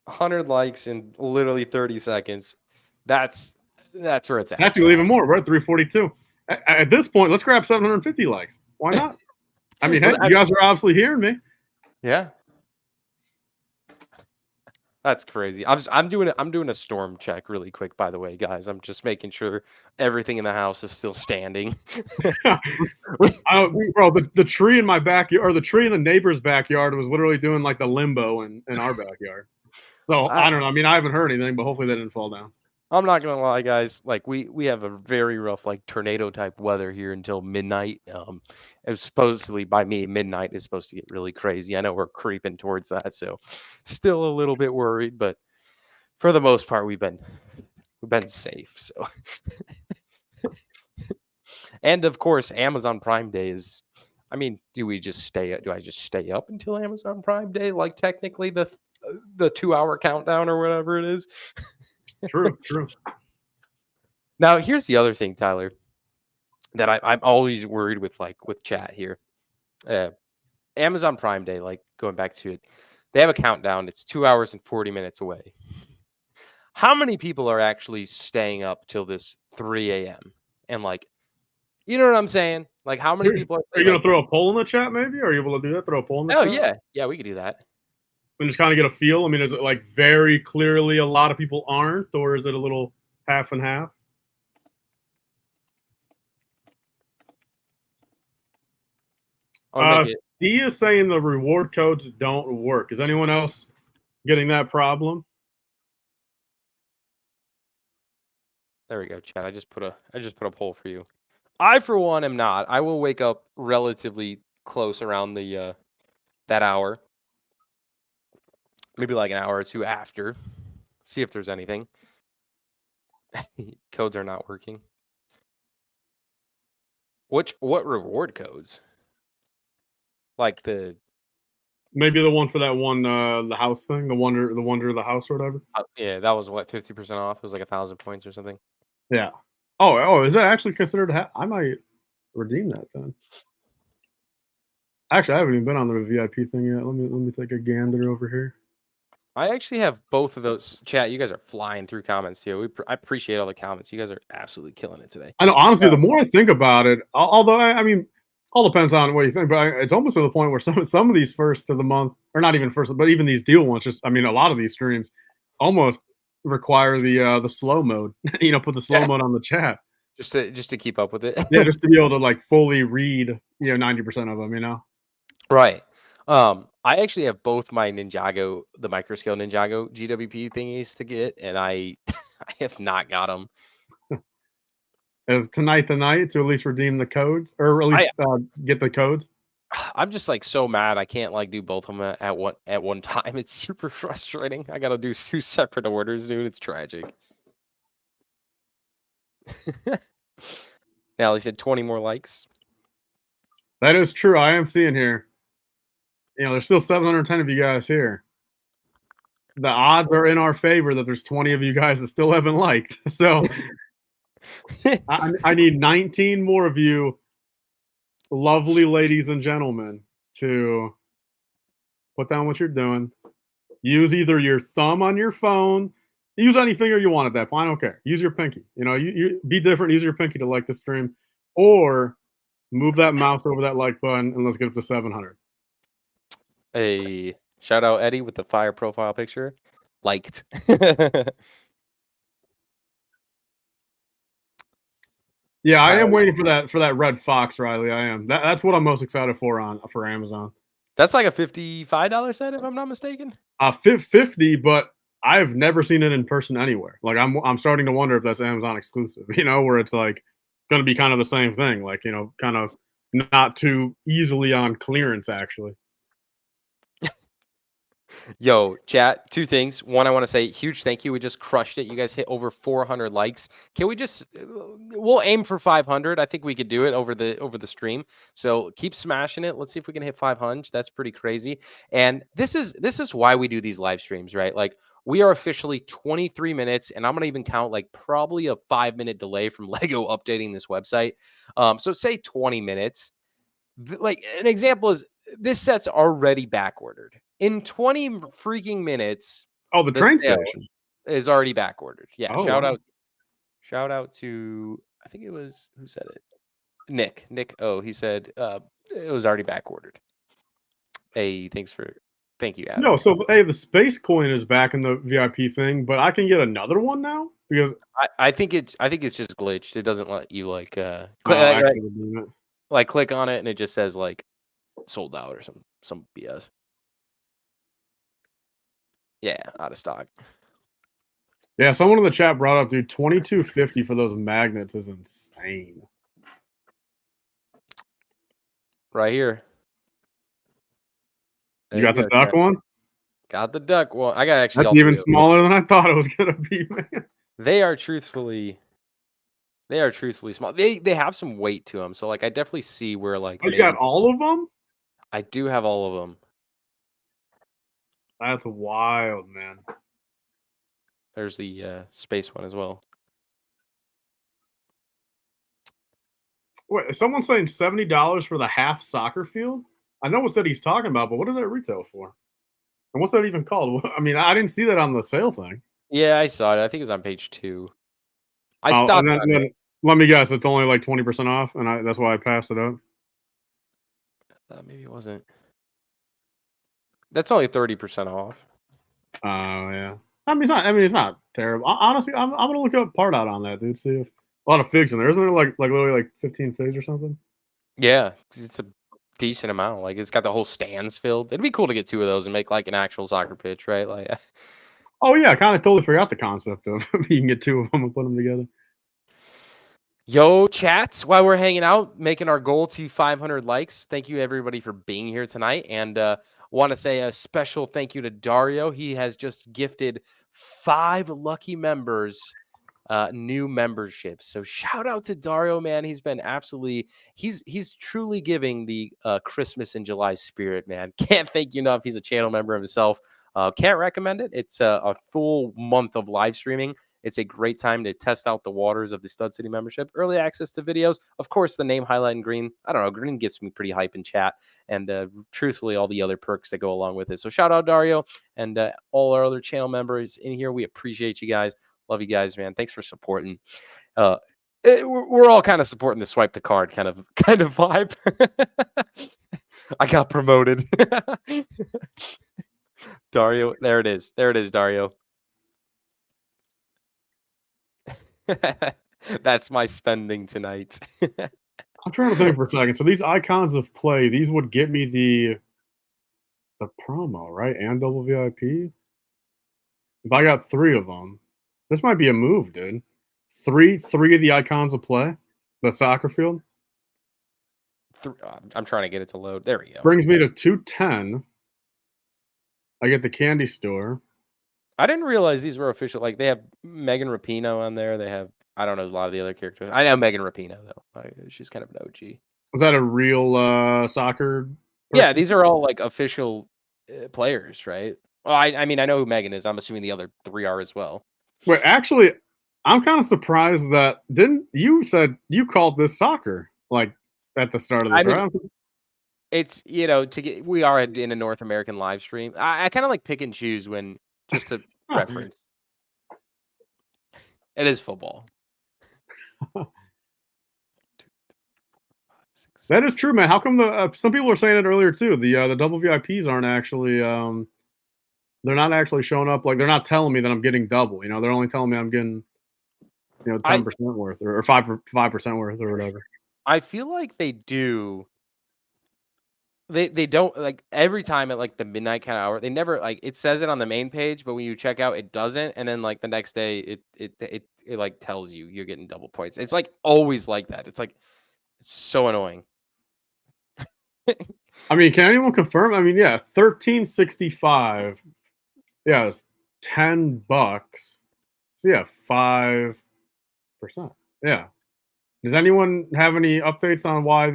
100 likes in literally 30 seconds. That's where it's at. Actually, even more. We're at 342. At this point, let's grab 750 likes. Why not? I mean, hey, you guys are obviously hearing me. Yeah. That's crazy. I'm doing a storm check really quick, by the way, guys. I'm just making sure everything in the house is still standing. Bro, the tree in my backyard, or the tree in the neighbor's backyard, was literally doing like the limbo in our backyard. So I don't know. I mean, I haven't heard anything, but hopefully that didn't fall down. I'm not gonna lie, guys. Like we have a very rough like tornado type weather here until midnight. Supposedly by me midnight is supposed to get really crazy. I know we're creeping towards that, so still a little bit worried, but for the most part we've been safe. So and of course Amazon Prime Day is. I mean, do I just stay up until Amazon Prime Day? Like technically the 2-hour countdown or whatever it is. True. Now, here's the other thing, Tyler, that I'm always worried with, like with chat here. Amazon Prime Day, like going back to it, they have a countdown. It's 2 hours and 40 minutes away. How many people are actually staying up till this 3 a.m. and like, you know what I'm saying? Like, how many people are you gonna throw a poll in the chat? Maybe are you able to do that? Throw a poll in the chat. Yeah, we could do that. And just kind of get a feel. I mean, is it like very clearly a lot of people aren't, or is it a little half and half? Steve is saying the reward codes don't work. Is anyone else getting that problem? There we go, chat. I just put a poll for you. I, for one, am not. I will wake up relatively close around the that hour. Maybe like an hour or two after. See if there's anything. Codes are not working. What reward codes? Like maybe the one for that one the house thing, the wonder of the house or whatever. Yeah, that was what 50% off. It was like 1,000 points or something. Yeah. Oh, is that actually considered? I might redeem that then. Actually, I haven't even been on the VIP thing yet. Let me take a gander over here. I actually have both of those. Chat, you guys are flying through comments here. I appreciate all the comments. You guys are absolutely killing it today. I know, honestly, the more I think about it, although I mean, all depends on what you think, but it's almost to the point where some of these first of the month, or not even first, but even these deal ones, just I mean, a lot of these streams almost require the slow mode. Put the slow Yeah, mode on the chat. just to keep up with it. Yeah, just to be able to like fully read, 90% of them. Right. I actually have both my Ninjago, the microscale Ninjago GWP thingies to get, and I I have not got them. Is tonight the night to at least redeem the codes, or at I least get the codes? I'm just like so mad I can't like do both of them at one time. It's super frustrating. I gotta do two separate orders, dude. It's tragic. Now he said 20 more likes. That is true. I am seeing here. There's still 710 of you guys here. The odds are in our favor that there's 20 of you guys that still haven't liked. So I need 19 more of you, lovely ladies and gentlemen, to put down what you're doing. Use either your thumb on your phone. Use any finger you want at that point. I don't care. Use your pinky. You be different. Use your pinky to like the stream, or move that mouse over that like button and let's get up to 700. A shout out Eddie with the fire profile picture. Liked. Yeah, I am waiting for that red fox, Riley. I am. That's what I'm most excited for Amazon. That's like a $55 set, if I'm not mistaken. 50, but I've never seen it in person anywhere. Like I'm starting to wonder if that's Amazon exclusive. Where it's like going to be kind of the same thing. Like kind of not too easily on clearance, actually. Yo, chat, two things. One, I want to say huge thank you. We just crushed it. You guys hit over 400 likes. Can we just we'll aim for 500. I think we could do it over the stream. So keep smashing it. Let's see if we can hit 500. That's pretty crazy. And this is why we do these live streams, right? Like we are officially 23 minutes, and I'm gonna even count like probably a 5-minute delay from Lego updating this website. So say 20 minutes. Like an example is this set's already back ordered. In 20 freaking minutes, Oh, the train sale station is already back ordered. Yeah, Oh, wow. shout out to I think it was who said it? Nick. Oh, he said it was already back ordered. Hey, thank you, Adam. No, so hey, the space coin is back in the VIP thing, but I can get another one now because I think it's just glitched. It doesn't let you like actually doing it. like click on it and it just says like sold out or some BS. Yeah, out of stock. Yeah, someone in the chat brought up, dude, 2250 for those magnets is insane. Right here. You got the duck one? Got the duck one. I got actually. That's even smaller than I thought it was gonna be, man. They are truthfully small. They have some weight to them, so like I definitely see where like. Oh, you got all of them? I do have all of them. That's wild, man. There's the space one as well. Wait, is someone saying $70 for the half soccer field? I know what set he's talking about, but what did that retail for? And what's that even called? I mean, I didn't see that on the sale thing. Yeah, I saw it. I think it was on page 2. I stopped. Then, let me guess, it's only like 20% off, and that's why I passed it up. Maybe it wasn't. That's only 30% off. Oh yeah. It's not terrible. Honestly, I'm gonna look up part out on that, dude. See if a lot of figs in there. Isn't there like literally like 15 figs or something? Yeah, it's a decent amount. Like it's got the whole stands filled. It'd be cool to get 2 of those and make like an actual soccer pitch, right? Like. Oh yeah, I kind of totally forgot the concept of you can get 2 of them and put them together. Yo, chats, while we're hanging out, making our goal to 500 likes. Thank you, everybody, for being here tonight. And want to say a special thank you to Dario. He has just gifted 5 lucky members new memberships. So shout out to Dario, man. He's been absolutely, he's truly giving the Christmas in July spirit, man. Can't thank you enough. He's a channel member himself. Can't recommend it. It's a full month of live streaming. It's a great time to test out the waters of the Stud City membership. Early access to videos. Of course, the name highlight in green. I don't know. Green gets me pretty hype in chat. And truthfully, all the other perks that go along with it. So shout out Dario and all our other channel members in here. We appreciate you guys. Love you guys, man. Thanks for supporting. We're all kind of supporting the swipe the card kind of vibe. I got promoted. Dario, there it is. There it is, Dario. That's my spending tonight. I'm trying to think for a second. So these icons of play, these would get me the promo, right? And double VIP. If I got 3 of them, this might be a move, dude. Three of the icons of play, the soccer field. I'm trying to get it to load. There we go. Brings me to 210. I get the candy store. I didn't realize these were official. Like they have Megan Rapinoe on there. They have, I don't know, a lot of the other characters. I know Megan Rapinoe though. She's kind of an OG. Is that a real soccer person? Yeah, these are all like official players, right? Well, I mean, I know who Megan is. I'm assuming the other 3 are as well. Wait, actually, I'm kind of surprised that you said you called this soccer like at the start of this, right? It's, we are in a North American live stream. I kind of like pick and choose when, just to reference. It is football. That is true, man. How come some people were saying it earlier too? The double VIPs aren't actually they're not actually showing up. Like they're not telling me that I'm getting double. They're only telling me I'm getting 10% worth or 5% worth or whatever. I feel like they do. They don't, like, every time at like the midnight kind of hour, they never, like, it says it on the main page, but when you check out it doesn't, and then like the next day it like tells you you're getting double points. It's like always like that. It's like, it's so annoying. I mean, can anyone confirm? I mean, yeah, 1365. Yeah, it's $10. So yeah, 5%. Yeah. Does anyone have any updates on why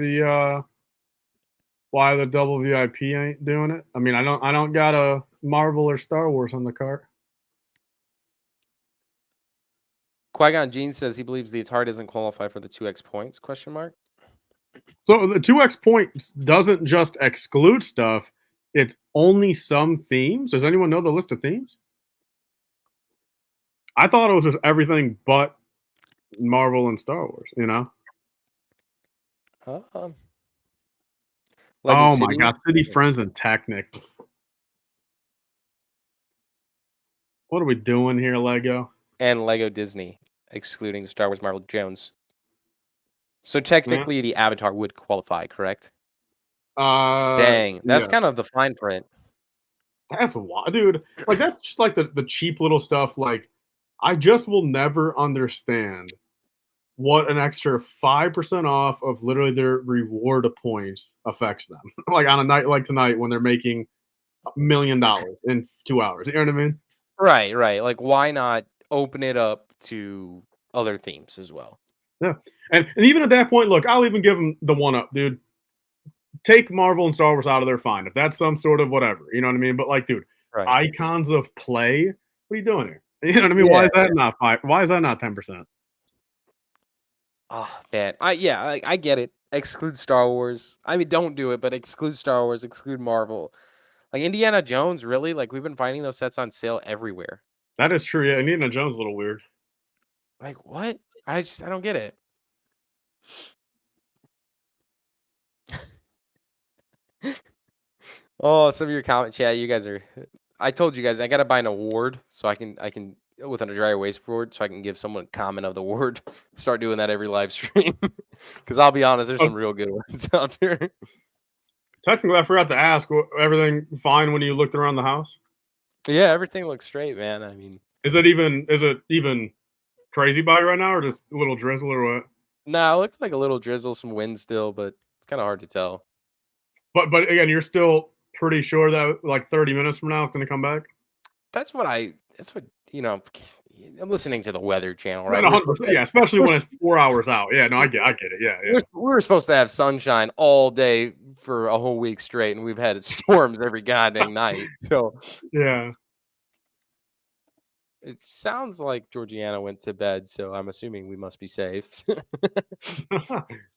the double VIP ain't doing it? I mean, I don't got a Marvel or Star Wars on the cart. Qui-Gon Jean says he believes the Atari doesn't qualify for the 2x points, question mark. So the 2x points doesn't just exclude stuff, it's only some themes. Does anyone know the list of themes? I thought it was just everything but Marvel and Star Wars, Lego oh my City? god, City Friends and Technic. What are we doing here, Lego? And Lego Disney, excluding Star Wars, Marvel, Jones. So technically, the Avatar would qualify, correct? Dang, that's kind of the fine print. That's wild, dude. Like that's just like the cheap little stuff. Like I just will never understand what an extra 5% off of literally their reward points affects them. Like on a night like tonight when they're making $1 million in 2 hours. You know what I mean? Right. Like, why not open it up to other themes as well? Yeah. And even at that point, look, I'll even give them the one up, dude. Take Marvel and Star Wars out of there, fine. If that's some sort of whatever, you know what I mean? But like, dude, icons of play, what are you doing here? You know what I mean? Why is that not 5? Why is that not 10%? Oh man, I get it. Exclude Star Wars. I mean, don't do it, but exclude Star Wars, exclude Marvel. Like Indiana Jones, really? Like we've been finding those sets on sale everywhere. That is true. Yeah, Indiana Jones is a little weird. Like what? I don't get it. Oh, some of your comment chat, you guys are. I told you guys I gotta buy an award so I can with a dry erase board so I can give someone a comment of the award. Start doing that every live stream. Because I'll be honest, there's some real good ones out there. Technically, I forgot to ask. Everything fine when you looked around the house? Yeah, everything looks straight, man. I mean, is it even crazy by right now, or just a little drizzle, or what? Nah, it looks like a little drizzle, some wind still, but it's kind of hard to tell. But again, you're still pretty sure that like 30 minutes from now it's going to come back? That's what I'm listening to the Weather Channel, right? Yeah, especially when it's 4 hours out. Yeah, no, I get it. Yeah. We were supposed to have sunshine all day for a whole week straight, and we've had storms every goddamn night. So yeah. It sounds like Georgiana went to bed, so I'm assuming we must be safe.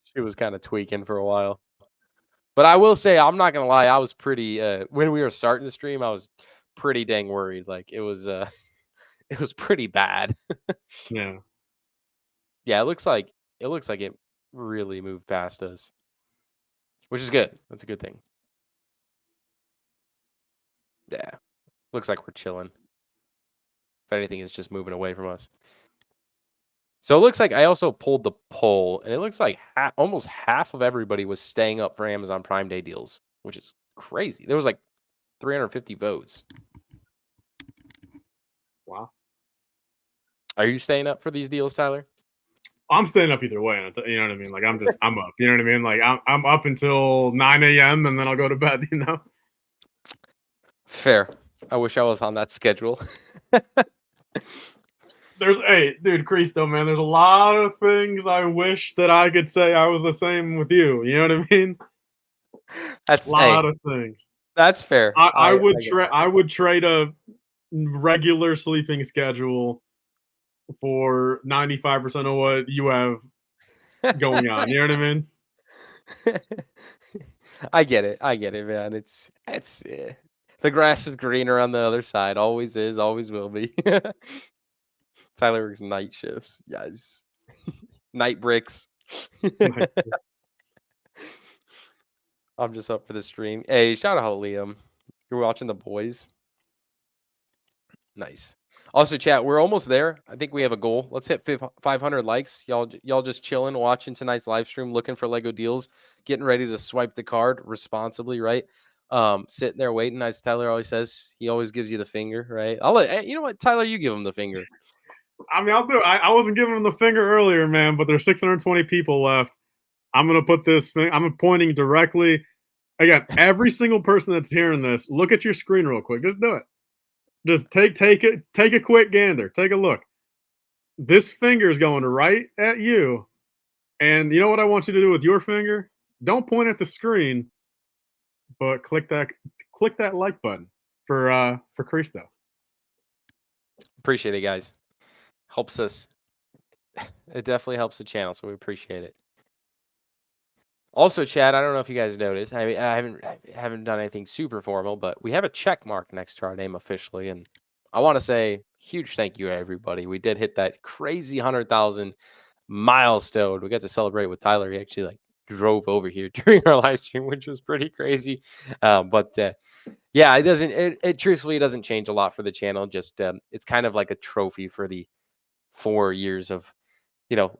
She was kind of tweaking for a while. But I will say, I'm not gonna lie, I was pretty when we were starting the stream, I was pretty dang worried. Like it was it was pretty bad. Yeah. Yeah, it looks like it really moved past us, which is good. That's a good thing. Yeah, looks like we're chilling. If anything, it's just moving away from us. So it looks like I also pulled the poll, and it looks like almost half of everybody was staying up for Amazon Prime Day deals, which is crazy. There was like 350 votes. Wow. Are you staying up for these deals, Tyler? I'm staying up either way. You know what I mean? Like I'm up. You know what I mean? Like I'm up until 9 a.m. and then I'll go to bed. You know. Fair. I wish I was on that schedule. Dude, Cristo, man. There's a lot of things I wish that I could say I was the same with you. You know what I mean? That's A lot of things. That's fair. I would get that. I would trade a regular sleeping schedule for 95% of what you have going on. You know what I mean? I get it, man. It's the grass is greener on the other side. Always is, always will be. Tyler works night shifts. Yes. Night bricks. I'm just up for the stream. Hey, shout out Liam. You're watching The Boys. Nice. Also, chat, we're almost there. I think we have a goal. Let's hit 500 likes. Y'all just chilling, watching tonight's live stream, looking for Lego deals, getting ready to swipe the card responsibly, right? Sitting there waiting. As Tyler always says, he always gives you the finger, right? You know what, Tyler, you give him the finger. I mean, I'll do it. I wasn't giving him the finger earlier, man, but there's 620 people left. I'm gonna put this thing. I'm pointing directly. Again, every single person that's hearing this, look at your screen real quick. Just do it. Just take a quick gander. Take a look. This finger is going right at you. And you know what I want you to do with your finger? Don't point at the screen, but click that like button for Cristo. Appreciate it, guys. Helps us. It definitely helps the channel, so we appreciate it. Also, Chad, I don't know if you guys noticed. I mean, I haven't done anything super formal, but we have a check mark next to our name officially, and I want to say huge thank you to everybody. We did hit that crazy 100,000 milestone. We got to celebrate with Tyler. He actually like drove over here during our live stream, which was pretty crazy. Yeah, it doesn't. It truthfully doesn't change a lot for the channel. Just it's kind of like a trophy for the 4 years of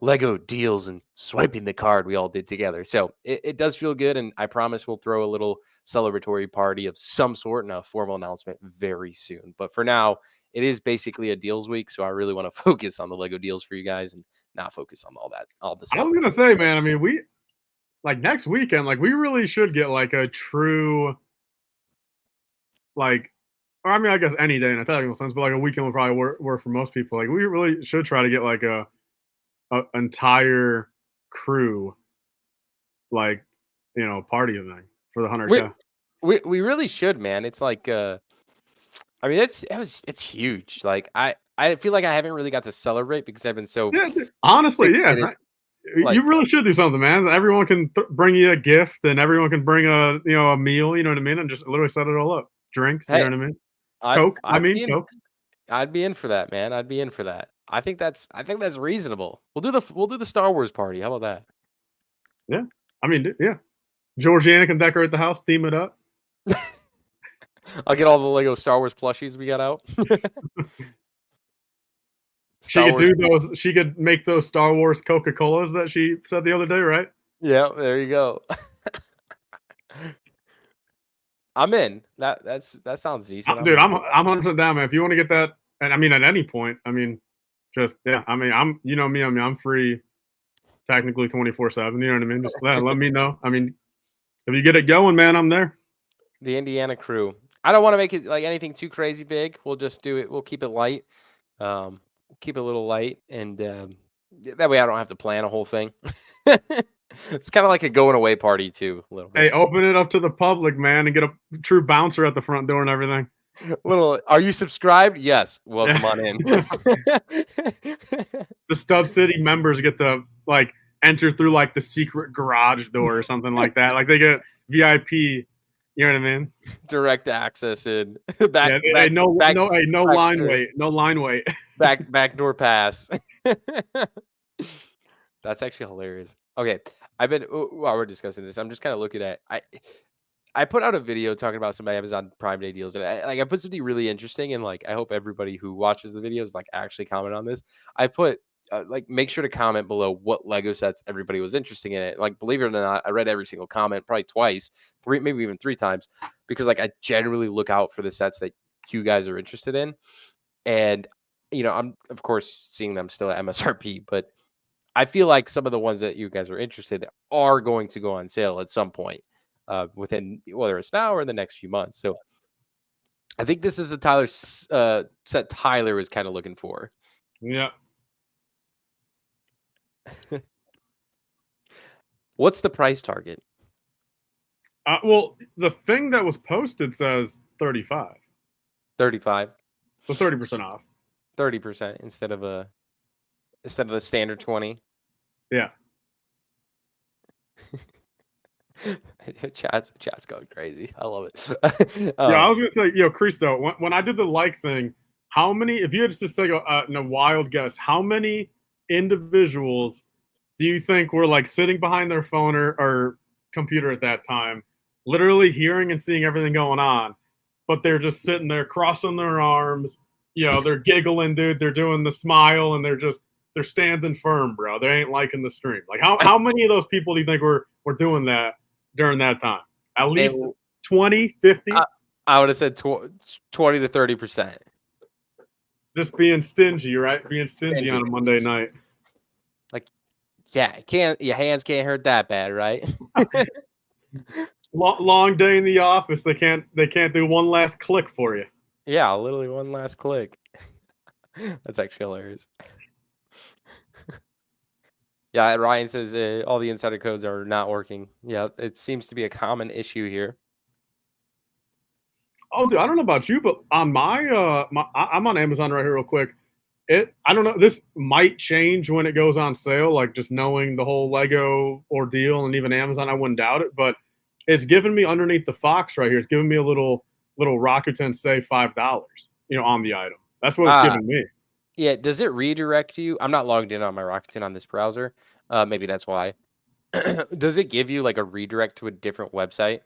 Lego deals and swiping the card we all did together. So it does feel good, and I promise we'll throw a little celebratory party of some sort and a formal announcement very soon. But for now, it is basically a deals week, so I really want to focus on the Lego deals for you guys and not focus on all the I was gonna say, man. I mean, we like next weekend, like we really should get like a true, like, or I mean, I guess any day in a technical sense, but like a weekend would probably work for most people. Like we really should try to get like a entire crew, like, party event for the 100K. We really should, man. It's like I mean it's huge. Like I feel like I haven't really got to celebrate because I've been so honestly, fixated. Like, you really should do something, man. Everyone can bring you a gift, and everyone can bring a meal. You know what I mean? And just literally set it all up. Drinks. Hey, you know what I mean? Coke. Coke. I'd be in for that, man. I'd be in for that. I think that's reasonable. We'll do the Star Wars party. How about that? Yeah. I mean, yeah. Georgiana can decorate the house, theme it up. I'll get all the Lego Star Wars plushies we got out. She could make those Star Wars Coca-Colas that she said the other day, right? Yeah, there you go. I'm in. That sounds decent. Dude, I'm 100% down, man. If you want to get that, and I mean at any point, I mean, just yeah. I mean, I'm me. I mean, I'm free, technically 24/7. You know what I mean? Just let me know. I mean, if you get it going, man, I'm there. The Indiana crew. I don't want to make it like anything too crazy big. We'll just do it. We'll keep it light. Keep it a little light, and that way I don't have to plan a whole thing. It's kind of like a going away party too, a little bit. Hey, open it up to the public, man, and get a true bouncer at the front door and everything. Little, are you subscribed? Yes. Welcome on in. The Stud City members get to like enter through like the secret garage door or something like that. Like they get VIP. You know what I mean? Direct access in. Yeah. Hey, no back, line wait. No line wait. backdoor pass. That's actually hilarious. Okay, I've been while we're discussing this, I'm just kind of looking at I put out a video talking about some Amazon Prime Day deals, and I put something really interesting, and like I hope everybody who watches the videos like actually comment on this. I put like make sure to comment below what Lego sets everybody was interested in it. Like believe it or not, I read every single comment probably twice, three maybe even three times, because like I generally look out for the sets that you guys are interested in, and I'm of course seeing them still at MSRP, but I feel like some of the ones that you guys are interested in are going to go on sale at some point within whether it's now or the next few months. So I think this is the set Tyler was kind of looking for. Yeah. What's the price target? Well, the thing that was posted says 35. 35. So 30% off. 30% instead of the standard 20. Yeah. Chat's going crazy. I love it. Yeah, I was gonna say, Cristo, when I did the like thing, how many? If you had to just take a wild guess, how many individuals do you think were like sitting behind their phone or computer at that time, literally hearing and seeing everything going on, but they're just sitting there crossing their arms, they're giggling, dude, they're doing the smile, and they're standing firm, bro. They ain't liking the stream. Like how many of those people do you think were doing that during that time? At least 20, 50? I would have said 20 to 30%. Just being stingy, right? Being stingy on a Monday night. Like, yeah, your hands can't hurt that bad, right? Long day in the office. They can't do one last click for you. Yeah, literally one last click. That's actually hilarious. Yeah, Ryan says all the insider codes are not working. Yeah, it seems to be a common issue here. Oh, dude, I don't know about you, but on I'm on Amazon right here real quick. I don't know. This might change when it goes on sale. Like just knowing the whole Lego ordeal and even Amazon, I wouldn't doubt it. But it's giving me underneath the Fox right here. It's giving me a little Rakuten say $5, on the item. That's what it's giving me. Yeah. Does it redirect you? I'm not logged in on my Rakuten on this browser. Maybe that's why. Does it give you like a redirect to a different website?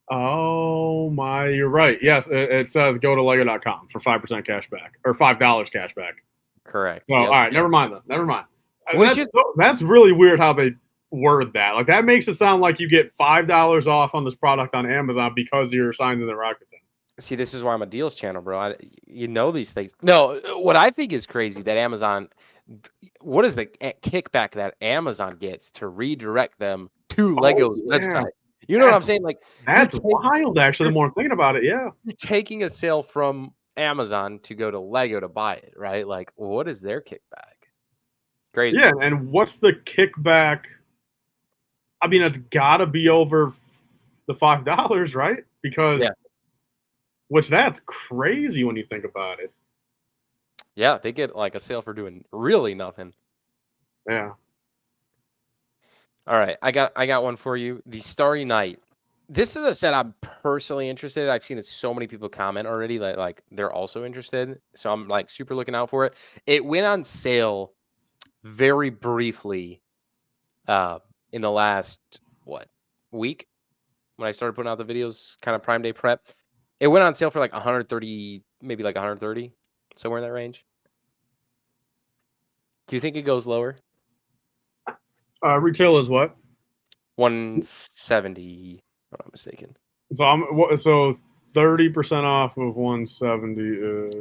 Oh my, you're right. Yes, it says go to lego.com for 5% cash back or $5 cash back. Correct. So, all right, never mind then. Never mind. Which That's really weird how they word that. Like that makes it sound like you get $5 off on this product on Amazon because you're signed to the Rakuten. See, this is why I'm a deals channel, bro. You know these things. No, what I think is crazy that Amazon, what is the kickback that Amazon gets to redirect them to Lego's website? You know what I'm saying? Like that's wild. Actually, the more I'm thinking about it, yeah, you're taking a sale from Amazon to go to Lego to buy it, right? Like, what is their kickback? Crazy. Yeah, and what's the kickback? I mean, it's got to be over the $5, right? Because, which that's crazy when you think about it. Yeah, they get like a sale for doing really nothing. Yeah. All right, I got one for you. The Starry Night. This is a set I'm personally interested in. I've seen so many people comment already that like they're also interested. So I'm like super looking out for it. It went on sale very briefly in the last week when I started putting out the videos, kind of Prime Day prep. It went on sale for like 130, maybe like 130, somewhere in that range. Do you think it goes lower? Retail is what? 170, if I'm not mistaken. So 30% off of 170 is.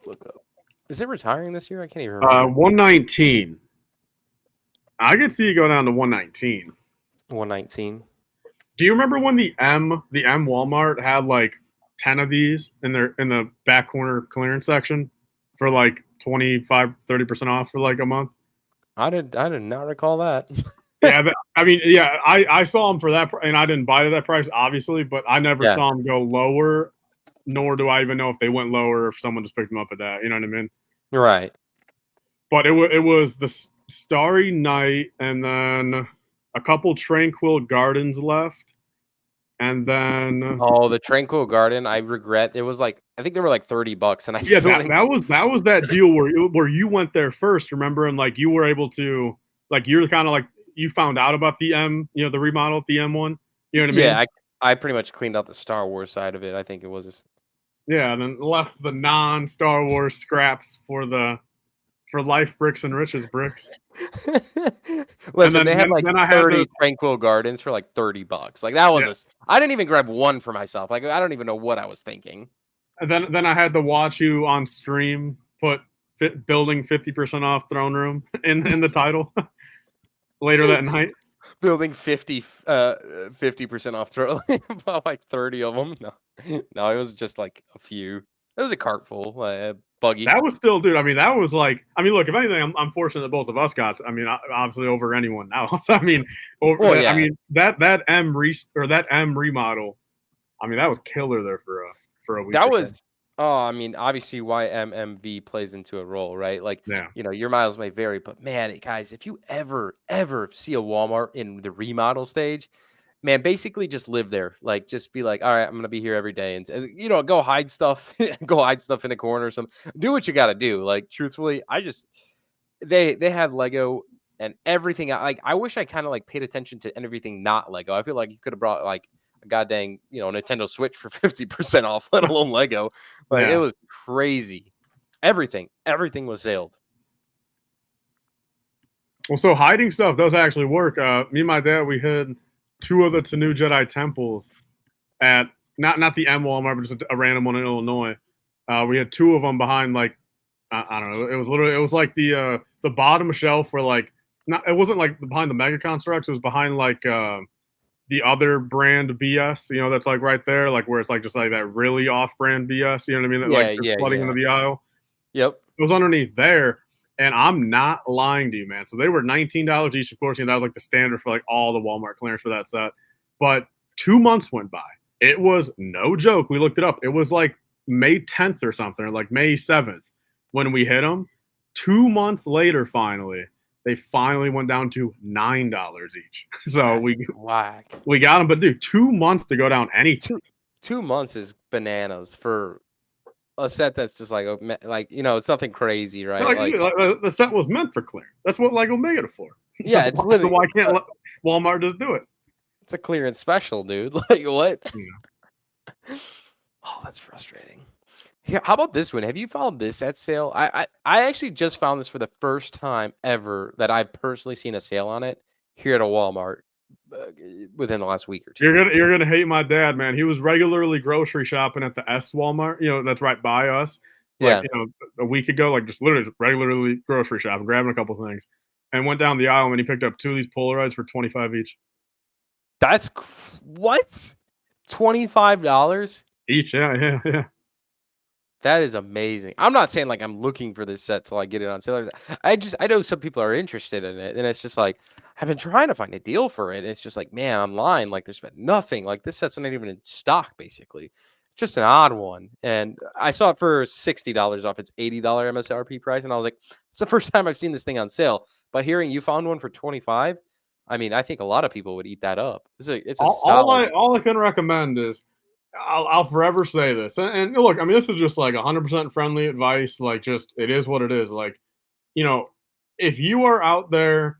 Look up. Is it retiring this year? I can't even remember. 119. I could see you go down to 119. 119. Do you remember when the M Walmart had like 10 of these in the back corner clearance section for like 25, 30% off for like a month? I did not recall that. Yeah, I mean, yeah, I saw them for that, and I didn't buy it at that price, obviously, but I never Yeah, saw them go lower, nor do I even know if they went lower or if someone just picked them up at that. You know what I mean? right. But it was the Starry Night, and then a couple Tranquil Gardens left, and then Oh, the Tranquil Garden, I regret. It was like I think they were like $30 and I yeah, still didn't. that was that deal where you went there first, remember, and like you were able to like you're kind of like you found out about the the remodel at the M1. You know what I mean? Yeah, I pretty much cleaned out the Star Wars side of it. I think it was. Yeah, and then left the non Star Wars scraps for the for life bricks and riches bricks. And Listen, they had like then I had the 30 Tranquil Gardens for like $30. Like that was yeah, I didn't even grab one for myself. Like I don't even know what I was thinking. and then I had to watch you on stream put building 50% off throne room in the title later that night. Building 50% off throw about like 30 of them. No. No, it was just like a few. It was a cart full, buggy. That was still, dude. I mean, that was like, I mean, look, if anything, I'm fortunate that both of us got. I mean, obviously over anyone else. I mean, Well, I yeah. mean that M remodel. I mean, that was killer there for a week That or so. was I mean, obviously why MMV plays into a role, right? Like, Yeah, your miles may vary, but man, guys, if you ever see a Walmart in the remodel stage, man, basically just live there. Like, just be like, all right, I'm gonna be here every day, and go hide stuff, go hide stuff in a corner or something. Do what you got to do. Like, truthfully, I just they had Lego and everything. Like, I wish I kind of like paid attention to everything not Lego. I feel like you could have brought like a goddamn Nintendo Switch for 50% off, let alone Lego. Like, it yeah. was crazy. Everything was sailed. Well, so hiding stuff does actually work. Me and my dad, we hid two of the Tanu Jedi temples at not the M Walmart, but just a random one in Illinois. We had two of them behind like I don't know. It was literally it was like the bottom shelf where like not it wasn't like behind the Mega Constructs. It was behind like the other brand BS. You know, that's like right there, like where it's like just like that really off brand BS. You know what I mean? That like Yeah, they're yeah, flooding into yeah. the aisle. Yep. It was underneath there. And I'm not lying to you, man. So they were $19 each, of course. And that was like the standard for like all the Walmart clearance for that set. But 2 months went by. It was no joke. We looked it up. It was like May 10th or something, or like May 7th when we hit them. 2 months later, they finally went down to $9 each. So That's whack. we got them. But dude, 2 months to go down anything. 2 months is bananas for a set that's just like it's nothing crazy, right? Like, Like, the set was meant for clearance. That's what Lego made it for. So yeah, it's literally why can't Walmart just do it? it's a clearance special, dude. Like, what? Yeah. Oh, that's frustrating. Here, how about this one? Have you found this at sale? I actually just found this for the first time ever that I've personally seen a sale on it here at a Walmart within the last week or two. You're gonna hate my dad, man. He was regularly grocery shopping at the S Walmart. You know that's right by us. Like Yeah, a week ago, like just literally just regularly grocery shopping, grabbing a couple things, and went down the aisle and he picked up two of these Polaroids for 25 each. that's what $25. Each, yeah. That is amazing. I'm not saying like I'm looking for this set till I get it on sale. I know some people are interested in it, and it's just like I've been trying to find a deal for it. It's just like, man, online like there's been nothing. Like this set's not even in stock basically. Just an odd one. And I saw it for $60 off its $80 MSRP price, and I was like, it's the first time I've seen this thing on sale. But hearing you found one for 25, I mean, I think a lot of people would eat that up. It's a solid. All I can recommend is I'll forever say this. And look, I mean, this is just like 100% friendly advice. Like, just it is what it is. Like, if you are out there,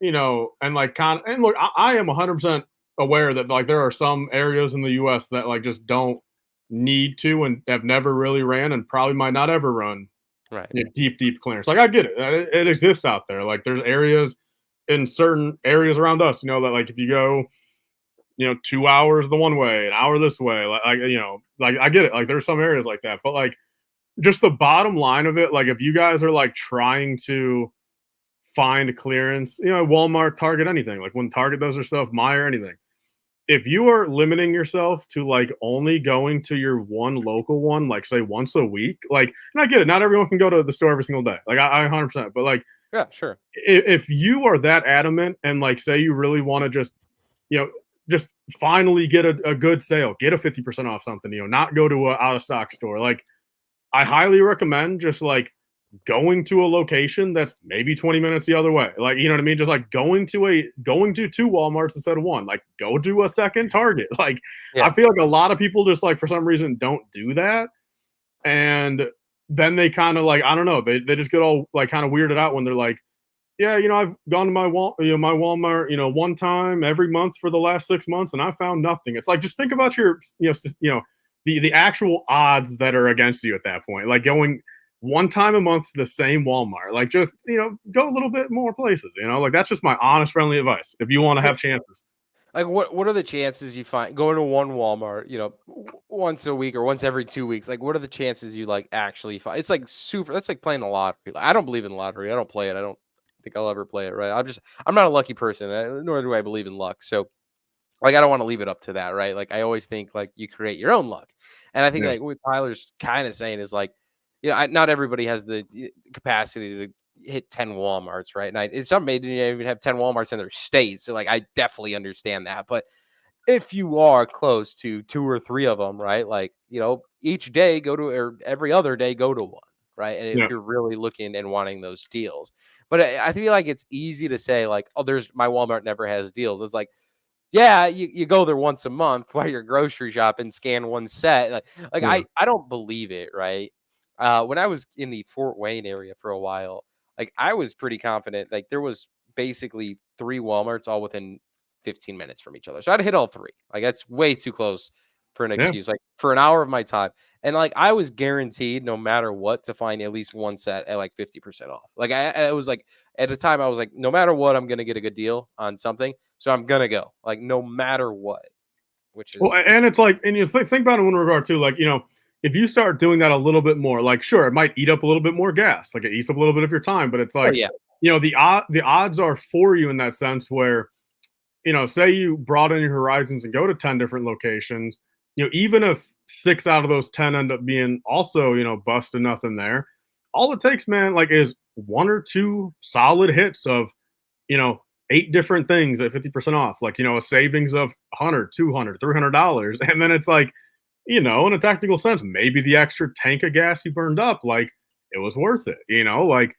and like and look, I am 100% aware that like there are some areas in the U.S. that like just don't need to and have never really ran and probably might not ever run Right. deep clearance. Like I get it. It exists out there. Like there's areas in certain areas around us, that like if you go 2 hours the one way, an hour this way. Like like I get it. Like there's some areas like that, but like just the bottom line of it, like if you guys are like trying to find clearance, Walmart, Target, anything, like when Target does their stuff, Meijer, anything. If you are limiting yourself to like only going to your one local one, like say once a week, like, and I get it, not everyone can go to the store every single day. Like I 100%, but like Yeah, sure. If you are that adamant and like say you really want to just, you know, just finally get a good sale, get a 50% off something, not go to a out of stock store. Like I highly recommend just like going to a location that's maybe 20 minutes the other way. Like, you know what I mean? Just like going to two Walmarts instead of one. Like go to a second Target. Like I Yeah. feel like a lot of people just like for some reason don't do that. And then they kind of like, I don't know, they just get all like kind of weirded out when they're like, yeah, I've gone to my Walmart, one time every month for the last 6 months, and I found nothing. It's like just think about your, the actual odds that are against you at that point. Like going one time a month to the same Walmart. Like just go a little bit more places. Like that's just my honest, friendly advice. If you want to have chances. Like, what are the chances you find going to one Walmart, once a week or once every 2 weeks? Like, what are the chances you like actually find? It's like super. That's like playing the lottery. Like, I don't believe in the lottery. I don't play it. I don't think I'll ever play it. Right? I'm not a lucky person, nor do I believe in luck. So, like, I don't want to leave it up to that. Right? Like, I always think like you create your own luck, and I think Yeah. like what Tyler's kind of saying is like, not everybody has the capacity to hit 10 Walmarts, right? And some may even have 10 Walmarts in their state. So like I definitely understand that. But if you are close to two or three of them, right? Like, each day go to or every other day go to one, right? And if Yeah. you're really looking and wanting those deals. But I feel like it's easy to say like, oh, there's my Walmart never has deals. It's like, yeah, you go there once a month while you're grocery shopping, scan one set. Like Yeah. I don't believe it, right? When I was in the Fort Wayne area for a while, like I was pretty confident. Like there was basically three Walmarts all within 15 minutes from each other. So I'd hit all three. Like that's way too close for an Yeah. excuse. Like for an hour of my time. And like I was guaranteed no matter what to find at least one set at like 50% off. Like I was like at the time I was like, no matter what, I'm gonna get a good deal on something. So I'm gonna go. Like no matter what. Which Well, is and it's like, and you think about it in regard to like, if you start doing that a little bit more, like, sure, it might eat up a little bit more gas, like it eats up a little bit of your time, but it's oh like, yeah. the odds are for you in that sense where, say you broaden your horizons and go to 10 different locations, even if 6 out of those 10 end up being also, busting nothing there, all it takes, man, like is one or two solid hits of, you know, 8 different things at 50% off, like, a savings of 100, 200, $300. And then it's like, in a technical sense, maybe the extra tank of gas you burned up, like it was worth it, like,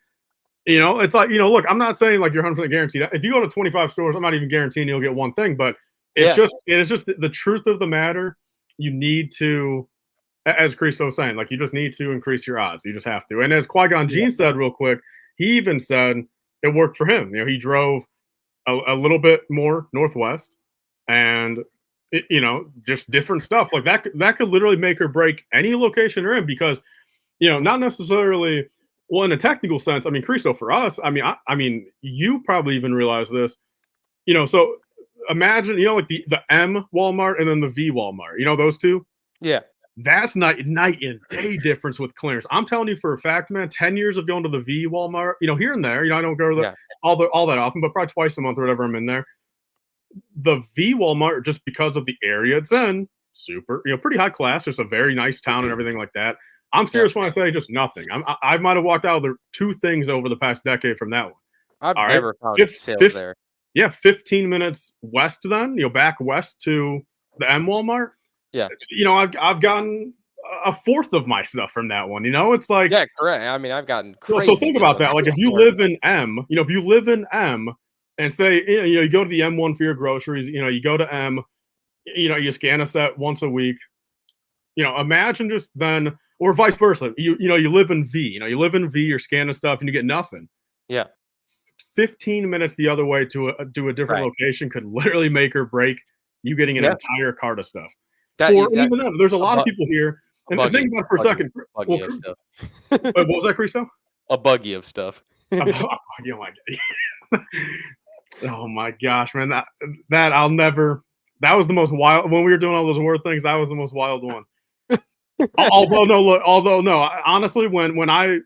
it's like, look, I'm not saying like you're 100% guaranteed. If you go to 25 stores, I'm not even guaranteeing you'll get one thing, but Yeah. it is just the truth of the matter. You need to, as Christo was saying, like you just need to increase your odds. You just have to. And as Qui-Gon Yeah. Jinn said real quick, he even said it worked for him. He drove a little bit more northwest and just different stuff like that could literally make or break any location you're in because not necessarily, well, in a technical sense. I mean, Cristo, for us, I mean you probably even realize this, so imagine, like the M Walmart and then the V Walmart, those two. Yeah. That's night and day difference with clearance. I'm telling you for a fact, man. 10 years of going to the V Walmart, here and there. I don't go to Yeah. all that often, but probably twice a month or whatever I'm in there. The V Walmart, just because of the area it's in, super, pretty high class. Just a very nice town and everything like that. I'm Yeah. serious when I say just nothing. I might have walked out of there 2 things over the past decade from that one. I've All right, never found sales there. yeah, 15 minutes west. Then back west to the M Walmart. Yeah. I've gotten a fourth of my stuff from that one. It's like, Yeah, correct. I mean, I've gotten so crazy think deals about on that. Like if you stores. live in M, if you live in M and say, you go to the M1 for your groceries, you go to M, you scan a set once a week, imagine just then, or vice versa. You live in V, you live in V, you're scanning stuff and you get nothing. Yeah. 15 minutes the other way to a different Right. location could literally make or break you getting an Yeah. entire cart of stuff. That For that even then, there's a a lot of bu people here, a and buggy think about it for a buggy second. Well, buggy of stuff. what was that, Christo? A buggy of stuff. Oh my god. Oh my gosh, man. That I'll never. That was the most wild when we were doing all those word things. That was the most wild one. Although no, honestly, when I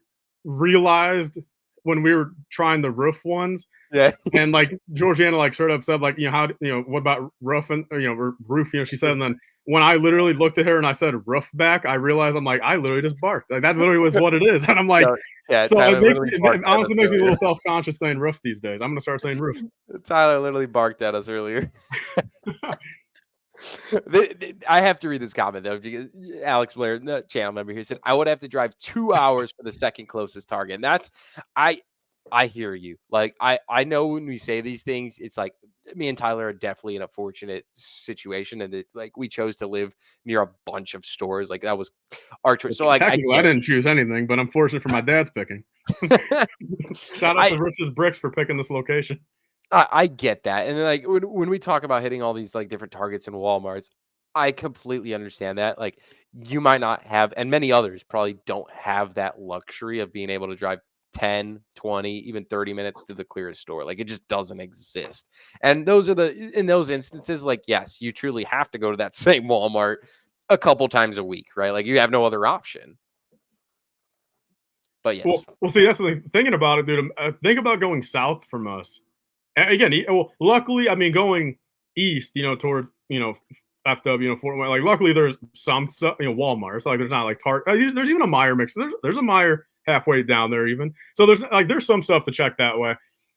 realized when we were trying the roof ones, Yeah. and like Georgiana like sort of said like how what about roof and roof, she said, and then when I literally looked at her and I said roof back, I realized I'm like I literally just barked, like that literally was what it is. And I'm like, Yeah. Yeah, So Tyler literally it barked at us honestly makes me a earlier. little self-conscious saying roof these days. I'm gonna start saying roof. Tyler literally barked at us earlier. I have to read this comment though because Alex Blair, the channel member here, said I would have to drive 2 hours for the second closest target, and that's I I hear you. Like I know when we say these things, it's like me and Tyler are definitely in a fortunate situation, and like we chose to live near a bunch of stores. Like that was our choice. So like I Technically, I get didn't choose anything, but I'm fortunate for my dad's picking. it. Shout out I to Rich's Bricks for picking this location. I get that, and like when we talk about hitting all these like different targets in WalMarts, I completely understand that. Like you might not have, and many others probably don't have that luxury of being able to drive 10, 20, even 30 minutes to the clearest store. Like it just doesn't exist. And those are in those instances, like yes, you truly have to go to that same Walmart a couple times a week, right? Like you have no other option. But yes, Well, see, that's the thing. Thinking about it, dude. Think about going south from us. And again, well, luckily, I mean, going east, towards FW, Fort Wayne. Like, luckily, there's some stuff, Walmart. It's like there's not like Target. There's even a Meijer mix. There's a Meijer halfway down there, even. So there's some stuff to check that way.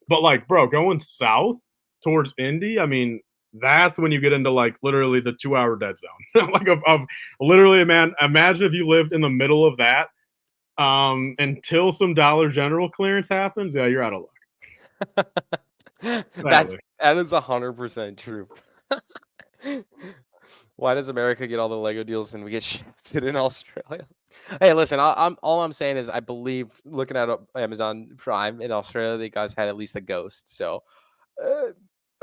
But like, bro, going south towards Indy, I mean, that's when you get into like literally the 2 hour dead zone. Like of literally, man. Imagine if you lived in the middle of that. Until some Dollar General clearance happens, yeah, you're out of luck. that is 100% true. Why does America get all the Lego deals and we get shafted in Australia? Hey, listen, I'm all I'm saying is I believe looking at Amazon Prime in Australia, they guys had at least a ghost. So uh,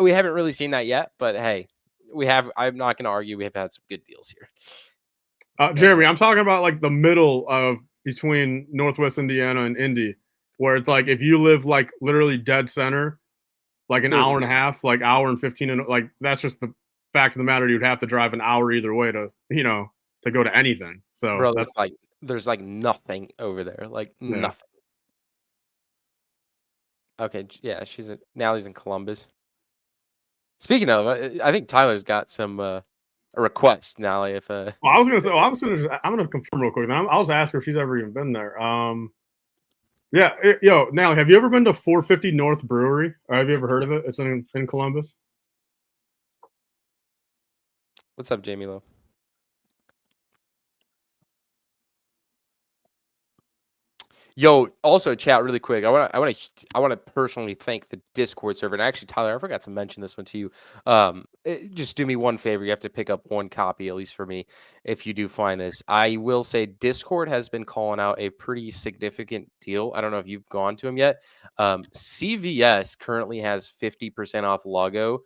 we haven't really seen that yet, but hey, we have. I'm not going to argue. We have had some good deals here. Jeremy, I'm talking about like the middle of between Northwest Indiana and Indy, where it's like if you live like literally dead center, like an hour and a half, like hour and 15, and like that's just the fact of the matter. You'd have to drive an hour either way to to go to anything. So Bro, that's there's like nothing over there, like yeah. nothing. Okay, yeah, Nally's in Columbus. Speaking of, I think Tyler's got some a request, Nally. If Well, I was gonna say, I'm gonna confirm real quick. I was asking her if she's ever even been there. Yeah, yo, now have you ever been to 450 North Brewery? Or have you ever heard of it? It's in Columbus. what's up, Jamie Lowe? Yo, also chat really quick. I want to personally thank the Discord server. And actually, Tyler, I forgot to mention this one to you. Just do me one favor. You have to pick up one copy, at least for me, if you do find this. I will say Discord has been calling out a pretty significant deal. I don't know if you've gone to them yet. CVS currently has 50% off Lego,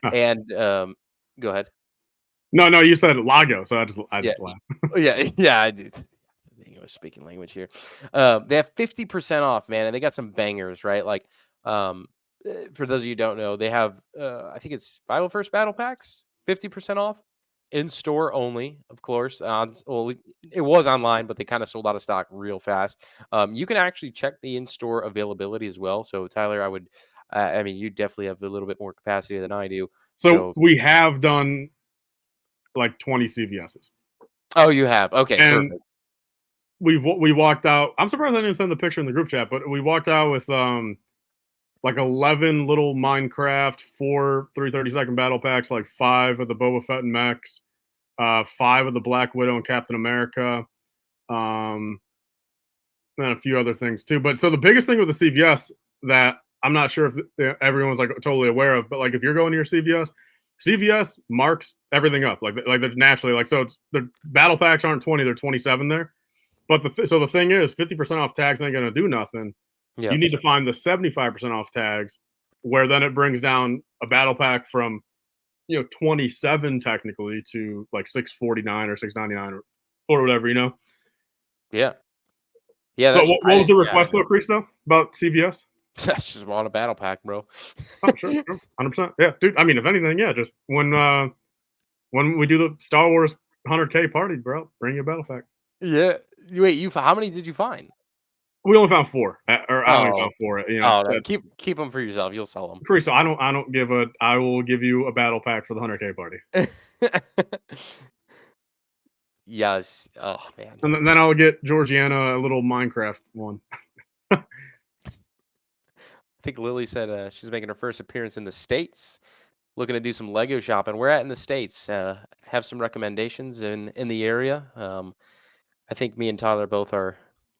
Huh. and go ahead. No, you said Lago, so I Yeah, just laughed. yeah, I do. English speaking language here. They have 50% off, man, and they got some bangers, right? Like, for those of you who don't know, they have I think it's Bible First Battle Packs, 50% off, in store only, of course. Well, it was online, but they kind of sold out of stock real fast. You can actually check the in-store availability as well. So, Tyler, I mean, you definitely have a little bit more capacity than I do. So So, we have done like 20 CVSs, oh, you have. Okay, and perfect. we walked out. I'm surprised I didn't send the picture in the group chat, but we walked out with like 11 little Minecraft, 4 332nd battle packs, like 5 of the Boba Fett and Mechs, 5 of the Black Widow and Captain America, um, and a few other things too. But so the biggest thing with the CVS that I'm not sure if everyone's like totally aware of, but like if you're going to your CVS marks everything up like they're naturally like so it's the battle packs aren't 20, they're 27 there. But so the thing is, 50% off tags ain't gonna do nothing. Yeah. You need to find the 75% off tags, where then it brings down a battle pack from 27 technically to like 649 or 699 or whatever. Yeah. Yeah, So that's what was the yeah, I request know. though, Christo, about CVS? That's just want a battle pack, bro. Oh, sure, 100%. Yeah, dude. I mean, if anything, yeah, just when we do the Star Wars 100K party, bro, bring your battle pack. Yeah. Wait, how many did you find? We only found 4, or I only Oh, found 4. oh, no, keep them for yourself. You'll sell Chris, I don't give a. I will give you a battle pack for the 100K party. them. Yes. Oh man. And then I'll get Georgiana a little Minecraft one. I think Lily said she's making her first appearance in the States. Looking to do some Lego shopping. Where at in the States? Have some recommendations in the area. I think me and Tyler both are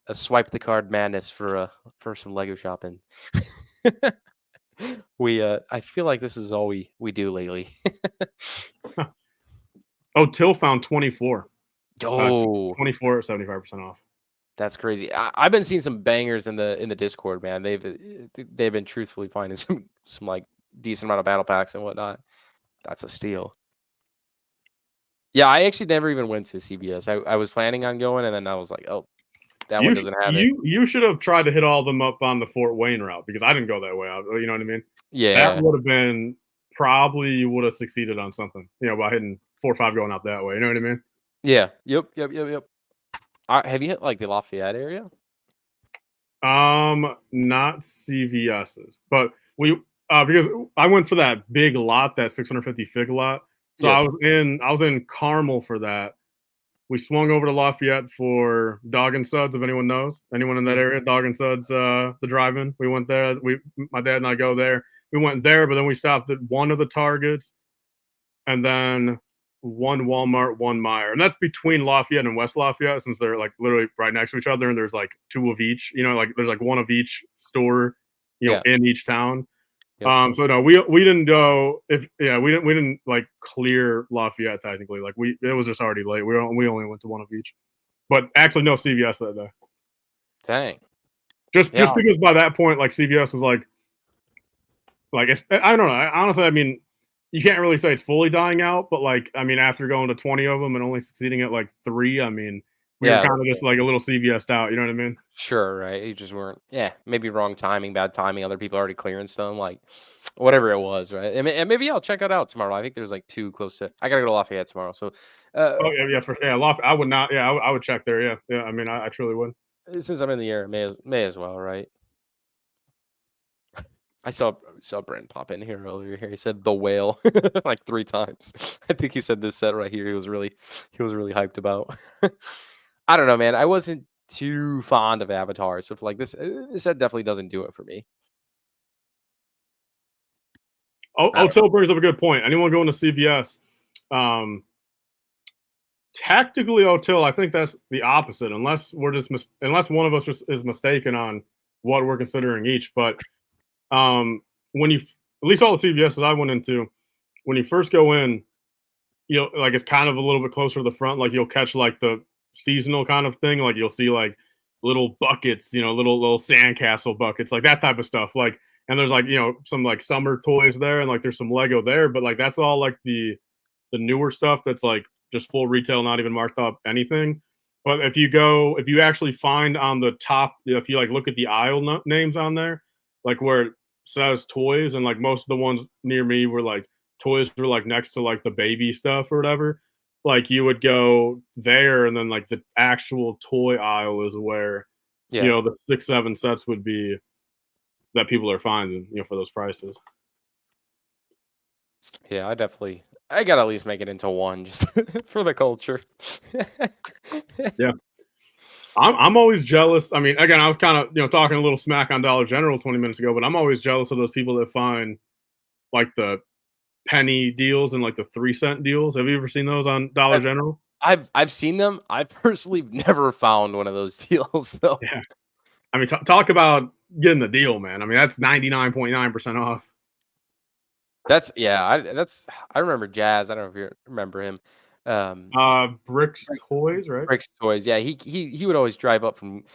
a swipe the card madness for some Lego shopping. I feel like this is all we do lately. Oh, Till found 24. Oh, 24 at 75% off. that's crazy. I've been seeing some bangers in the Discord, man. They've been truthfully finding some like decent amount of battle packs and whatnot. That's a steal. Yeah, I actually never even went to a CVS. I was planning on going, and then I was like, oh, that one doesn't have it. You should have tried to hit all of them up on the Fort Wayne route because I didn't go that way. You know what I mean? That Yeah. would have been probably you would have succeeded on something. You know, by hitting 4 or 5 going out that way. You know what I mean? Yeah. Yep. Have you hit like the Lafayette area? Not CVS's, but we because I went for that big lot, that 650 fig lot. So Yes. I was in Carmel for that. We swung over to Lafayette for Dog and Suds, if anyone knows. Anyone in that area, Dog and Suds, the drive-in. We went there. My dad and I go there. We went there, but then we stopped at one of the Targets, and then one Walmart, one Meijer, and that's between Lafayette and West Lafayette, since they're like literally right next to each other, and there's like 2 of each. You know, like there's like one of each store, Yeah. in each town. Yep. So no, we didn't go. We didn't like clear Lafayette technically. Like it was just already late. We only went to one of each, but actually no CVS that day. Dang. Just Yeah. because by that point, like CVS was like I don't know. Honestly, I mean, you can't really say it's fully dying out, but like I mean, after going to 20 of them and only succeeding at like 3, I mean, we were Yeah. kind of just like a little CVS'd out. You know what I mean? Sure. Right. You just weren't. Yeah. Maybe wrong timing, bad timing. Other people already clearing stuff. Like whatever it was. Right. And maybe I'll check it out tomorrow. I think there's like 2 close to. I gotta go to Lafayette tomorrow. So. Oh yeah, for yeah. I would not. Yeah, I would check there. Yeah. I mean, I truly would. Since I'm in the air, may as well, right? I saw Brent pop in here earlier. Here he said the whale like 3 times. I think he said this set right here. He was really hyped about. I don't know, man. I wasn't too fond of Avatar, so like this set definitely doesn't do it for me. Till brings up a good point. Anyone going to CVS? Tactically, O'Till, I think that's the opposite. Unless unless one of us is mistaken on what we're considering each. But when you, at least all the CVSs I went into, when you first go in, like it's kind of a little bit closer to the front. Like you'll catch like the seasonal kind of thing. Like you'll see like little buckets, little sandcastle buckets, like that type of stuff. Like, and there's like some like summer toys there, and like there's some Lego there, but like that's all like the newer stuff that's like just full retail, not even marked up anything. But if you actually find on the top, if you like look at the aisle names on there, like where it says toys, and like most of the ones near me were like toys were like next to like the baby stuff or whatever. Like you would go there, and then like the actual toy aisle is where the 6-7 sets would be that people are finding for those prices. Yeah, I gotta at least make it into one just for the culture. Yeah. I'm always jealous. I mean, again, I was kind of talking a little smack on Dollar General 20 minutes ago, but I'm always jealous of those people that find like the penny deals and like the 3-cent deals. Have you ever seen those on Dollar General? I've seen them. I personally never found one of those deals though. Yeah. I mean, talk about getting the deal, man. I mean, that's 99.9% off. I remember Jazz. I don't know if you remember him. Bricks Toys, right? Bricks Toys. Yeah, he would always drive up from,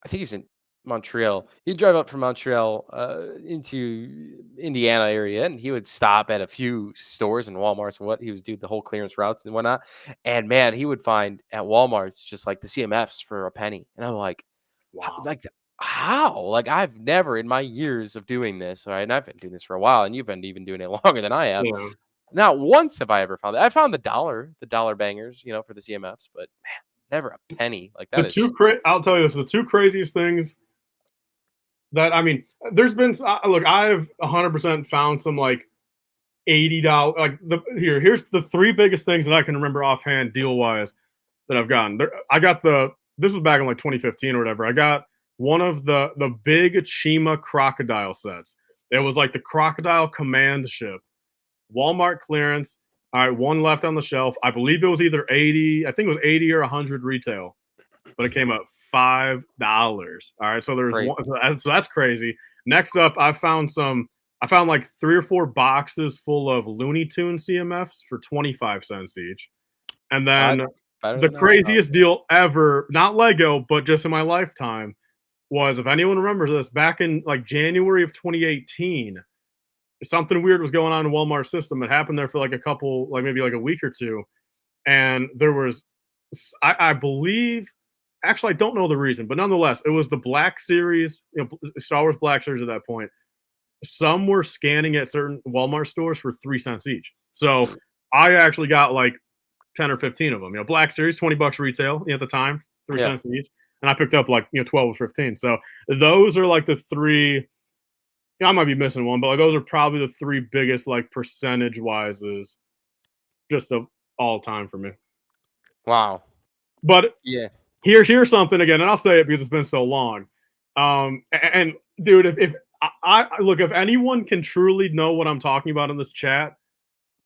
I think he was in Montreal. He'd drive up from Montreal into Indiana area, and he would stop at a few stores and Walmarts and what he was doing the whole clearance routes and whatnot. And man, he would find at Walmart's just like the CMFs for a penny, and I'm like, wow, like how? Like I've never in my years of doing this, right? And I've been doing this for a while, and you've been even doing it longer than I have. Yeah. Not once have I ever found it. I found the dollar bangers, for the CMFs, but man, never a penny. Like that I'll tell you this: the 2 craziest things that I mean, there's been look, I've 100% found some like $80 like here's the 3 biggest things that I can remember offhand deal wise. that I've gotten. I got this was back in like 2015 or whatever. I got one of the big Chima crocodile sets. It was like the crocodile command ship, Walmart clearance. All right, one left on the shelf. I believe it was either 80, I think it was 80 or 100 retail, but it came up $5. All right, so there's Crazy. one, so that's crazy. Next up, I found like 3 or 4 boxes full of Looney Tune CMFs for 25 cents each. And then Better the than that. craziest deal ever, not Lego, but just in my lifetime, was, if anyone remembers this, back in like January of 2018, something weird was going on in Walmart system. It happened there for like a couple, like maybe like a week or two. And there was, I believe, actually, I don't know the reason, but nonetheless, it was the Black Series, Star Wars Black Series at that point. Some were scanning at certain Walmart stores for 3 cents each. So I actually got like 10 or 15 of them. Black Series, $20 retail at the time, 3 cents each. And I picked up like 12 or 15. So those are like the three. I might be missing one, but like those are probably the three biggest, like, percentage wise, is just of all time for me. Wow. But Yeah. here's something again, and I'll say it because it's been so long. And dude, if I look, if anyone can truly know what I'm talking about in this chat,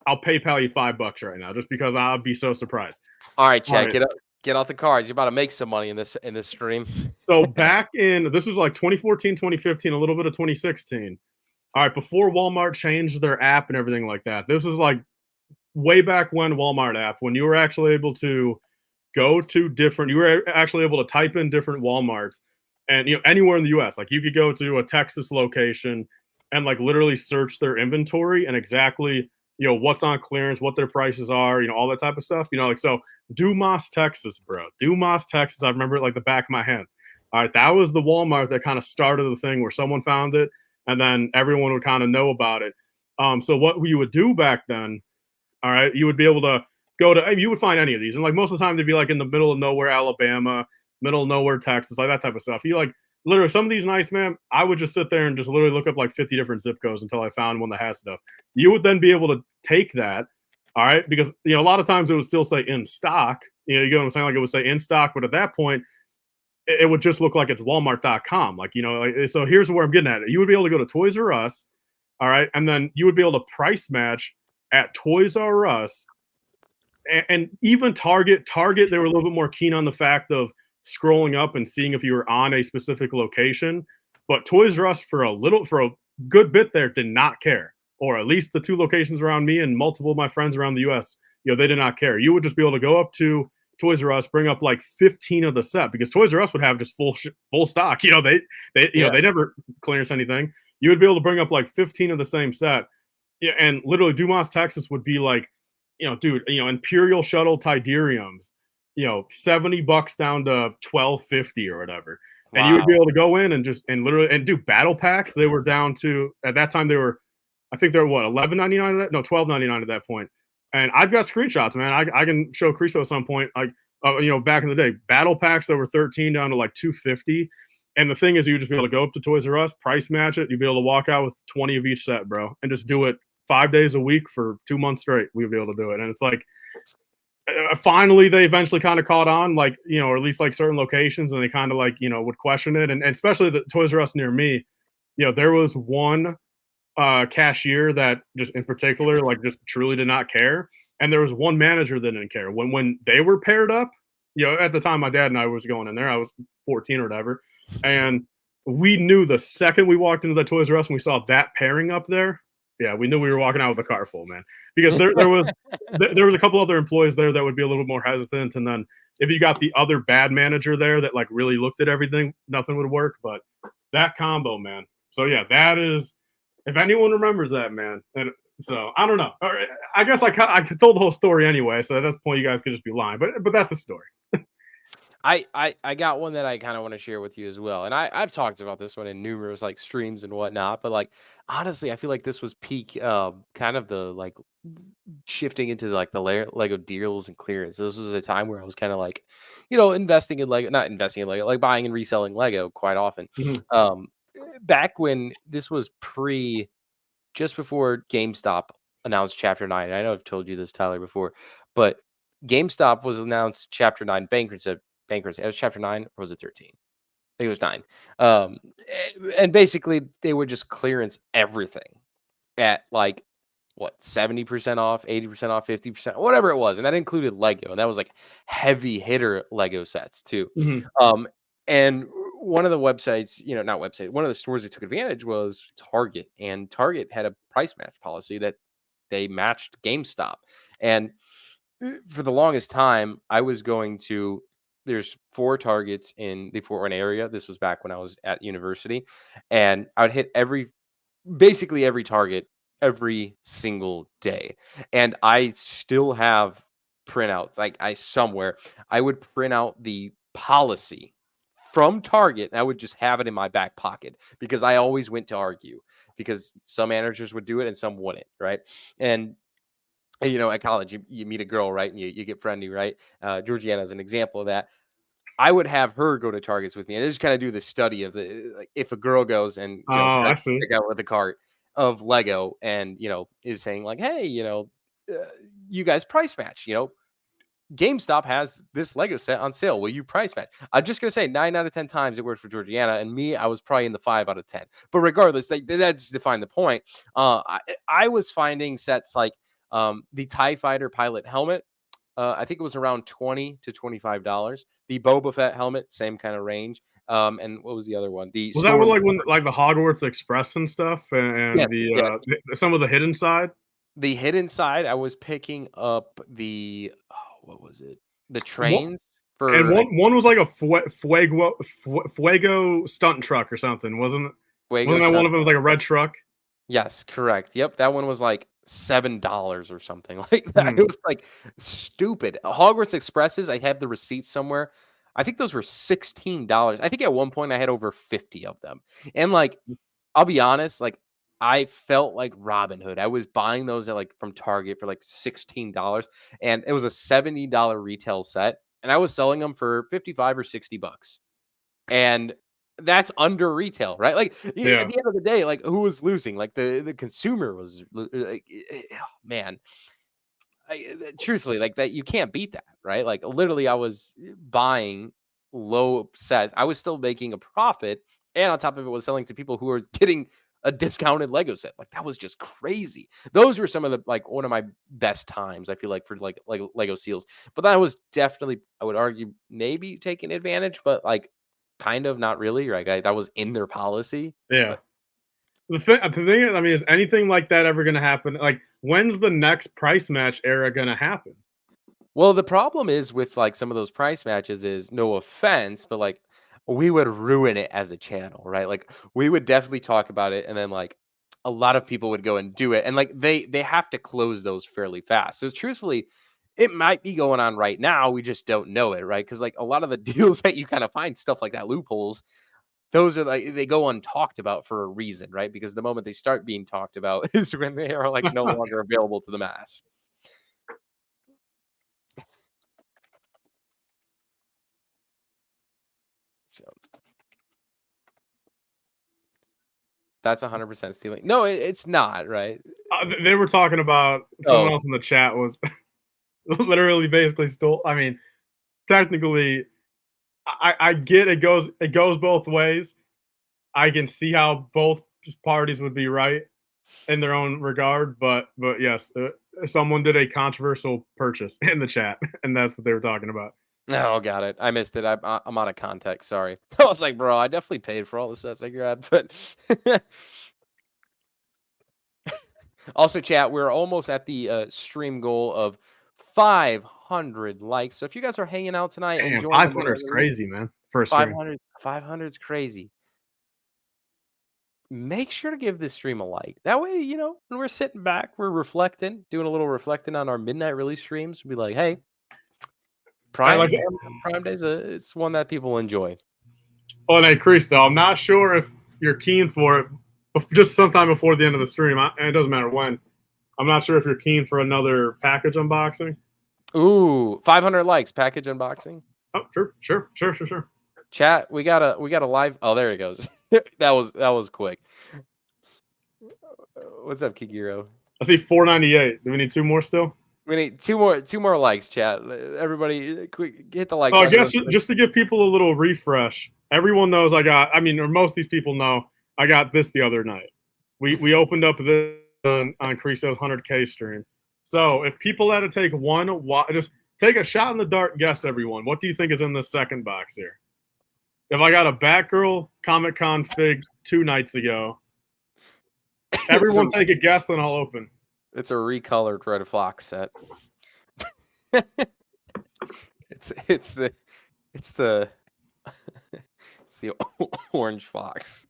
I'll PayPal you $5 right now, just because I'll be so surprised. All right, All Chad, right. get out the cards. You're about to make some money in this stream. So back in, this was like 2014, 2015, a little bit of 2016. All right, before Walmart changed their app and everything like that. This is like way back when Walmart app, when you were actually able to go to different, you were actually able to type in different Walmarts, and anywhere in the US. Like, you could go to a Texas location and like literally search their inventory and exactly what's on clearance, what their prices are, all that type of stuff. Like, so Dumas, Texas, bro. Dumas, Texas. I remember it like the back of my hand. All right, that was the Walmart that kind of started the thing where someone found it and then everyone would kind of know about it. So what you would do back then, all right, you would be able to go to, you would find any of these, and like most of the time they'd be like in the middle of nowhere, Alabama, middle of nowhere, Texas, like that type of stuff. You like literally some of these nights, man. I would just sit there and just literally look up like 50 different zip codes until I found one that has stuff. You would then be able to take that, all right, because a lot of times it would still say in stock. You get what I'm saying? Like, it would say in stock, but at that point, it would just look like it's Walmart.com. Like, so here's where I'm getting at. You would be able to go to Toys R Us, all right, and then you would be able to price match at Toys R Us, and even Target. They were a little bit more keen on the fact of scrolling up and seeing if you were on a specific location. But Toys R Us, for a good bit there, did not care. Or at least the two locations around me and multiple of my friends around the US, they did not care. You would just be able to go up to Toys R Us, bring up like 15 of the set, because Toys R Us would have just full stock. They never clearance anything. You would be able to bring up like 15 of the same set. Yeah, and literally Dumas, Texas would be like, dude, Imperial Shuttle Tidariums, $70 down to $12.50 or whatever. Wow. And you would be able to go in and just literally do battle packs. They were down to, at that time, I think they were what, $11.99 at that? No, $12.99 at that point. And I've got screenshots, man. I can show Cristo at some point. Like, back in the day, battle packs that were 13 down to like $2.50. And the thing is, you would just be able to go up to Toys R Us, price match it. You'd be able to walk out with 20 of each set, bro, and just do it 5 days a week for 2 months straight. We'd be able to do it. And it's like, finally, they eventually kind of caught on, like, or at least like certain locations, and they kind of like, would question it. And especially the Toys R Us near me, there was one cashier that just in particular, like, just truly did not care. And there was one manager that didn't care. When they were paired up, at the time my dad and I was going in there, I was 14 or whatever. And we knew the second we walked into the Toys R Us and we saw that pairing up there, yeah, we knew we were walking out with a car full, man. Because there was a couple other employees there that would be a little bit more hesitant. And then if you got the other bad manager there that like really looked at everything, nothing would work. But that combo, man. So yeah, that is, if anyone remembers that, man. And so I don't know. I guess I told the whole story anyway. So at this point, you guys could just be lying. But that's the story. I got one that I kind of want to share with you as well. And I've talked about this one in numerous like streams and whatnot, but like honestly, I feel like this was peak kind of the like shifting into like the Lego deals and clearance. This was a time where I was kind of like, investing in Lego, not investing in Lego, like buying and reselling Lego quite often. Mm-hmm. Back when this was just before GameStop announced Chapter 9. I know I've told you this, Tyler, before, but GameStop was announced Chapter 9 bankruptcy. Bankruptcy. It was Chapter 9, or was it 13? I think it was 9. And basically, they would just clearance everything at like what 70% off, 80% off, 50%, whatever it was, and that included Lego, and that was like heavy hitter Lego sets too. Mhm. And one of the websites, not website, one of the stores that took advantage was Target, and Target had a price match policy that they matched GameStop. And for the longest time, I was going to. There's 4 Targets in the Fort Wayne area. This was back when I was at university, and I would hit basically every Target every single day. And I still have printouts. Like I would print out the policy from Target, and I would just have it in my back pocket because I always went to argue, because some managers would do it and some wouldn't, right? And at college, you meet a girl, right? And you get friendly, right? Georgiana is an example of that. I would have her go to Targets with me, and I just kind of do the study of like, if a girl goes and Oh, I tries to see. pick out with a cart of Lego and is saying like, hey, you guys price match. GameStop has this Lego set on sale. Will you price match? I'm just gonna say 9 out of 10 times it worked for Georgiana, and me, I was probably in the 5 out of 10. But regardless, that's define the point. I was finding sets like the TIE Fighter pilot helmet. I think it was around $20 to $25. The Boba Fett helmet, same kind of range. And what was the other one? The Was that with Storm. like the Hogwarts Express and stuff, Yes, and yeah. some of the hidden side? The hidden side, I was picking up what was it? The One trains and for one was like a Fuego stunt truck or something, wasn't it? Fuego Wasn't that one Stunt. of them was like a red truck? Yes, correct. Yep, that one was like $7 or something like that. It Mhm. was like stupid. Hogwarts Expresses, I have the receipt somewhere. I think those were $16. I think at one point I had over 50 of them. And like, I'll be honest, like I felt like Robinhood. I was buying those at like from Target for like $16, and it was a $70 retail set, and I was selling them for 55 or $60. And that's under retail, right? Like at the Yeah. end of the day, like who was losing? Like the consumer was like, man. Truthfully, like that, you can't beat that, right? Like literally, I was buying low sets. I was still making a profit, and on top of it, was selling to people who were getting a discounted Lego set. Like that was just crazy. Those were some of the like one of my best times. I feel like for like Lego seals, but that was definitely, I would argue, maybe taking advantage, but like kind of not really. Right, that was in their policy, Yeah. but The thing is, I mean, is anything like that ever gonna happen? Like, when's the next price match era gonna happen? well, the problem is with like some of those price matches is, no offense, but like we would ruin it as a channel, right? Like we would definitely talk about it, and then like a lot of people would go and do it, and like they have to close those fairly fast. So truthfully, it might be going on right now. We just don't know it, right? Because like a lot of the deals that you kind of find, stuff like that, loopholes, those are like they go untalked about for a reason, right? Because the moment they start being talked about is when they are like no longer available to the mass. So that's 100% stealing. No, it's not, right? They were talking about someone Oh, else in the chat was literally basically stole. I mean, technically, I get it goes both ways. I can see how both parties would be right in their own regard, but yes, someone did a controversial purchase in the chat, and that's what they were talking about. oh, got it. I missed it. I'm out of context. Sorry. I was like, bro, I definitely paid for all the sets I grabbed, but also, chat. We're almost at the stream goal of 500 likes. So if you guys are hanging out tonight, Damn, enjoying the 500 midnight is release, crazy, man, for a stream. 500 is crazy. Make sure to give this stream a like. That way, when we're sitting back, we're reflecting, doing a little reflecting on our midnight release streams. Be like, hey, I like. Prime Days, it's one that people enjoy. Oh, and hey, Cristo, I'm not sure if you're keen for it. Just sometime before the end of the stream, and it doesn't matter when. I'm not sure if you're keen for another package unboxing. Ooh, 500 likes, package unboxing. Oh, sure. Chat, we got a live. Oh, there it goes. that was quick. What's up, Kigiro? I see 498. Do we need 2 more still? We need two more likes, chat. Everybody, quick, hit the like So I button. guess just to give people a little refresh, everyone knows or most of these people know I got this the other night. We opened up this on Creaso's 100K stream. So if people had to take just take a shot in the dark guess, everyone. What do you think is in the second box here? If I got a Batgirl Comic-Con fig 2 nights ago, everyone take a guess, then I'll open. It's a recolored Red Fox set. it's the it's the orange fox.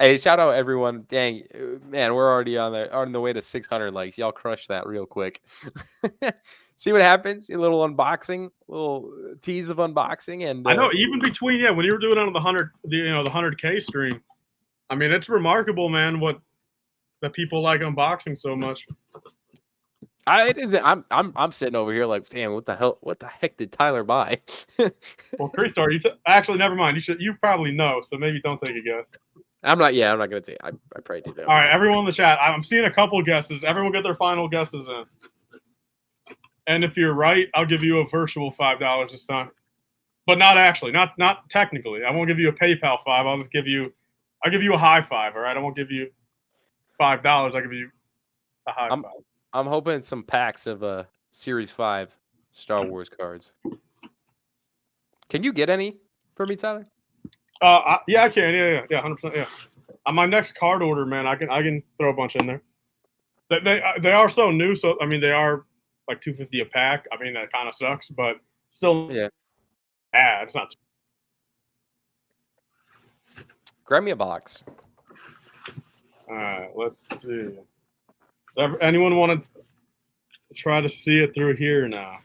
Hey, shout out everyone! Dang, man, we're already on the way to 600 likes. Y'all crush that real quick. See what happens? A little unboxing, a little tease of unboxing, and I know even between when you were doing it on the 100K stream, I mean it's remarkable, man, that people like unboxing so much. I'm sitting over here like, damn, what the heck did Tyler buy? Well, Chris, actually never mind. You probably know, so maybe don't take a guess. I'm not gonna take. I probably do know. All right, everyone in the chat. I'm seeing a couple guesses. Everyone get their final guesses in. And if you're right, I'll give you a virtual $5 this time, but not actually, not technically. I won't give you a PayPal $5. I'll give you a high five. All right, I won't give you $5. I'll give you a high five. I'm hoping some packs of Series 5 Star Wars cards. Can you get any for me, Tyler? Yeah, I can. Yeah, 100%. Yeah. On my next card order, man, I can throw a bunch in there. They are so new, so I mean they are like $250 a pack. I mean that kind of sucks, but still, yeah, it's not. Grab me a box. All right, let's see. Does anyone want to try to see it through here now?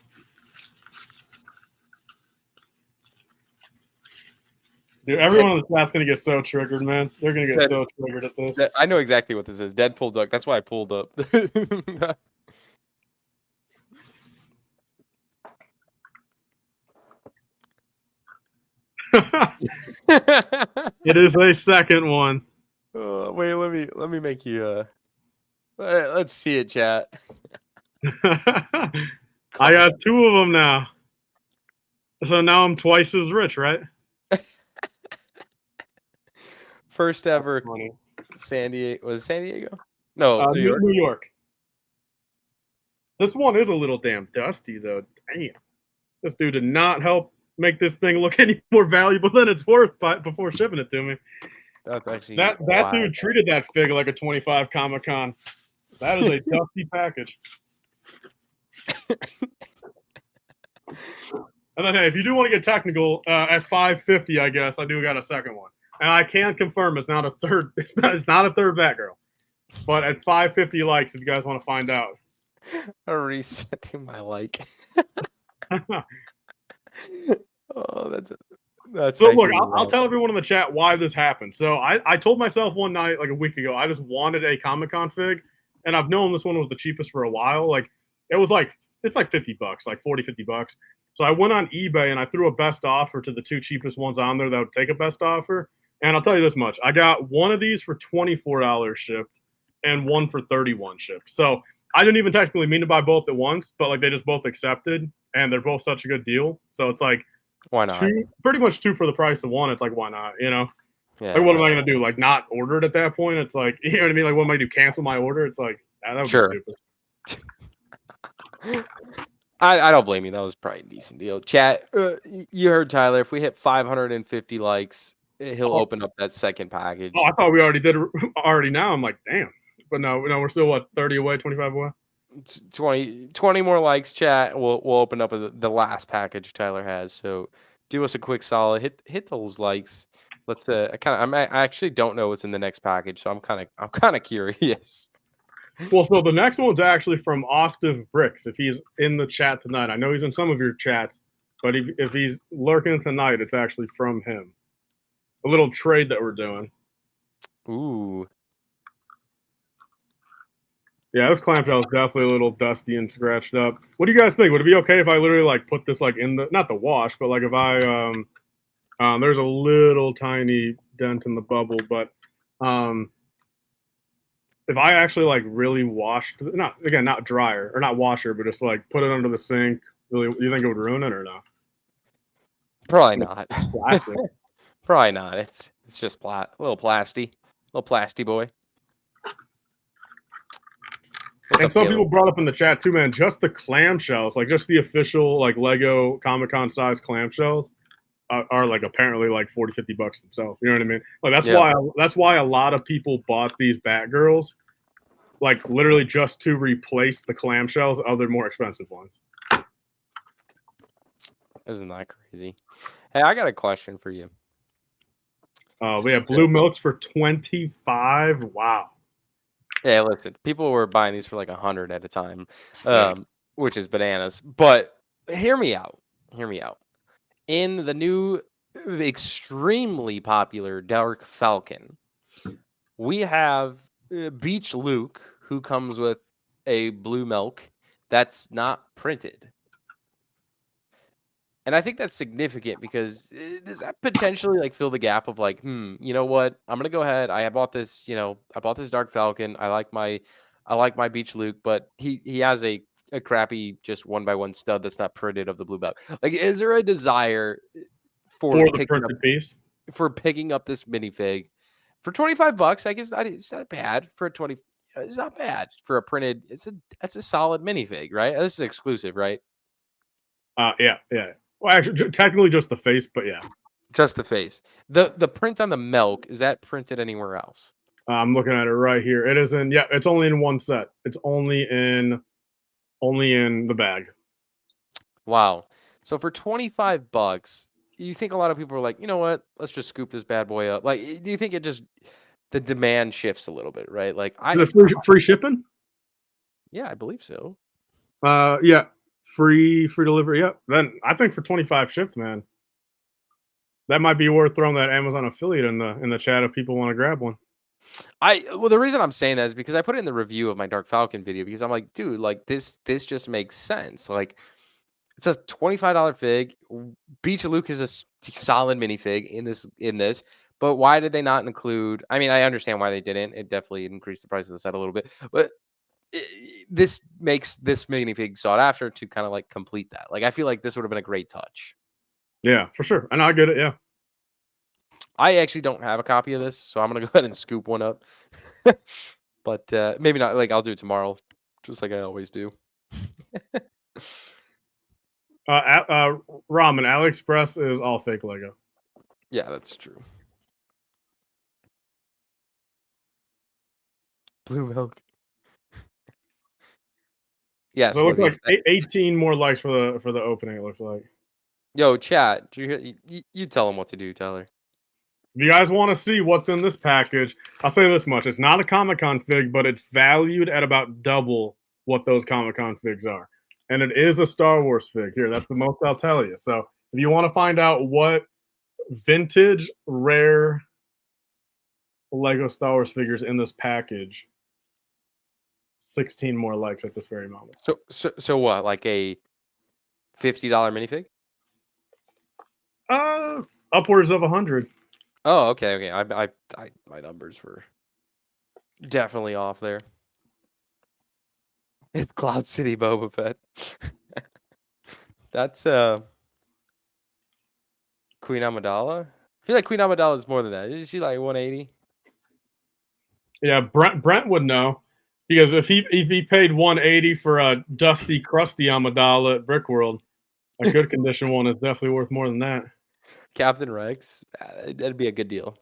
Dude, everyone in the chat's gonna get so triggered, man. They're gonna get so triggered at this. I know exactly what this is. Deadpool duck. That's why I pulled up. It is a second one. Wait, let me make you. Let's see it, chat. I got 2 of them now. So now I'm twice as rich, right? First ever San Diego. Was it San Diego? No, New York. This one is a little damn dusty, though. Damn. This dude did not help make this thing look any more valuable than it's worth before shipping it to me. That's actually that dude treated that fig like a 25 Comic-Con. That is a dusty package. And then, hey, if you do want to get technical, at $550, I guess I do got a second one, and I can confirm it's not a third. It's not a third Batgirl, but at $550 likes, if you guys want to find out. I'm resetting my like. Oh, that's. So look, I'll tell everyone in the chat why this happened. So I told myself one night, like a week ago, I just wanted a Comic-Con fig, and I've known this one was the cheapest for a while. Like it's like $50, like $40-$50. So I went on eBay and I threw a best offer to the 2 cheapest ones on there that would take a best offer. And I'll tell you this much: I got one of these for $24 shipped, and one for $31 shipped. So I didn't even technically mean to buy both at once, but like they just both accepted, and they're both such a good deal. So it's like, why not? Pretty much 2 for the price of one. It's like, why not? You know? Yeah. Like, what am I gonna do? Like, not order it at that point? It's like, you know what I mean? Like, what am I do? Cancel my order? It's like, that would be stupid. I don't blame you. That was probably a decent deal. Chat, you heard Tyler. If we hit 550 likes, he'll open up that second package. Oh, I thought we already did it already now. I'm like, damn. But no, we're still, what, 30 away, 25 away? 20 more likes, chat. We'll open up the last package Tyler has. So do us a quick solid. Hit those likes. Let's I actually don't know what's in the next package, so I'm kind of curious. Well, so the next one's actually from Austin Bricks. If he's in the chat tonight, I know he's in some of your chats, but if he's lurking tonight, it's actually from him. A little trade that we're doing. Ooh. Yeah, this clamshell is definitely a little dusty and scratched up. What do you guys think? Would it be okay if I literally like put this like in the, not the wash, but like if I there's a little tiny dent in the bubble, but if I actually like really washed, not dryer or not washer, but just like put it under the sink, really, you think it would ruin it or no? Probably not. Plastic. Probably not. It's just a little plasty boy. What's And up, some Caleb? people brought up in the chat too, man, just the clamshells, like just the official like Lego Comic-Con size clamshells are like apparently like 40, $50 themselves. You know what I mean? Like that's why a lot of people bought these Batgirls, like literally just to replace the clamshells of other more expensive ones. Isn't that crazy? Hey, I got a question for you. We have blue milks for 25. Wow. Yeah, listen, people were buying these for like 100 at a time, Yeah. which is bananas. But hear me out. Hear me out. In the new, extremely popular Dark Falcon, we have Beach Luke, who comes with a blue milk that's not printed. And I think that's significant because does that potentially like fill the gap of like, you know what? I'm gonna go ahead. I bought this, I bought this Dark Falcon. I like my Beach Luke, but he has a crappy just 1x1 stud that's not printed of the blue belt. Like, is there a desire for For the picking up printed piece. this minifig for $25? I guess it's not bad for a 20. It's not bad for a printed. That's a solid minifig, right? This is exclusive, right? Yeah. Well, actually, technically just the face, but yeah. Just the face. The print on the milk, is that printed anywhere else? I'm looking at it right here. It is in. Yeah, it's only in one set. It's only in the bag. Wow. So for $25, you think a lot of people are like, you know what? Let's just scoop this bad boy up. Like, do you think the demand shifts a little bit, right? Like Is it free shipping? Yeah, I believe so. Yeah, free delivery. Yeah, then I think for 25 shipped, man, that might be worth throwing that Amazon affiliate in the chat if people want to grab one. Well, the reason I'm saying that is because I put it in the review of my Dark Falcon video because I'm like, dude, like this just makes sense. Like, it's a $25 fig. Beach Luke is a solid minifig in this, but why did they not include? I mean, I understand why they didn't. It definitely increased the price of the set a little bit, but this makes this minifig sought after to kind of like complete that. Like, I feel like this would have been a great touch. Yeah, for sure, and I get it. Yeah, I actually don't have a copy of this, so I'm gonna go ahead and scoop one up. But maybe not. Like, I'll do it tomorrow, just like I always do. Ramen AliExpress is all fake Lego. Yeah, that's true. Blue milk. Yes, So it looks like 18. 18 more likes for the opening. It looks like. Yo, chat. You tell them what to do, Tyler. If you guys want to see what's in this package, I'll say this much: it's not a Comic-Con fig, but it's valued at about double what those Comic-Con figs are, and it is a Star Wars fig. Here, that's the most I'll tell you. So if you want to find out what vintage rare Lego Star Wars figures in this package, 16 more likes at this very moment. So what? Like a $50 minifig? Upwards of 100. Oh, okay. I my numbers were definitely off there. It's Cloud City Boba Fett. That's Queen Amidala. I feel like Queen Amidala is more than that. Is she like 180? Yeah, Brent would know because if he paid 180 for a dusty, crusty Amidala at Brickworld, a good condition one is definitely worth more than that. Captain Rex. That'd be a good deal.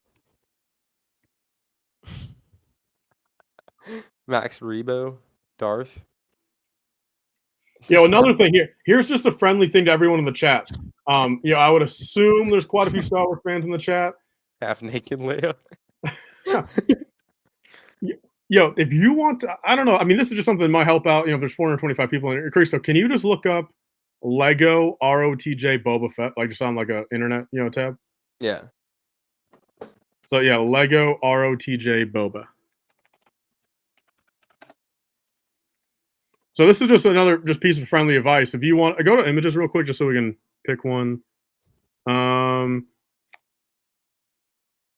Max Rebo, Darth. Yeah, another thing here. Here's just a friendly thing to everyone in the chat. I would assume there's quite a few Star Wars fans in the chat. Half naked Leia. If you want to, I don't know. I mean, this is just something that might help out. There's 425 people in here. So can you just look up Lego ROTJ Boba Fett, like just on like a internet, tab? Yeah. So yeah, Lego ROTJ Boba. So this is just another piece of friendly advice. If you want, go to images real quick, just so we can pick one.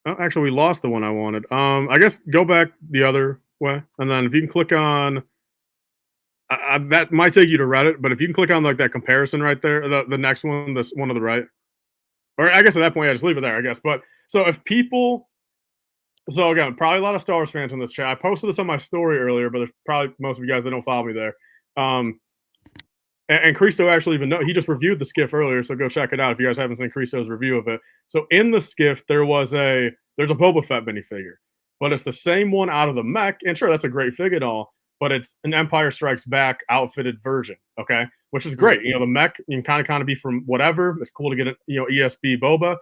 Actually, we lost the one I wanted. I guess go back the other way. And then if you can click on that might take you to Reddit, but if you can click on like that comparison right there, the next one, this one to the right, or I guess at that point, yeah, just leave it there, I guess. But so if people, so again, probably a lot of Star Wars fans in this chat. I posted this on my story earlier, but there's probably most of you guys that don't follow me there. And Cristo actually even know he just reviewed the skiff earlier, so go check it out if you guys haven't seen Cristo's review of it. So in the skiff, there's a Boba Fett minifigure, but it's the same one out of the mech. And sure, that's a great fig and all, but it's an Empire Strikes Back outfitted version, okay, which is great. You know, the mech you can kind of be from whatever. It's cool to get it, you know, ESB Boba.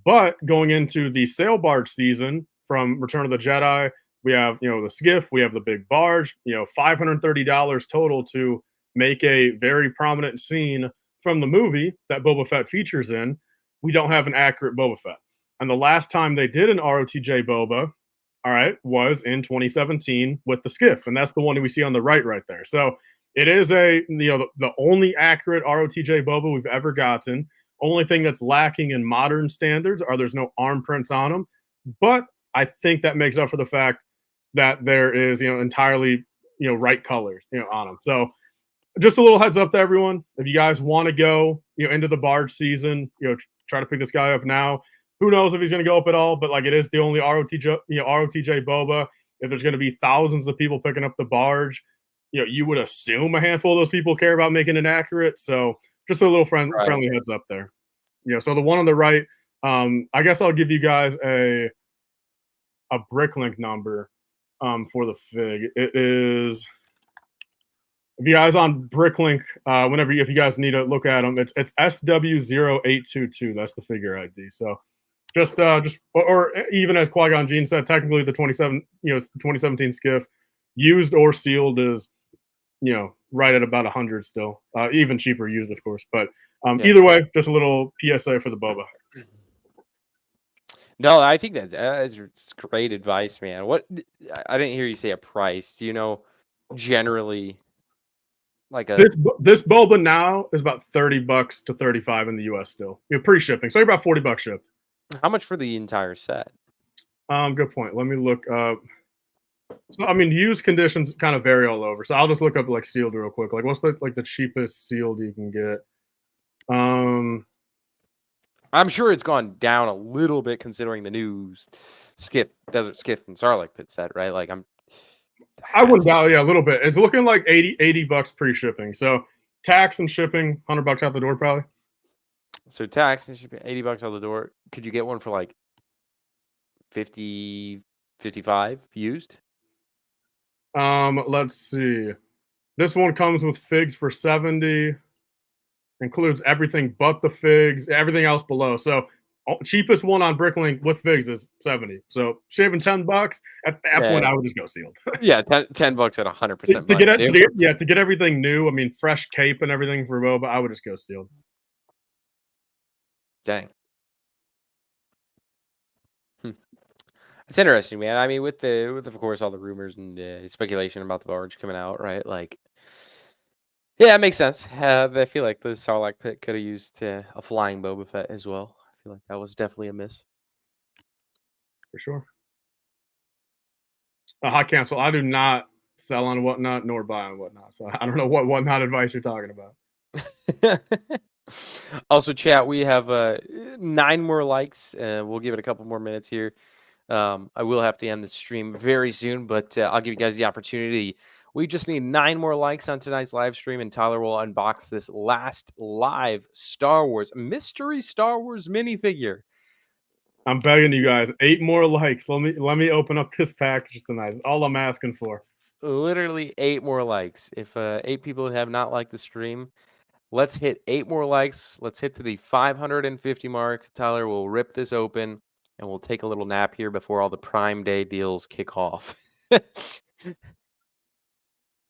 But going into the sail barge season from Return of the Jedi, we have, you know, the skiff, we have the big barge, you know, $530 total to make a very prominent scene from the movie that Boba Fett features in. We don't have an accurate Boba Fett. And the last time they did an ROTJ Boba, all right, was in 2017 with the skiff. And that's the one that we see on the right there. So it is the only accurate ROTJ Boba we've ever gotten. Only thing that's lacking in modern standards are there's no arm prints on them. But I think that makes up for the fact that there is, you know, entirely, you know, right colors, you know, on them. So just a little heads up to everyone. If you guys want to go, you know, into the barge season, you know, try to pick this guy up now. Who knows if he's going to go up at all? But like, it is the only ROTJ Boba. If there's going to be thousands of people picking up the barge, you know, you would assume a handful of those people care about making it accurate. So just a little friendly heads up there. Yeah. So the one on the right, I guess I'll give you guys a Bricklink number for the fig. It is, if you guys on Bricklink, if you guys need to look at them, it's SW0822. That's the figure ID. So just or even as Qui-Gon Jinn said, technically the 2017 skiff, used or sealed, is, you know, right at about 100 still. Even cheaper used, of course. But either way, just a little PSA for the Boba. No, I think that's great advice, man. What, I didn't hear you say a price. Do you know generally like this Boba now is about $30 to $35 in the US still. You know, pre-shipping. So you're about $40 shipped. how much for the entire set? Good point. Let me look up. So I mean, used conditions kind of vary all over. So I'll just look up like sealed real quick. Like what's the cheapest sealed you can get? I'm sure it's gone down a little bit considering the new Desert Skiff and Sarlacc pit set, right? Like I wouldn't doubt, yeah, a little bit. It's looking like $80 pre-shipping. So tax and shipping, $100 out the door probably. So tax and shipping, $80 out the door. Could you get one for like 50, 55 used? Let's see. This one comes with figs for 70. Includes everything but the figs, everything else below. So cheapest one on Bricklink with figs is 70. So shaving $10 at that point, I would just go sealed. Yeah, $10 at 100%. To get everything new. I mean, fresh cape and everything for Boba, I would just go sealed. Dang. It's interesting, man. I mean, with of course all the rumors and speculation about the barge coming out, right? Like, yeah, it makes sense. I feel like the Sarlacc pit could have used a flying Boba Fett as well. I feel like that was definitely a miss. For sure. Hot cancel. I do not sell on whatnot nor buy on whatnot. So I don't know what whatnot advice you're talking about. Also, chat, we have 9 more likes. We'll give it a couple more minutes here. I will have to end the stream very soon, but I'll give you guys the opportunity. We just need 9 more likes on tonight's live stream, and Tyler will unbox this last live mystery Star Wars minifigure. I'm begging you guys, 8 more likes. Let me open up this package tonight. That's all I'm asking for. Literally 8 more likes. If 8 people have not liked the stream, let's hit 8 more likes. Let's hit to the 550 mark. Tyler will rip this open, and we'll take a little nap here before all the Prime Day deals kick off.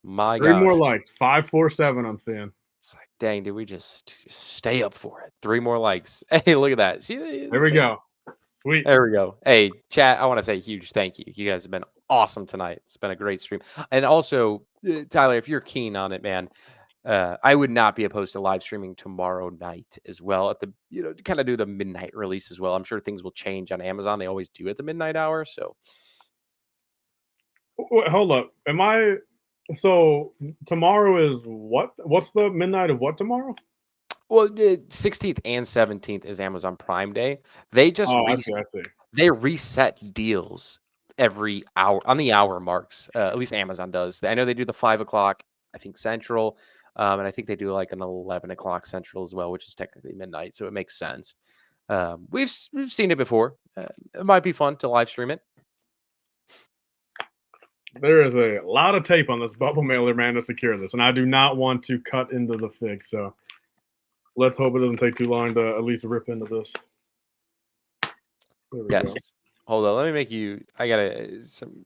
My God. 3 more likes. 547, I'm seeing. It's like, dang, did we just stay up for it? 3 more likes. Hey, look at that. See, there we go. Sweet. There we go. Hey, chat, I want to say a huge thank you. You guys have been awesome tonight. It's been a great stream. And also, Tyler, if you're keen on it, man, I would not be opposed to live streaming tomorrow night as well at the, to kind of do the midnight release as well. I'm sure things will change on Amazon. They always do at the midnight hour. So Wait, hold up. Am I? So tomorrow is what? What's the midnight of what tomorrow? Well, the 16th and 17th is Amazon Prime Day. They just Oh, I see. I see. they reset deals every hour on the hour marks. At least Amazon does. I know they do the 5 o'clock, I think Central, and I think they do like an 11 o'clock Central as well, which is technically midnight, so it makes sense. We've seen it before. It might be fun to live stream it. There is a lot of tape on this bubble mailer, man, to secure this, and I do not want to cut into the fig. So let's hope it doesn't take too long to at least rip into this. There we Yes. go. Hold on. Let me make you. I gotta some.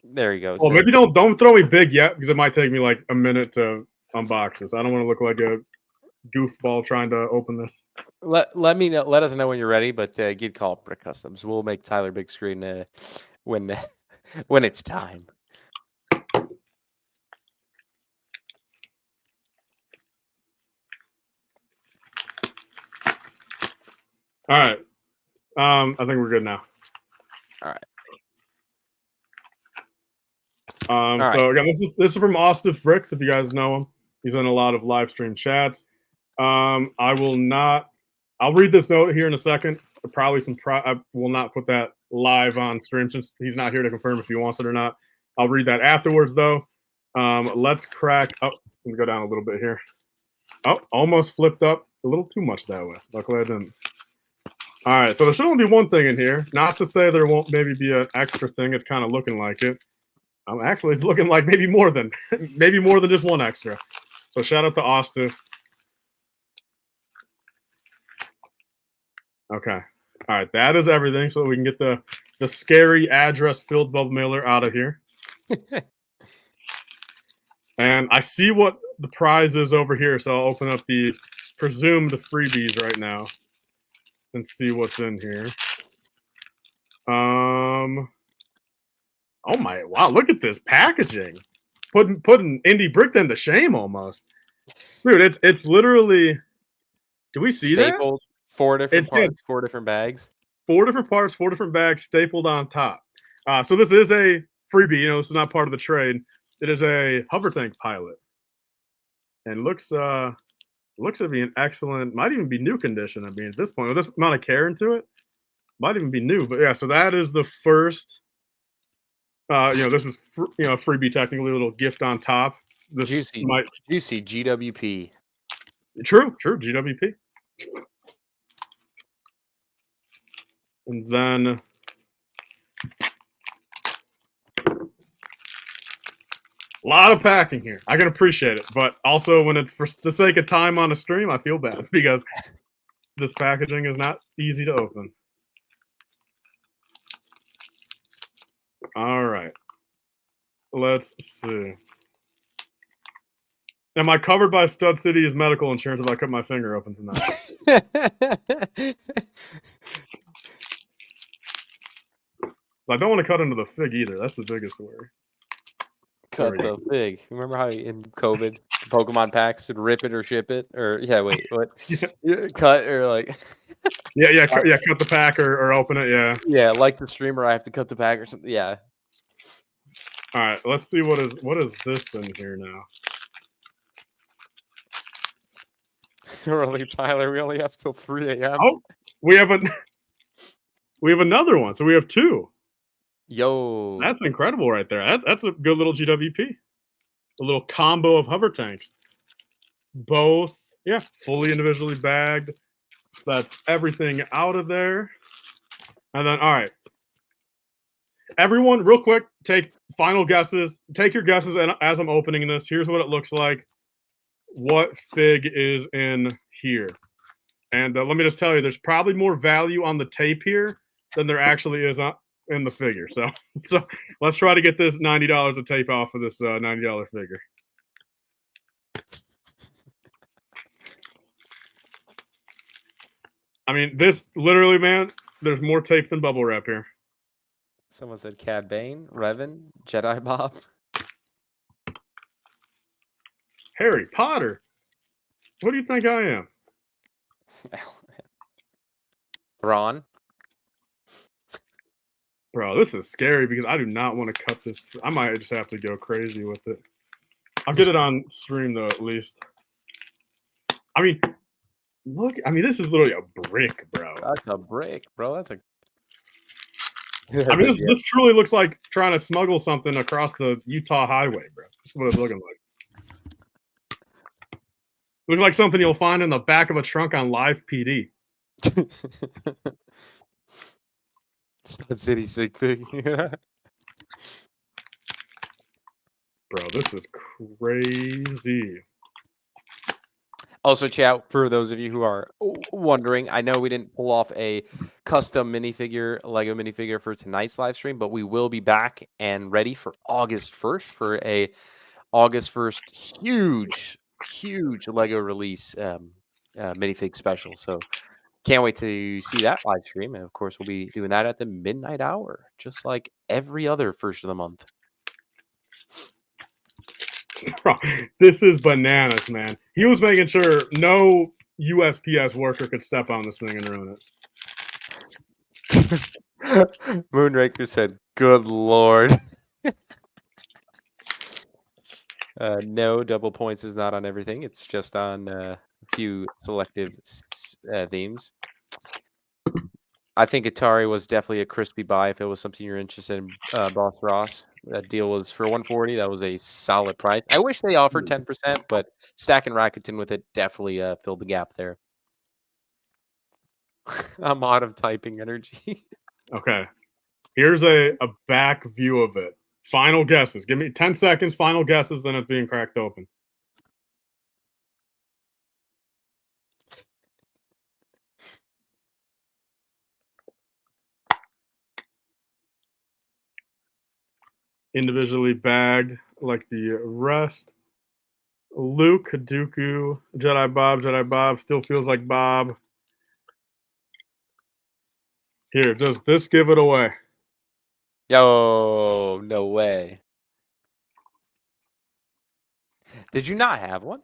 There you go. Well, So maybe don't throw me big yet because it might take me like a minute to unbox this. I don't want to look like a goofball trying to open this. let me know. Let us know when you're ready. But get called Brick Customs. We'll make Tyler big screen when when it's time. All right. I think we're good now. All right. So again, this is from Austin Bricks. If you guys know him, he's in a lot of live stream chats. I will not. I'll read this note here in a second. Probably I will not put that live on stream since he's not here to confirm if he wants it or not. I'll read that afterwards though. Let's crack. Oh, let me go down a little bit here. Oh, almost flipped up a little too much that way. Luckily I didn't. All right, so there should only be one thing in here. Not to say there won't maybe be an extra thing. It's kind of looking like it. Actually, it's looking like maybe more than just one extra. So shout out to Austin. Okay. All right, that is everything. So we can get the scary address filled bubble mailer out of here. And I see what the prize is over here, so I'll open up these presumed freebies right now and see what's in here. Oh my, wow, look at this packaging. Putting Indie Brick them to shame almost. Dude, it's literally, do we see Stapled, that? 4 different parts, 4 different bags. 4 different parts, 4 different bags stapled on top. So this is a freebie, this is not part of the trade. It is a hover tank pilot. And looks to be an excellent, might even be new condition. I mean, at this point, with this amount of care into it, might even be new. But yeah, so that is the first. This is freebie technically, a little gift on top. This juicy GWP. True GWP. And then a lot of packing here. I can appreciate it, but also when it's for the sake of time on a stream, I feel bad because this packaging is not easy to open. All right. Let's see. Am I covered by Stud City's medical insurance if I cut my finger open tonight? I don't want to cut into the fig either. That's the biggest worry. Cut the fig. Remember how in COVID, Pokemon packs would rip it or ship it? Or, wait, what? Yeah. Cut or like... cut the pack or open it, yeah. Yeah, like the streamer, I have to cut the pack or something, yeah. All right, let's see what is this in here now. Really, Tyler, we only have till 3 a.m. Oh, we have another one. So we have 2. Yo. That's incredible right there. That's a good little GWP. A little combo of hover tanks. Both, fully individually bagged. That's everything out of there. And then, all right. Everyone, real quick, take final guesses. Take your guesses as I'm opening this. Here's what it looks like. What fig is in here? And let me just tell you, there's probably more value on the tape here than there actually is in the figure. So let's try to get this $90 of tape off of this $90 figure. I mean, this literally, man, there's more tape than bubble wrap here. Someone said Cad Bane, Revan, Jedi Bob. Harry Potter. What do you think I am? Thrawn. Bro, this is scary because I do not want to cut this. I might just have to go crazy with it. I'll get it on stream though, at least. I mean, look. I mean, this is literally a brick, bro. That's a brick, bro. That's a. I mean, this truly looks like trying to smuggle something across the Utah highway, bro. This is what it's looking like. Looks like something you'll find in the back of a trunk on Live PD. Stud City Sig Pig. Bro, this is crazy. Also, chat, for those of you who are wondering, I know we didn't pull off a custom minifigure, Lego minifigure for tonight's live stream, but we will be back and ready for August 1st for a August 1st huge Lego release minifig special. So can't wait to see that live stream. And of course, we'll be doing that at the midnight hour, just like every other first of the month. Bro, this is bananas, man. He was making sure no USPS worker could step on this thing and ruin it. Moonraker said, "Good Lord." No, double points is not on everything. It's just on a few selective themes. I think Atari was definitely a crispy buy if it was something you're interested in, Boss Ross. That deal was for $140. That was a solid price. I wish they offered 10%, but stacking Rakuten with it definitely filled the gap there. I'm out of typing energy. Okay. Here's a back view of it. Final guesses. Give me 10 seconds, final guesses, then it's being cracked open. Individually bagged like the rest. Luke, Dooku, Jedi Bob, still feels like Bob. Here, does this give it away? Yo, no way. Did you not have one?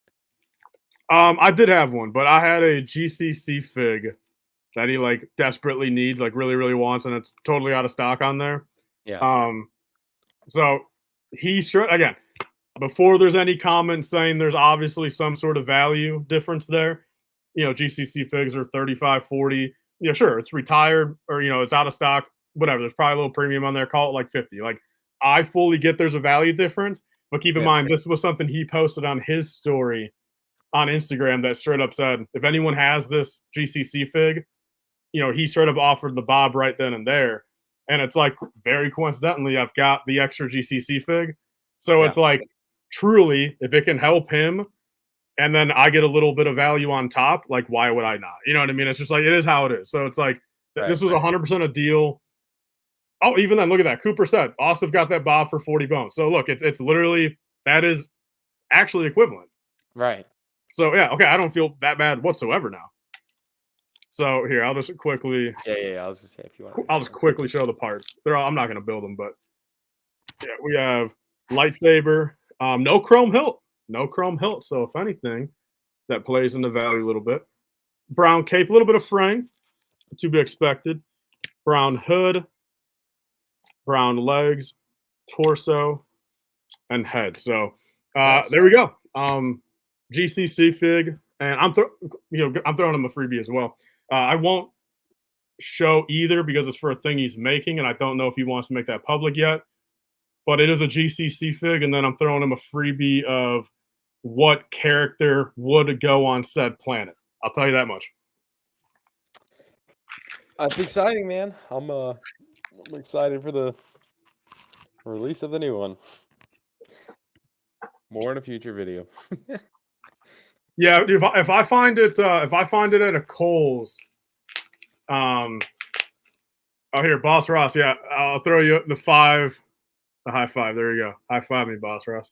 I did have one, but I had a GCC fig that he like desperately needs, like really wants, and it's totally out of stock on there. Yeah. So he sure again, before there's any comments saying there's obviously some sort of value difference there, you know, GCC figs are 35, 40. Yeah, sure, it's retired or, you know, it's out of stock, whatever. There's probably a little premium on there, call it like 50. Like, I fully get there's a value difference, but keep in mind, this was something he posted on his story on Instagram that straight up said, if anyone has this GCC fig, you know, he straight up offered the Bob right then and there. And it's like, very coincidentally, I've got the extra GCC fig. So it's like, truly, if it can help him and then I get a little bit of value on top, like, why would I not? You know what I mean? It's just like, it is how it is. So it's like, this was 100% a deal. Oh, even then, look at that. Cooper said, Austin got that Bob for 40 bones. So look, it's literally, that is actually equivalent. Right. So yeah, okay, I don't feel that bad whatsoever now. So here, I'll just quickly. Yeah. I was just say if you want. I'll just quickly show the parts. They're all. I'm not going to build them, but yeah, we have lightsaber. No chrome hilt. No chrome hilt. So if anything, that plays into value a little bit. Brown cape, a little bit of fraying, to be expected. Brown hood. Brown legs, torso, and head. So there we go. GCC fig, and I'm throwing him a freebie as well. I won't show either because it's for a thing he's making, and I don't know if he wants to make that public yet. But it is a GCC fig, and then I'm throwing him a freebie of what character would go on said planet. I'll tell you that much. That's exciting, man. I'm excited for the release of the new one. More in a future video. Yeah, if I find it at a Kohl's, oh here, Boss Ross, yeah, I'll throw you the high five. There you go, high five me, Boss Ross.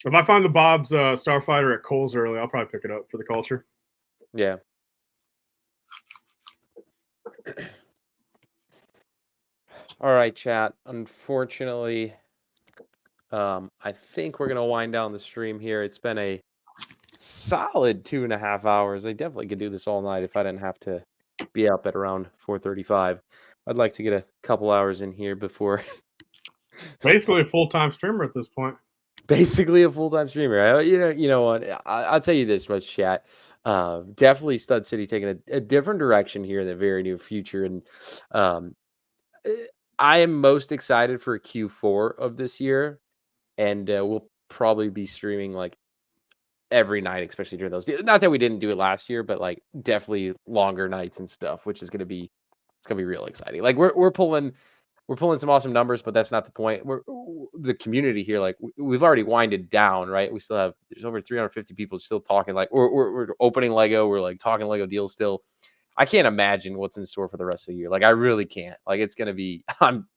If I find the Bob's Starfighter at Kohl's early, I'll probably pick it up for the culture. Yeah. All right, chat. Unfortunately, I think we're going to wind down the stream here. It's been a solid 2.5 hours. I definitely could do this all night if I didn't have to be up at around 4:35. I'd like to get a couple hours in here before Basically a full-time streamer at this point. basically a full-time streamer. You know what? I'll tell you this much, chat. Definitely Stud City taking a different direction here in the very near future, and um, I am most excited for Q4 of this year, and we'll probably be streaming like every night, especially during those. Not that we didn't do it last year, but like definitely longer nights and stuff, which is it's gonna be real exciting. Like we're pulling some awesome numbers, but that's not the point. The community here, like we've already winded down, right? We still have there's over 350 people still talking. Like we're opening Lego, we're like talking Lego deals still. I can't imagine what's in store for the rest of the year. Like I really can't. Like it's gonna be I'm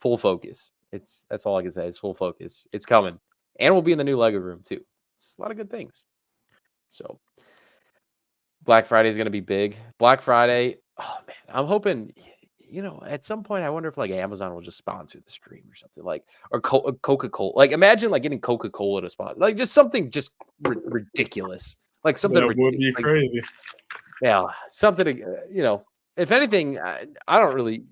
full focus. That's all I can say. It's full focus. It's coming, and we'll be in the new Lego room too. It's a lot of good things. So Black Friday is gonna be big. Black Friday. Oh man, I'm hoping at some point, I wonder if like Amazon will just sponsor the stream or something like, or Coca-Cola. Like, imagine like getting Coca-Cola to sponsor, like just something just ridiculous, like something That would be ridiculous. crazy. Yeah, something. If anything, I don't really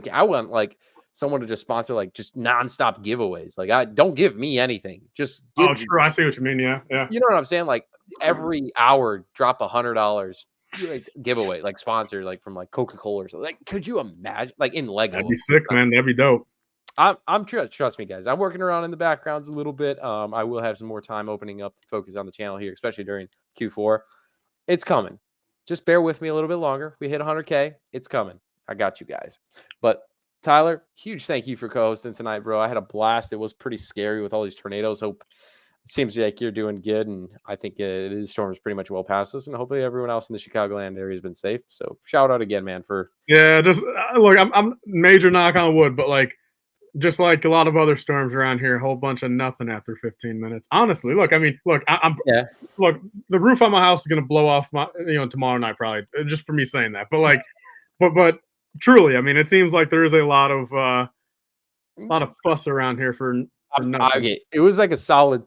care. I want like someone to just sponsor like just nonstop giveaways. Like, I don't give me anything. Just give. Oh, true. I see what you mean. Yeah, yeah. You know what I'm saying? Like every hour, drop $100. Like giveaway, like sponsor, like from like Coca-Cola or something. Like, could you imagine? Like in Lego, That'd be sick, man. That'd be dope. I'm trust me, guys. I'm working around in the backgrounds a little bit. I will have some more time opening up to focus on the channel here, especially during Q4. It's coming. Just bear with me a little bit longer. We hit 100K. It's coming. I got you guys. But Tyler, huge thank you for co-hosting tonight, bro. I had a blast. It was pretty scary with all these tornadoes. Hope it seems like you're doing good, and I think the storm is pretty much well past us, and hopefully everyone else in the Chicagoland area has been safe. So shout out again, man, for just look. I'm major knock on wood, but like just like a lot of other storms around here, a whole bunch of nothing after 15 minutes. Honestly, look, I mean, look, look, the roof on my house is gonna blow off tomorrow night probably, just for me saying that. But like, but truly, I mean, it seems like there is a lot of fuss around here for nothing. Okay, it was like a solid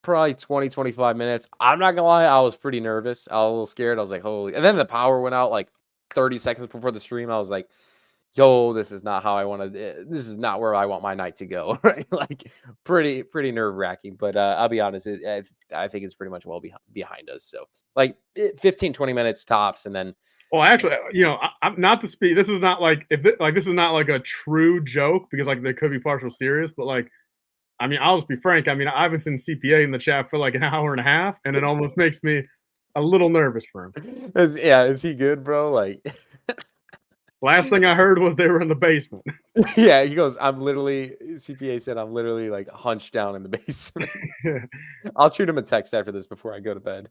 probably 20, 25 minutes. I'm not gonna lie, I was pretty nervous. I was a little scared. I was like, holy, and then the power went out like 30 seconds before the stream. I was like, yo, this is not how I want to, this is not where I want my night to go. Right? Like pretty nerve wracking, but I'll be honest, I think it's pretty much well behind us. So like 15, 20 minutes tops. And then, well, actually, I'm not to speak. This is not like this is not like a true joke, because like there could be partial serious, but like, I mean, I'll just be frank. I mean, I've been seeing CPA in the chat for like an hour and a half, and it almost makes me a little nervous for him. Is he good, bro? Like, last thing I heard was they were in the basement. Yeah, he goes, CPA said, I'm literally like hunched down in the basement. I'll shoot him a text after this before I go to bed.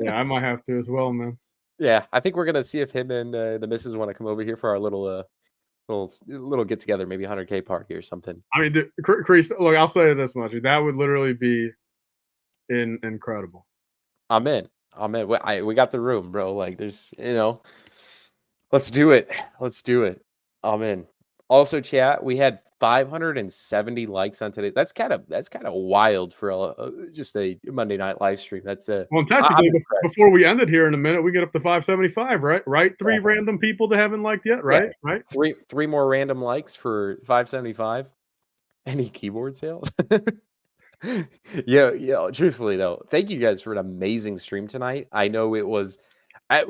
Yeah, I might have to as well, man. Yeah, I think we're gonna see if him and the missus want to come over here for our little get together, maybe 100K party or something. I mean, Crest, look, I'll say this much: that would literally be incredible. I'm in. We got the room, bro. Like, there's, let's do it. I'm in. Also, chat, we had 570 likes on today. That's kind of wild for just a Monday night live stream. That's well, technically, before we ended here in a minute, we get up to 575, right? Right, three random people that haven't liked yet, right? Yeah. Right. Three more random likes for 575. Any keyboard sales? Yeah. Truthfully though, thank you guys for an amazing stream tonight. I know it was. I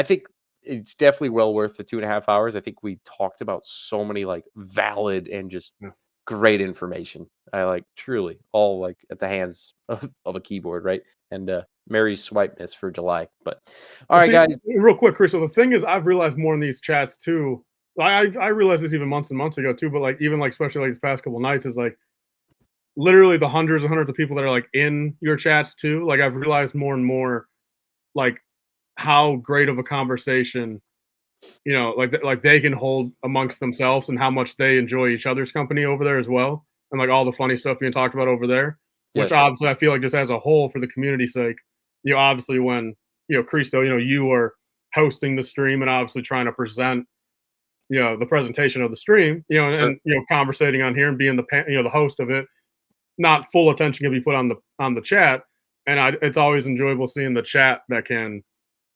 think it's definitely well worth the 2.5 hours. I think we talked about so many like valid and just great information. I like truly all like at the hands of a keyboard, right? And Merry Swipe Miss for July. But all right, guys. Real quick, Chris. So the thing is, I've realized more in these chats too. I realized this even months and months ago too. But like even like especially like these past couple nights is like literally the hundreds and hundreds of people that are like in your chats too. Like I've realized more and more like how great of a conversation, like they can hold amongst themselves, and how much they enjoy each other's company over there as well, and like all the funny stuff being talked about over there. Which obviously I feel like just as a whole for the community's sake, obviously when Cristo, you are hosting the stream and obviously trying to present, the presentation of the stream, and conversating on here and being the host of it, not full attention can be put on the chat, and it's always enjoyable seeing the chat that can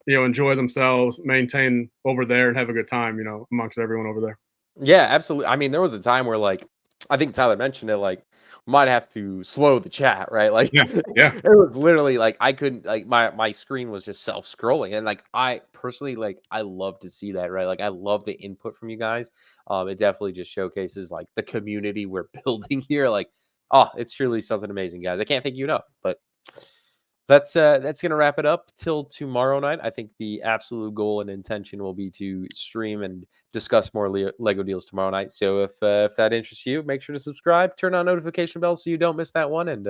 enjoy themselves, maintain over there, and have a good time, amongst everyone over there. Yeah, absolutely. I mean, there was a time where like I think Tyler mentioned it, like might have to slow the chat, right? Like Yeah, yeah. it was literally like I couldn't like my screen was just self-scrolling. And like I personally like I love to see that, right? Like I love the input from you guys. It definitely just showcases like the community we're building here. Like, oh, it's truly something amazing, guys. I can't thank you enough. But that's gonna wrap it up till tomorrow night. I think the absolute goal and intention will be to stream and discuss more Lego deals tomorrow night. So if that interests you, make sure to subscribe, turn on notification bell so you don't miss that one, and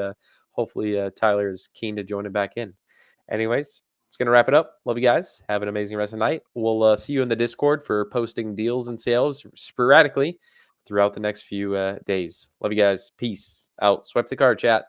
hopefully Tyler is keen to join it back in. Anyways, it's gonna wrap it up. Love you guys. Have an amazing rest of the night. We'll see you in the Discord for posting deals and sales sporadically throughout the next few days. Love you guys. Peace out. Swipe the card, chat.